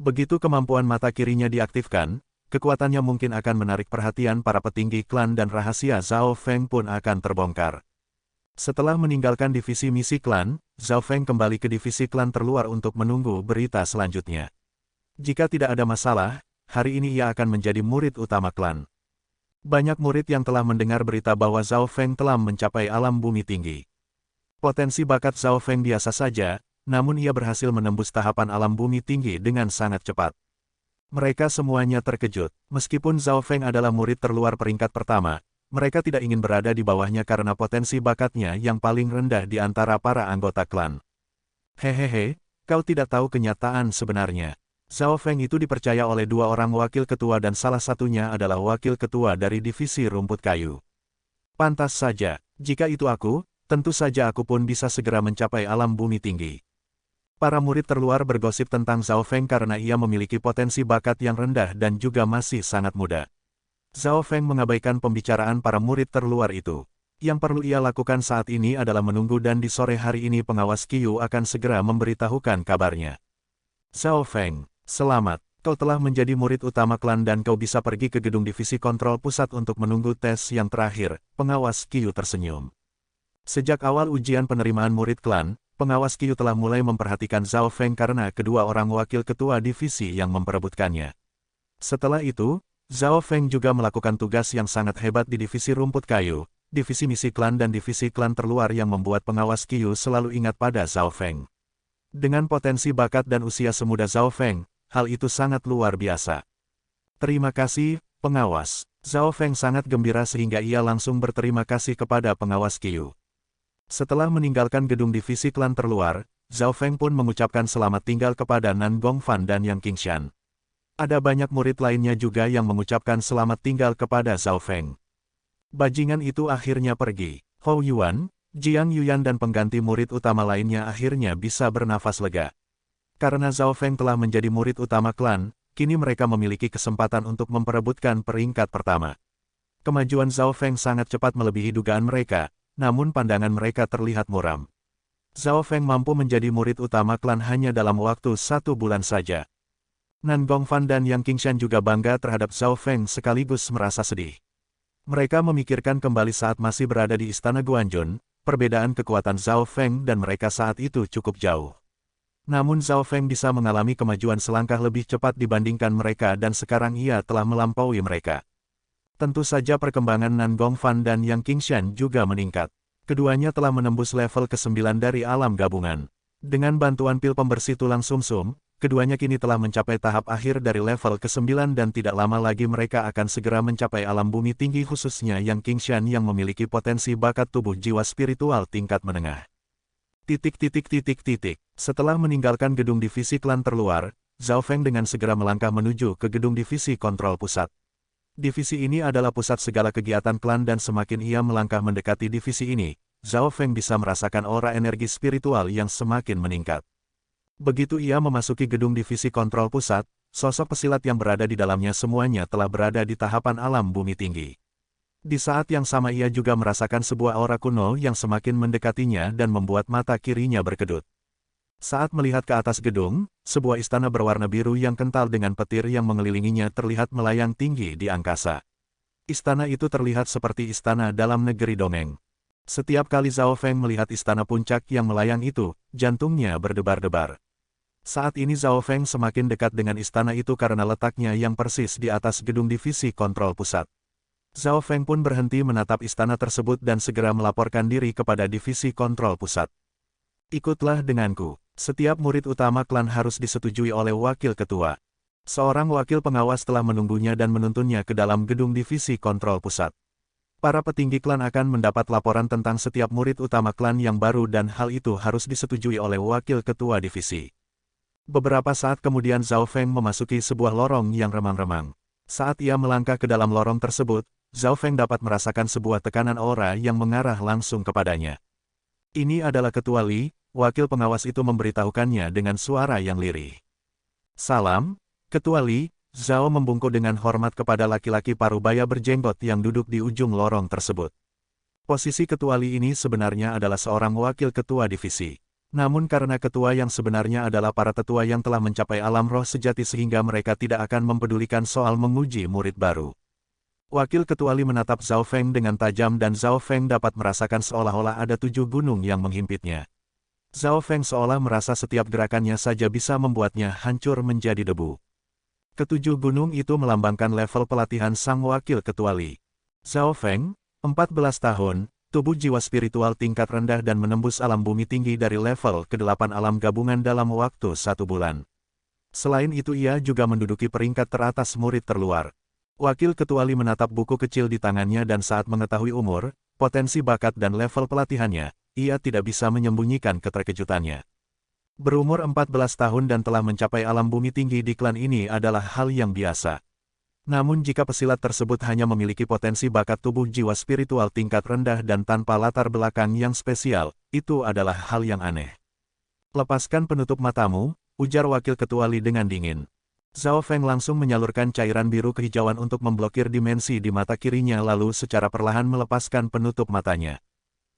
Begitu kemampuan mata kirinya diaktifkan, kekuatannya mungkin akan menarik perhatian para petinggi klan dan rahasia Zhao Feng pun akan terbongkar. Setelah meninggalkan divisi misi klan, Zhao Feng kembali ke divisi klan terluar untuk menunggu berita selanjutnya. Jika tidak ada masalah, hari ini ia akan menjadi murid utama klan. Banyak murid yang telah mendengar berita bahwa Zhao Feng telah mencapai alam bumi tinggi. Potensi bakat Zhao Feng biasa saja, namun ia berhasil menembus tahapan alam bumi tinggi dengan sangat cepat. Mereka semuanya terkejut, meskipun Zhao Feng adalah murid terluar peringkat pertama, mereka tidak ingin berada di bawahnya karena potensi bakatnya yang paling rendah di antara para anggota klan. Hehehe, kau tidak tahu kenyataan sebenarnya. Zhao Feng itu dipercaya oleh 2 orang wakil ketua dan salah satunya adalah wakil ketua dari divisi rumput kayu. Pantas saja, jika itu aku, tentu saja aku pun bisa segera mencapai alam bumi tinggi. Para murid terluar bergosip tentang Zhao Feng karena ia memiliki potensi bakat yang rendah dan juga masih sangat muda. Zhao Feng mengabaikan pembicaraan para murid terluar itu. Yang perlu ia lakukan saat ini adalah menunggu dan di sore hari ini pengawas Qiu akan segera memberitahukan kabarnya. Zhao Feng, selamat. Kau telah menjadi murid utama klan dan kau bisa pergi ke gedung divisi kontrol pusat untuk menunggu tes yang terakhir, pengawas Qiu tersenyum. Sejak awal ujian penerimaan murid klan, pengawas Qiu telah mulai memperhatikan Zhao Feng karena kedua orang wakil ketua divisi yang memperebutkannya. Setelah itu, Zhao Feng juga melakukan tugas yang sangat hebat di divisi rumput kayu, divisi misi klan dan divisi klan terluar yang membuat pengawas Qiu selalu ingat pada Zhao Feng. Dengan potensi bakat dan usia semuda Zhao Feng, hal itu sangat luar biasa. Terima kasih, pengawas. Zhao Feng sangat gembira sehingga ia langsung berterima kasih kepada pengawas Qiu. Setelah meninggalkan gedung divisi klan terluar, Zhao Feng pun mengucapkan selamat tinggal kepada Nan Gongfan dan Yang Qingshan. Ada banyak murid lainnya juga yang mengucapkan selamat tinggal kepada Zhao Feng. Bajingan itu akhirnya pergi. Hou Yuan, Jiang Yuyan dan pengganti murid utama lainnya akhirnya bisa bernafas lega. Karena Zhao Feng telah menjadi murid utama klan, kini mereka memiliki kesempatan untuk memperebutkan peringkat pertama. Kemajuan Zhao Feng sangat cepat melebihi dugaan mereka, namun pandangan mereka terlihat muram. Zhao Feng mampu menjadi murid utama klan hanya dalam waktu 1 bulan saja. Nan Gongfan dan Yang Qingshan juga bangga terhadap Zhao Feng sekaligus merasa sedih. Mereka memikirkan kembali saat masih berada di Istana Guanjun, perbedaan kekuatan Zhao Feng dan mereka saat itu cukup jauh. Namun Zhao Feng bisa mengalami kemajuan selangkah lebih cepat dibandingkan mereka dan sekarang ia telah melampaui mereka. Tentu saja perkembangan Nan Gongfan dan Yang Qingshan juga meningkat. Keduanya telah menembus level ke-9 dari alam gabungan. Dengan bantuan pil pembersih tulang sumsum, keduanya kini telah mencapai tahap akhir dari level ke-9 dan tidak lama lagi mereka akan segera mencapai alam bumi tinggi khususnya Yang Qingshan yang memiliki potensi bakat tubuh jiwa spiritual tingkat menengah. Setelah meninggalkan gedung divisi klan terluar, Zhao Feng dengan segera melangkah menuju ke gedung divisi kontrol pusat. Divisi ini adalah pusat segala kegiatan klan dan semakin ia melangkah mendekati divisi ini, Zhao Feng bisa merasakan aura energi spiritual yang semakin meningkat. Begitu ia memasuki gedung divisi kontrol pusat, sosok pesilat yang berada di dalamnya semuanya telah berada di tahapan alam bumi tinggi. Di saat yang sama ia juga merasakan sebuah aura kuno yang semakin mendekatinya dan membuat mata kirinya berkedut. Saat melihat ke atas gedung, sebuah istana berwarna biru yang kental dengan petir yang mengelilinginya terlihat melayang tinggi di angkasa. Istana itu terlihat seperti istana dalam negeri dongeng. Setiap kali Zhao Feng melihat istana puncak yang melayang itu, jantungnya berdebar-debar. Saat ini Zhao Feng semakin dekat dengan istana itu karena letaknya yang persis di atas gedung divisi kontrol pusat. Zhao Feng pun berhenti menatap istana tersebut dan segera melaporkan diri kepada divisi kontrol pusat. Ikutlah denganku. Setiap murid utama klan harus disetujui oleh wakil ketua. Seorang wakil pengawas telah menunggunya dan menuntunnya ke dalam gedung divisi kontrol pusat. Para petinggi klan akan mendapat laporan tentang setiap murid utama klan yang baru dan hal itu harus disetujui oleh wakil ketua divisi. Beberapa saat kemudian Zhao Feng memasuki sebuah lorong yang remang-remang. Saat ia melangkah ke dalam lorong tersebut, Zhao Feng dapat merasakan sebuah tekanan aura yang mengarah langsung kepadanya. Ini adalah Ketua Li, wakil pengawas itu memberitahukannya dengan suara yang lirih. Salam, Ketua Li, Zhao membungkuk dengan hormat kepada laki-laki parubaya berjenggot yang duduk di ujung lorong tersebut. Posisi Ketua Li ini sebenarnya adalah seorang wakil ketua divisi. Namun karena ketua yang sebenarnya adalah para tetua yang telah mencapai alam roh sejati sehingga mereka tidak akan mempedulikan soal menguji murid baru. Wakil ketua Li menatap Zhao Feng dengan tajam dan Zhao Feng dapat merasakan seolah-olah ada 7 gunung yang menghimpitnya. Zhao Feng seolah merasa setiap gerakannya saja bisa membuatnya hancur menjadi debu. Ketujuh gunung itu melambangkan level pelatihan sang wakil ketua Li. Zhao Feng, 14 tahun, tubuh jiwa spiritual tingkat rendah dan menembus alam bumi tinggi dari level ke-8 alam gabungan dalam waktu 1 bulan. Selain itu ia juga menduduki peringkat teratas murid terluar. Wakil ketua Li menatap buku kecil di tangannya dan saat mengetahui umur, potensi bakat dan level pelatihannya, ia tidak bisa menyembunyikan keterkejutannya. Berumur 14 tahun dan telah mencapai alam bumi tinggi di klan ini adalah hal yang biasa. Namun jika pesilat tersebut hanya memiliki potensi bakat tubuh jiwa spiritual tingkat rendah dan tanpa latar belakang yang spesial, itu adalah hal yang aneh. Lepaskan penutup matamu, ujar wakil ketua Li dengan dingin. Zhao Feng langsung menyalurkan cairan biru kehijauan untuk memblokir dimensi di mata kirinya lalu secara perlahan melepaskan penutup matanya.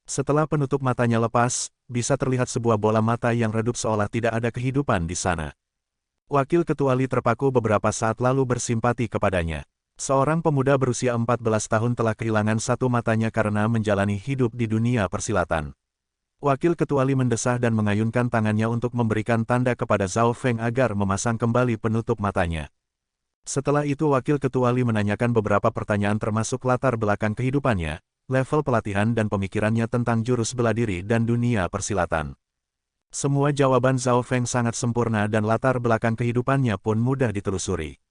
Setelah penutup matanya lepas, bisa terlihat sebuah bola mata yang redup seolah tidak ada kehidupan di sana. Wakil Ketua Li terpaku beberapa saat lalu bersimpati kepadanya. Seorang pemuda berusia 14 tahun telah kehilangan satu matanya karena menjalani hidup di dunia persilatan. Wakil Ketua Li mendesah dan mengayunkan tangannya untuk memberikan tanda kepada Zhao Feng agar memasang kembali penutup matanya. Setelah itu Wakil Ketua Li menanyakan beberapa pertanyaan termasuk latar belakang kehidupannya, level pelatihan dan pemikirannya tentang jurus bela diri dan dunia persilatan. Semua jawaban Zhao Feng sangat sempurna dan latar belakang kehidupannya pun mudah ditelusuri.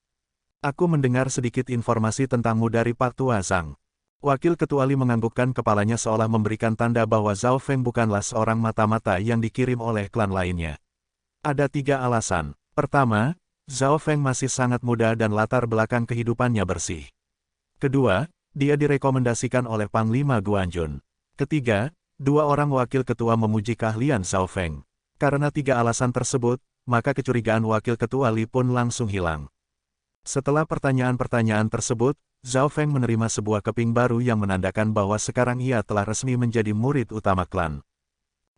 Aku mendengar sedikit informasi tentangmu dari Pak Tua Zhang. Wakil Ketua Li menganggukkan kepalanya seolah memberikan tanda bahwa Zhao Feng bukanlah seorang mata-mata yang dikirim oleh klan lainnya. Ada 3 alasan. Pertama, Zhao Feng masih sangat muda dan latar belakang kehidupannya bersih. Kedua, dia direkomendasikan oleh Panglima Guanjun. Ketiga, 2 orang wakil ketua memuji keahlian Zhao Feng. Karena 3 alasan tersebut, maka kecurigaan Wakil Ketua Li pun langsung hilang. Setelah pertanyaan-pertanyaan tersebut, Zhao Feng menerima sebuah keping baru yang menandakan bahwa sekarang ia telah resmi menjadi murid utama klan.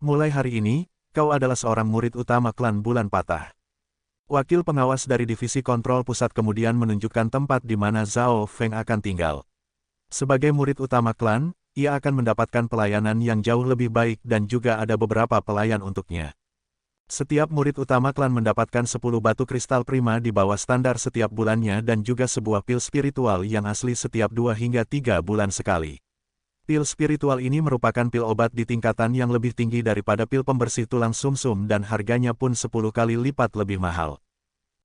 Mulai hari ini, kau adalah seorang murid utama klan Bulan Patah. Wakil pengawas dari Divisi Kontrol Pusat kemudian menunjukkan tempat di mana Zhao Feng akan tinggal. Sebagai murid utama klan, ia akan mendapatkan pelayanan yang jauh lebih baik dan juga ada beberapa pelayan untuknya. Setiap murid utama klan mendapatkan 10 batu kristal prima di bawah standar setiap bulannya dan juga sebuah pil spiritual yang asli setiap 2 hingga 3 bulan sekali. Pil spiritual ini merupakan pil obat di tingkatan yang lebih tinggi daripada pil pembersih tulang sumsum dan harganya pun 10 kali lipat lebih mahal.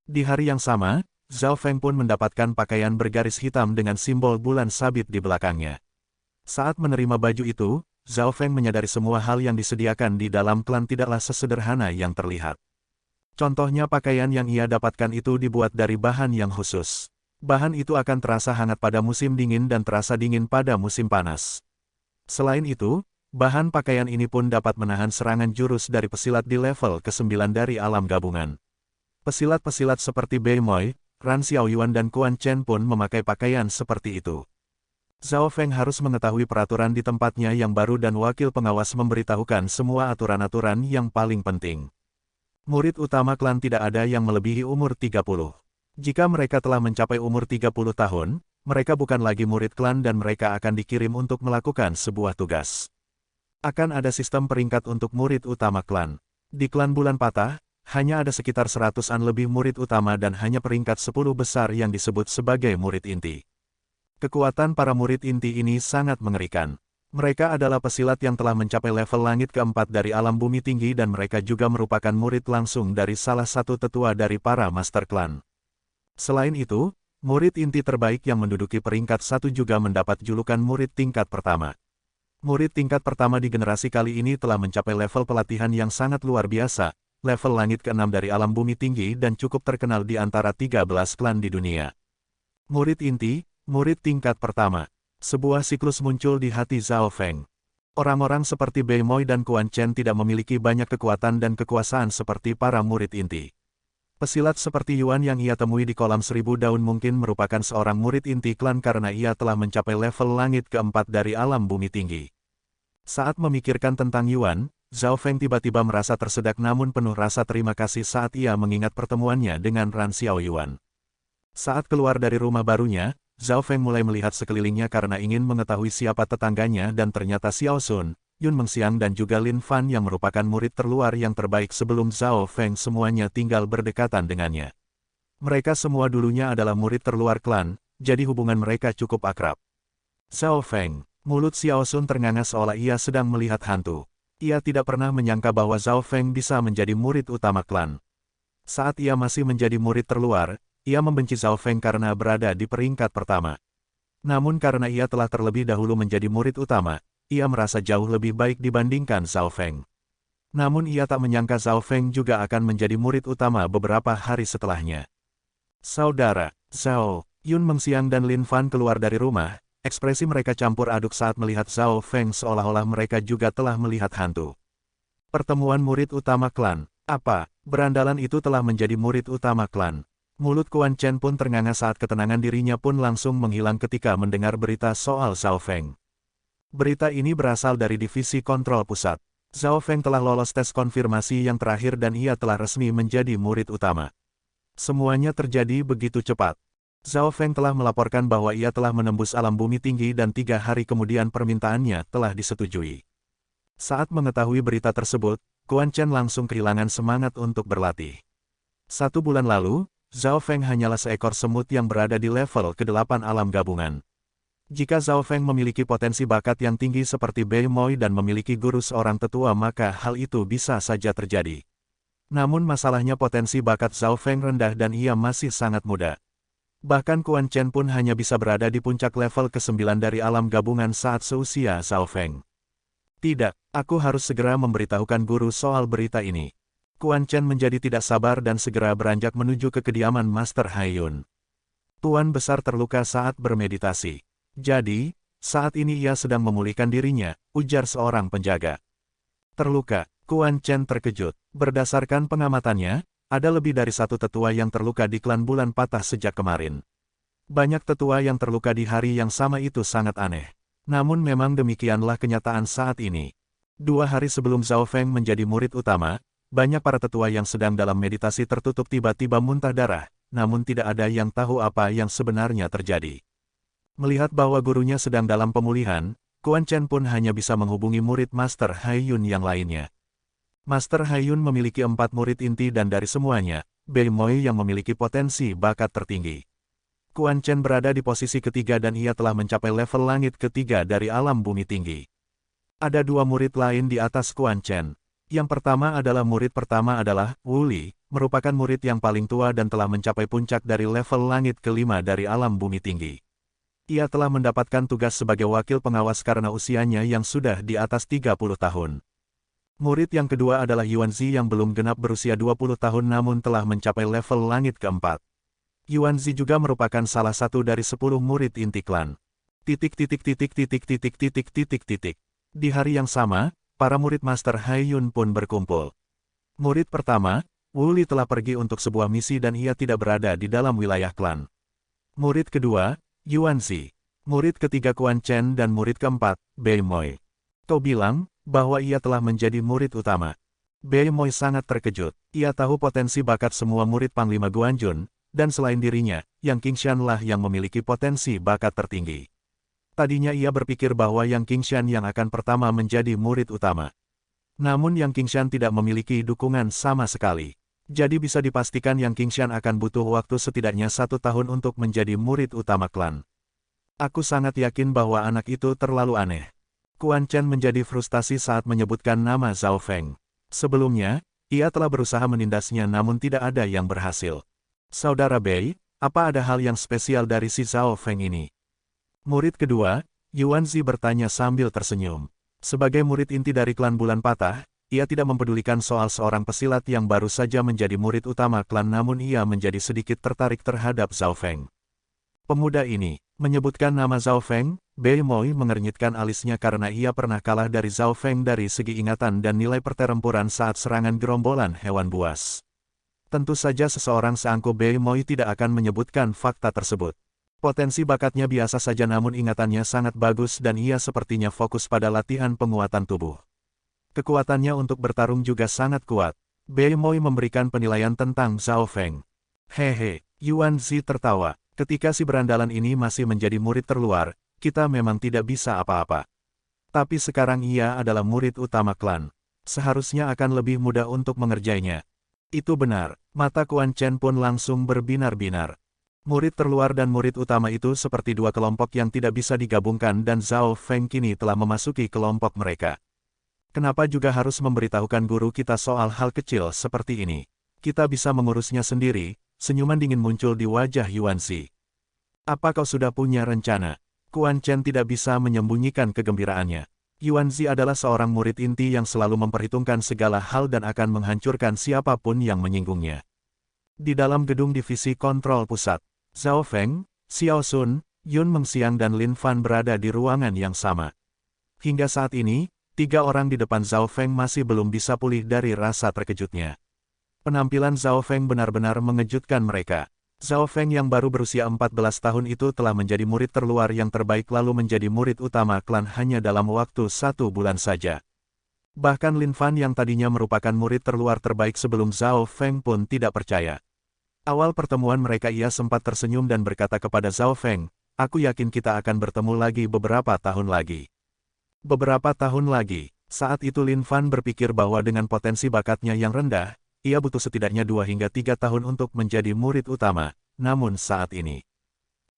Di hari yang sama, Zhao Feng pun mendapatkan pakaian bergaris hitam dengan simbol bulan sabit di belakangnya. Saat menerima baju itu, Zhao Feng menyadari semua hal yang disediakan di dalam klan tidaklah sesederhana yang terlihat. Contohnya pakaian yang ia dapatkan itu dibuat dari bahan yang khusus. Bahan itu akan terasa hangat pada musim dingin dan terasa dingin pada musim panas. Selain itu, bahan pakaian ini pun dapat menahan serangan jurus dari pesilat di level ke-9 dari alam gabungan. Pesilat-pesilat seperti Bei Moi, Ran Xiaoyuan dan Quan Chen pun memakai pakaian seperti itu. Zhao Feng harus mengetahui peraturan di tempatnya yang baru dan wakil pengawas memberitahukan semua aturan-aturan yang paling penting. Murid utama klan tidak ada yang melebihi umur 30. Jika mereka telah mencapai umur 30 tahun, mereka bukan lagi murid klan dan mereka akan dikirim untuk melakukan sebuah tugas. Akan ada sistem peringkat untuk murid utama klan. Di klan Bulan Patah, hanya ada sekitar 100-an lebih murid utama dan hanya peringkat 10 besar yang disebut sebagai murid inti. Kekuatan para murid inti ini sangat mengerikan. Mereka adalah pesilat yang telah mencapai level langit keempat dari alam bumi tinggi dan mereka juga merupakan murid langsung dari salah satu tetua dari para master klan. Selain itu, murid inti terbaik yang menduduki peringkat 1 juga mendapat julukan murid tingkat pertama. Murid tingkat pertama di generasi kali ini telah mencapai level pelatihan yang sangat luar biasa, level langit ke-6 dari alam bumi tinggi dan cukup terkenal di antara 13 klan di dunia. Murid inti, murid tingkat pertama. Sebuah siklus muncul di hati Zhao Feng. Orang-orang seperti Bei Moi dan Quan Chen tidak memiliki banyak kekuatan dan kekuasaan seperti para murid inti. Pesilat seperti Yuan yang ia temui di kolam 1000 daun mungkin merupakan seorang murid inti klan karena ia telah mencapai level langit keempat dari alam bumi tinggi. Saat memikirkan tentang Yuan, Zhao Feng tiba-tiba merasa tersedak namun penuh rasa terima kasih saat ia mengingat pertemuannya dengan Ran Xiaoyuan. Saat keluar dari rumah barunya, Zhao Feng mulai melihat sekelilingnya karena ingin mengetahui siapa tetangganya dan ternyata Xiao Sun, Yun Mengxiang dan juga Lin Fan yang merupakan murid terluar yang terbaik sebelum Zhao Feng semuanya tinggal berdekatan dengannya. Mereka semua dulunya adalah murid terluar klan, jadi hubungan mereka cukup akrab. Zhao Feng, mulut Xiao Sun ternganga seolah ia sedang melihat hantu. Ia tidak pernah menyangka bahwa Zhao Feng bisa menjadi murid utama klan. Saat ia masih menjadi murid terluar, ia membenci Zhao Feng karena berada di peringkat pertama. Namun karena ia telah terlebih dahulu menjadi murid utama, ia merasa jauh lebih baik dibandingkan Zhao Feng. Namun ia tak menyangka Zhao Feng juga akan menjadi murid utama beberapa hari setelahnya. Saudara, Zhao, Yun Mengxiang dan Lin Fan keluar dari rumah, ekspresi mereka campur aduk saat melihat Zhao Feng seolah-olah mereka juga telah melihat hantu. Pertemuan murid utama klan. Apa, berandalan itu telah menjadi murid utama klan? Mulut Quan Chen pun ternganga saat ketenangan dirinya pun langsung menghilang ketika mendengar berita soal Zhao Feng. Berita ini berasal dari Divisi Kontrol Pusat. Zhao Feng telah lolos tes konfirmasi yang terakhir dan ia telah resmi menjadi murid utama. Semuanya terjadi begitu cepat. Zhao Feng telah melaporkan bahwa ia telah menembus alam bumi tinggi dan 3 hari kemudian permintaannya telah disetujui. Saat mengetahui berita tersebut, Quan Chen langsung kehilangan semangat untuk berlatih. 1 bulan lalu, Zhao Feng hanyalah seekor semut yang berada di level ke-8 alam gabungan. Jika Zhao Feng memiliki potensi bakat yang tinggi seperti Bei Moi dan memiliki guru seorang tetua maka hal itu bisa saja terjadi. Namun masalahnya potensi bakat Zhao Feng rendah dan ia masih sangat muda. Bahkan Quan Chen pun hanya bisa berada di puncak level ke-9 dari alam gabungan saat seusia Zhao Feng. Tidak, aku harus segera memberitahukan guru soal berita ini. Quan Chen menjadi tidak sabar dan segera beranjak menuju ke kediaman Master Haiyun. Tuan Besar terluka saat bermeditasi. Jadi, saat ini ia sedang memulihkan dirinya, ujar seorang penjaga. Terluka, Quan Chen terkejut. Berdasarkan pengamatannya, ada lebih dari 1 tetua yang terluka di klan bulan patah sejak kemarin. Banyak tetua yang terluka di hari yang sama itu sangat aneh. Namun memang demikianlah kenyataan saat ini. 2 hari sebelum Zhao Feng menjadi murid utama, banyak para tetua yang sedang dalam meditasi tertutup tiba-tiba muntah darah, namun tidak ada yang tahu apa yang sebenarnya terjadi. Melihat bahwa gurunya sedang dalam pemulihan, Quan Chen pun hanya bisa menghubungi murid Master Haiyun yang lainnya. Master Haiyun memiliki 4 murid inti dan dari semuanya, Bei Moi yang memiliki potensi bakat tertinggi. Quan Chen berada di posisi ketiga dan ia telah mencapai level langit ketiga dari alam bumi tinggi. Ada 2 murid lain di atas Quan Chen. Yang pertama adalah Wu Li, merupakan murid yang paling tua dan telah mencapai puncak dari level langit kelima dari alam bumi tinggi. Ia telah mendapatkan tugas sebagai wakil pengawas karena usianya yang sudah di atas 30 tahun. Murid yang kedua adalah Yuanzi yang belum genap berusia 20 tahun namun telah mencapai level langit keempat. Yuanzi juga merupakan salah satu dari 10 murid inti klan. Di hari yang sama, para murid Master Haiyun pun berkumpul. Murid pertama, Wu Li telah pergi untuk sebuah misi dan ia tidak berada di dalam wilayah klan. Murid kedua, Yuanzi. Murid ketiga Quan Chen dan murid keempat, Bei Moi. Kau bilang bahwa ia telah menjadi murid utama. Bei Moi sangat terkejut. Ia tahu potensi bakat semua murid Panglima Guanjun, dan selain dirinya, Yang Qingshan lah yang memiliki potensi bakat tertinggi. Tadinya ia berpikir bahwa Yang Qingshan yang akan pertama menjadi murid utama. Namun Yang Qingshan tidak memiliki dukungan sama sekali. Jadi bisa dipastikan Yang Qingshan akan butuh waktu setidaknya 1 tahun untuk menjadi murid utama klan. Aku sangat yakin bahwa anak itu terlalu aneh. Quan Chen menjadi frustasi saat menyebutkan nama Zhao Feng. Sebelumnya, ia telah berusaha menindasnya namun tidak ada yang berhasil. Saudara Bei, apa ada hal yang spesial dari si Zhao Feng ini? Murid kedua, Yuanzi bertanya sambil tersenyum. Sebagai murid inti dari klan Bulan Patah, ia tidak mempedulikan soal seorang pesilat yang baru saja menjadi murid utama klan namun ia menjadi sedikit tertarik terhadap Zhao Feng. Pemuda ini, menyebutkan nama Zhao Feng, Bei Moi mengernyitkan alisnya karena ia pernah kalah dari Zhao Feng dari segi ingatan dan nilai pertempuran saat serangan gerombolan hewan buas. Tentu saja seseorang seangkuh Bei Moi tidak akan menyebutkan fakta tersebut. Potensi bakatnya biasa saja namun ingatannya sangat bagus dan ia sepertinya fokus pada latihan penguatan tubuh. Kekuatannya untuk bertarung juga sangat kuat. Bei Moi memberikan penilaian tentang Zhao Feng. Hehe, Yuanzi tertawa. Ketika si berandalan ini masih menjadi murid terluar, kita memang tidak bisa apa-apa. Tapi sekarang ia adalah murid utama klan. Seharusnya akan lebih mudah untuk mengerjainya. Itu benar, mata Quan Chen pun langsung berbinar-binar. Murid terluar dan murid utama itu seperti 2 kelompok yang tidak bisa digabungkan dan Zhao Feng kini telah memasuki kelompok mereka. Kenapa juga harus memberitahukan guru kita soal hal kecil seperti ini? Kita bisa mengurusnya sendiri. Senyuman dingin muncul di wajah Yuanzi. Apa kau sudah punya rencana? Quan Chen tidak bisa menyembunyikan kegembiraannya. Yuanzi adalah seorang murid inti yang selalu memperhitungkan segala hal dan akan menghancurkan siapapun yang menyinggungnya. Di dalam gedung divisi kontrol pusat, Zhao Feng, Xiao Sun, Yun Mengxiang dan Lin Fan berada di ruangan yang sama. Hingga saat ini, 3 orang di depan Zhao Feng masih belum bisa pulih dari rasa terkejutnya. Penampilan Zhao Feng benar-benar mengejutkan mereka. Zhao Feng yang baru berusia 14 tahun itu telah menjadi murid terluar yang terbaik lalu menjadi murid utama klan hanya dalam waktu 1 bulan saja. Bahkan Lin Fan yang tadinya merupakan murid terluar terbaik sebelum Zhao Feng pun tidak percaya. Awal pertemuan mereka ia sempat tersenyum dan berkata kepada Zhao Feng, aku yakin kita akan bertemu lagi beberapa tahun lagi. Beberapa tahun lagi, saat itu Lin Fan berpikir bahwa dengan potensi bakatnya yang rendah, ia butuh setidaknya 2 hingga 3 tahun untuk menjadi murid utama, namun saat ini,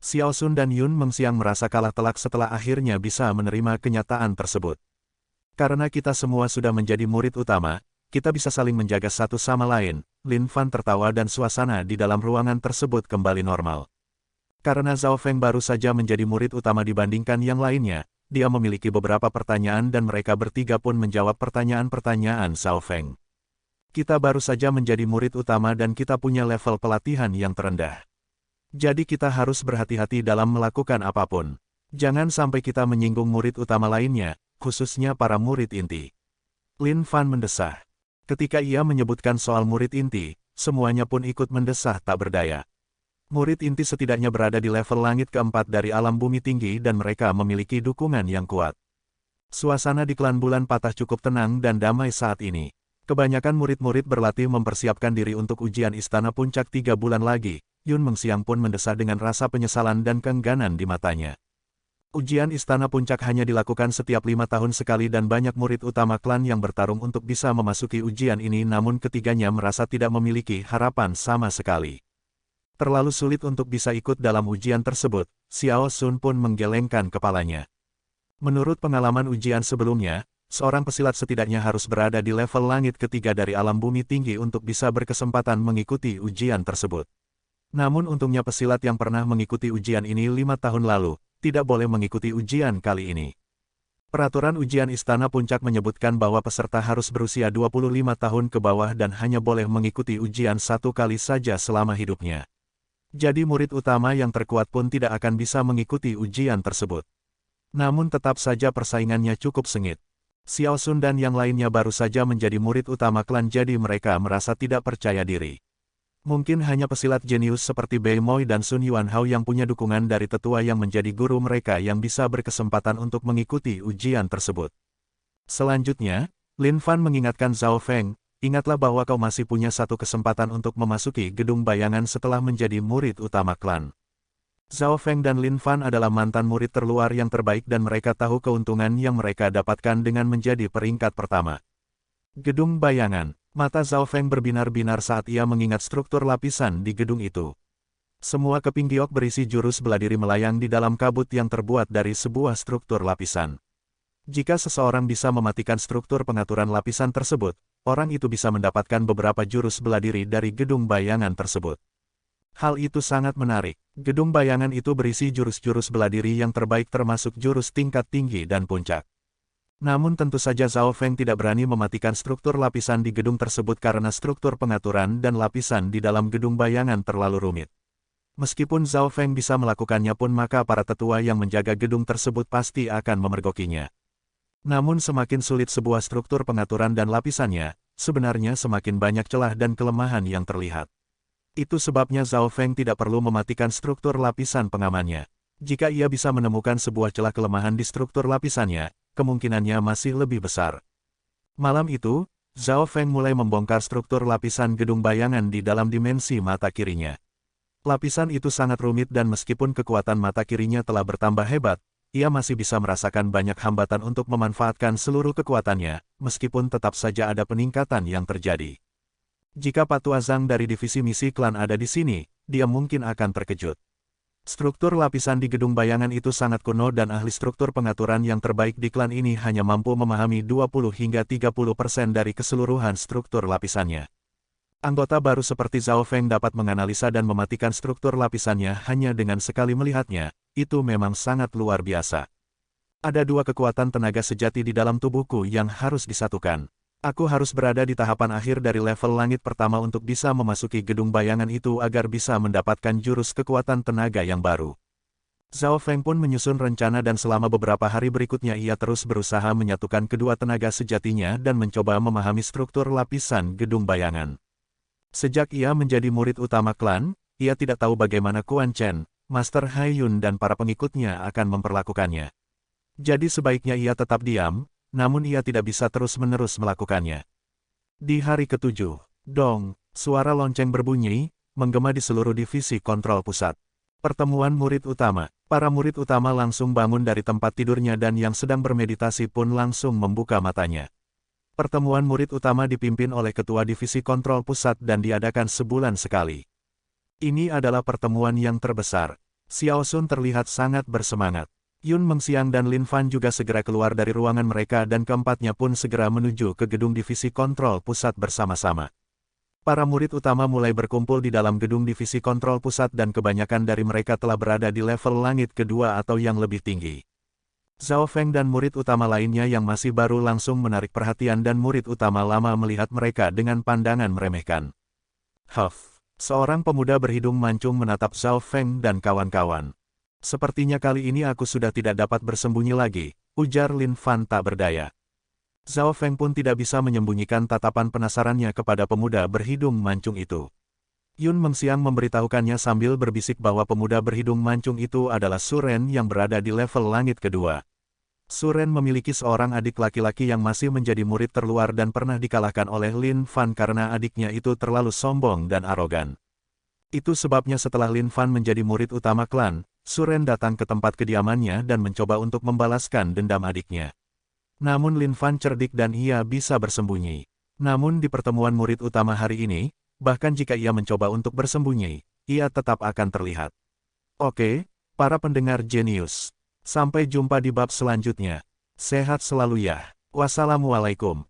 Xiao Sun dan Yun Mengxiang merasa kalah telak setelah akhirnya bisa menerima kenyataan tersebut. Karena kita semua sudah menjadi murid utama, kita bisa saling menjaga satu sama lain. Lin Fan tertawa dan suasana di dalam ruangan tersebut kembali normal. Karena Zhao Feng baru saja menjadi murid utama dibandingkan yang lainnya, dia memiliki beberapa pertanyaan dan mereka bertiga pun menjawab pertanyaan-pertanyaan Zhao Feng. Kita baru saja menjadi murid utama dan kita punya level pelatihan yang terendah. Jadi kita harus berhati-hati dalam melakukan apapun. Jangan sampai kita menyinggung murid utama lainnya, khususnya para murid inti. Lin Fan mendesah. Ketika ia menyebutkan soal murid inti, semuanya pun ikut mendesah tak berdaya. Murid inti setidaknya berada di level langit keempat dari alam bumi tinggi dan mereka memiliki dukungan yang kuat. Suasana di klan bulan patah cukup tenang dan damai saat ini. Kebanyakan murid-murid berlatih mempersiapkan diri untuk ujian istana puncak 3 bulan lagi. Yun Mengxiang pun mendesah dengan rasa penyesalan dan keengganan di matanya. Ujian istana puncak hanya dilakukan setiap 5 tahun sekali dan banyak murid utama klan yang bertarung untuk bisa memasuki ujian ini namun ketiganya merasa tidak memiliki harapan sama sekali. Terlalu sulit untuk bisa ikut dalam ujian tersebut, Xiao Sun pun menggelengkan kepalanya. Menurut pengalaman ujian sebelumnya, seorang pesilat setidaknya harus berada di level langit ketiga dari alam bumi tinggi untuk bisa berkesempatan mengikuti ujian tersebut. Namun untungnya pesilat yang pernah mengikuti ujian ini 5 tahun lalu, tidak boleh mengikuti ujian kali ini. Peraturan ujian Istana Puncak menyebutkan bahwa peserta harus berusia 25 tahun ke bawah dan hanya boleh mengikuti ujian 1 kali saja selama hidupnya. Jadi murid utama yang terkuat pun tidak akan bisa mengikuti ujian tersebut. Namun tetap saja persaingannya cukup sengit. Xiao Sun dan yang lainnya baru saja menjadi murid utama klan jadi mereka merasa tidak percaya diri. Mungkin hanya pesilat jenius seperti Bei Moi dan Sun Yuanhao yang punya dukungan dari tetua yang menjadi guru mereka yang bisa berkesempatan untuk mengikuti ujian tersebut. Selanjutnya, Lin Fan mengingatkan Zhao Feng, ingatlah bahwa kau masih punya satu kesempatan untuk memasuki gedung bayangan setelah menjadi murid utama klan. Zhao Feng dan Lin Fan adalah mantan murid terluar yang terbaik dan mereka tahu keuntungan yang mereka dapatkan dengan menjadi peringkat pertama. Gedung bayangan. Mata Zhao Feng berbinar-binar saat ia mengingat struktur lapisan di gedung itu. Semua keping giok berisi jurus bela diri melayang di dalam kabut yang terbuat dari sebuah struktur lapisan. Jika seseorang bisa mematikan struktur pengaturan lapisan tersebut, orang itu bisa mendapatkan beberapa jurus bela diri dari gedung bayangan tersebut. Hal itu sangat menarik. Gedung bayangan itu berisi jurus-jurus bela diri yang terbaik termasuk jurus tingkat tinggi dan puncak. Namun tentu saja Zhao Feng tidak berani mematikan struktur lapisan di gedung tersebut karena struktur pengaturan dan lapisan di dalam gedung bayangan terlalu rumit. Meskipun Zhao Feng bisa melakukannya pun maka para tetua yang menjaga gedung tersebut pasti akan memergokinya. Namun semakin sulit sebuah struktur pengaturan dan lapisannya, sebenarnya semakin banyak celah dan kelemahan yang terlihat. Itu sebabnya Zhao Feng tidak perlu mematikan struktur lapisan pengamannya. Jika ia bisa menemukan sebuah celah kelemahan di struktur lapisannya, kemungkinannya masih lebih besar. Malam itu, Zhao Feng mulai membongkar struktur lapisan gedung bayangan di dalam dimensi mata kirinya. Lapisan itu sangat rumit dan meskipun kekuatan mata kirinya telah bertambah hebat, ia masih bisa merasakan banyak hambatan untuk memanfaatkan seluruh kekuatannya, meskipun tetap saja ada peningkatan yang terjadi. Jika Patua Zhang dari divisi misi klan ada di sini, dia mungkin akan terkejut. Struktur lapisan di gedung bayangan itu sangat kuno dan ahli struktur pengaturan yang terbaik di klan ini hanya mampu memahami 20 hingga 30% dari keseluruhan struktur lapisannya. Anggota baru seperti Zhao Feng dapat menganalisa dan mematikan struktur lapisannya hanya dengan sekali melihatnya, itu memang sangat luar biasa. Ada 2 kekuatan tenaga sejati di dalam tubuhku yang harus disatukan. Aku harus berada di tahapan akhir dari level langit pertama untuk bisa memasuki gedung bayangan itu agar bisa mendapatkan jurus kekuatan tenaga yang baru. Zhao Feng pun menyusun rencana dan selama beberapa hari berikutnya ia terus berusaha menyatukan kedua tenaga sejatinya dan mencoba memahami struktur lapisan gedung bayangan. Sejak ia menjadi murid utama klan, ia tidak tahu bagaimana Quan Chen, Master Hai Yun dan para pengikutnya akan memperlakukannya. Jadi sebaiknya ia tetap diam, namun ia tidak bisa terus-menerus melakukannya. Di hari ke-7, dong, suara lonceng berbunyi, menggema di seluruh divisi kontrol pusat. Pertemuan murid utama. Para murid utama langsung bangun dari tempat tidurnya dan yang sedang bermeditasi pun langsung membuka matanya. Pertemuan murid utama dipimpin oleh Ketua Divisi Kontrol Pusat dan diadakan sebulan sekali. Ini adalah pertemuan yang terbesar. Xiao Sun terlihat sangat bersemangat. Yun Mengxiang dan Lin Fan juga segera keluar dari ruangan mereka dan keempatnya pun segera menuju ke gedung Divisi Kontrol Pusat bersama-sama. Para murid utama mulai berkumpul di dalam gedung Divisi Kontrol Pusat dan kebanyakan dari mereka telah berada di level langit kedua atau yang lebih tinggi. Zhao Feng dan murid utama lainnya yang masih baru langsung menarik perhatian dan murid utama lama melihat mereka dengan pandangan meremehkan. Huff, seorang pemuda berhidung mancung menatap Zhao Feng dan kawan-kawan. Sepertinya kali ini aku sudah tidak dapat bersembunyi lagi, ujar Lin Fan tak berdaya. Zhao Feng pun tidak bisa menyembunyikan tatapan penasarannya kepada pemuda berhidung mancung itu. Yun Mengxiang memberitahukannya sambil berbisik bahwa pemuda berhidung mancung itu adalah Su Ren yang berada di level langit kedua. Su Ren memiliki seorang adik laki-laki yang masih menjadi murid terluar dan pernah dikalahkan oleh Lin Fan karena adiknya itu terlalu sombong dan arogan. Itu sebabnya setelah Lin Fan menjadi murid utama klan, Su Ren datang ke tempat kediamannya dan mencoba untuk membalaskan dendam adiknya. Namun Lin Fan cerdik dan ia bisa bersembunyi. Namun di pertemuan murid utama hari ini, bahkan jika ia mencoba untuk bersembunyi, ia tetap akan terlihat. Oke, para pendengar jenius. Sampai jumpa di bab selanjutnya. Sehat selalu ya. Wassalamualaikum.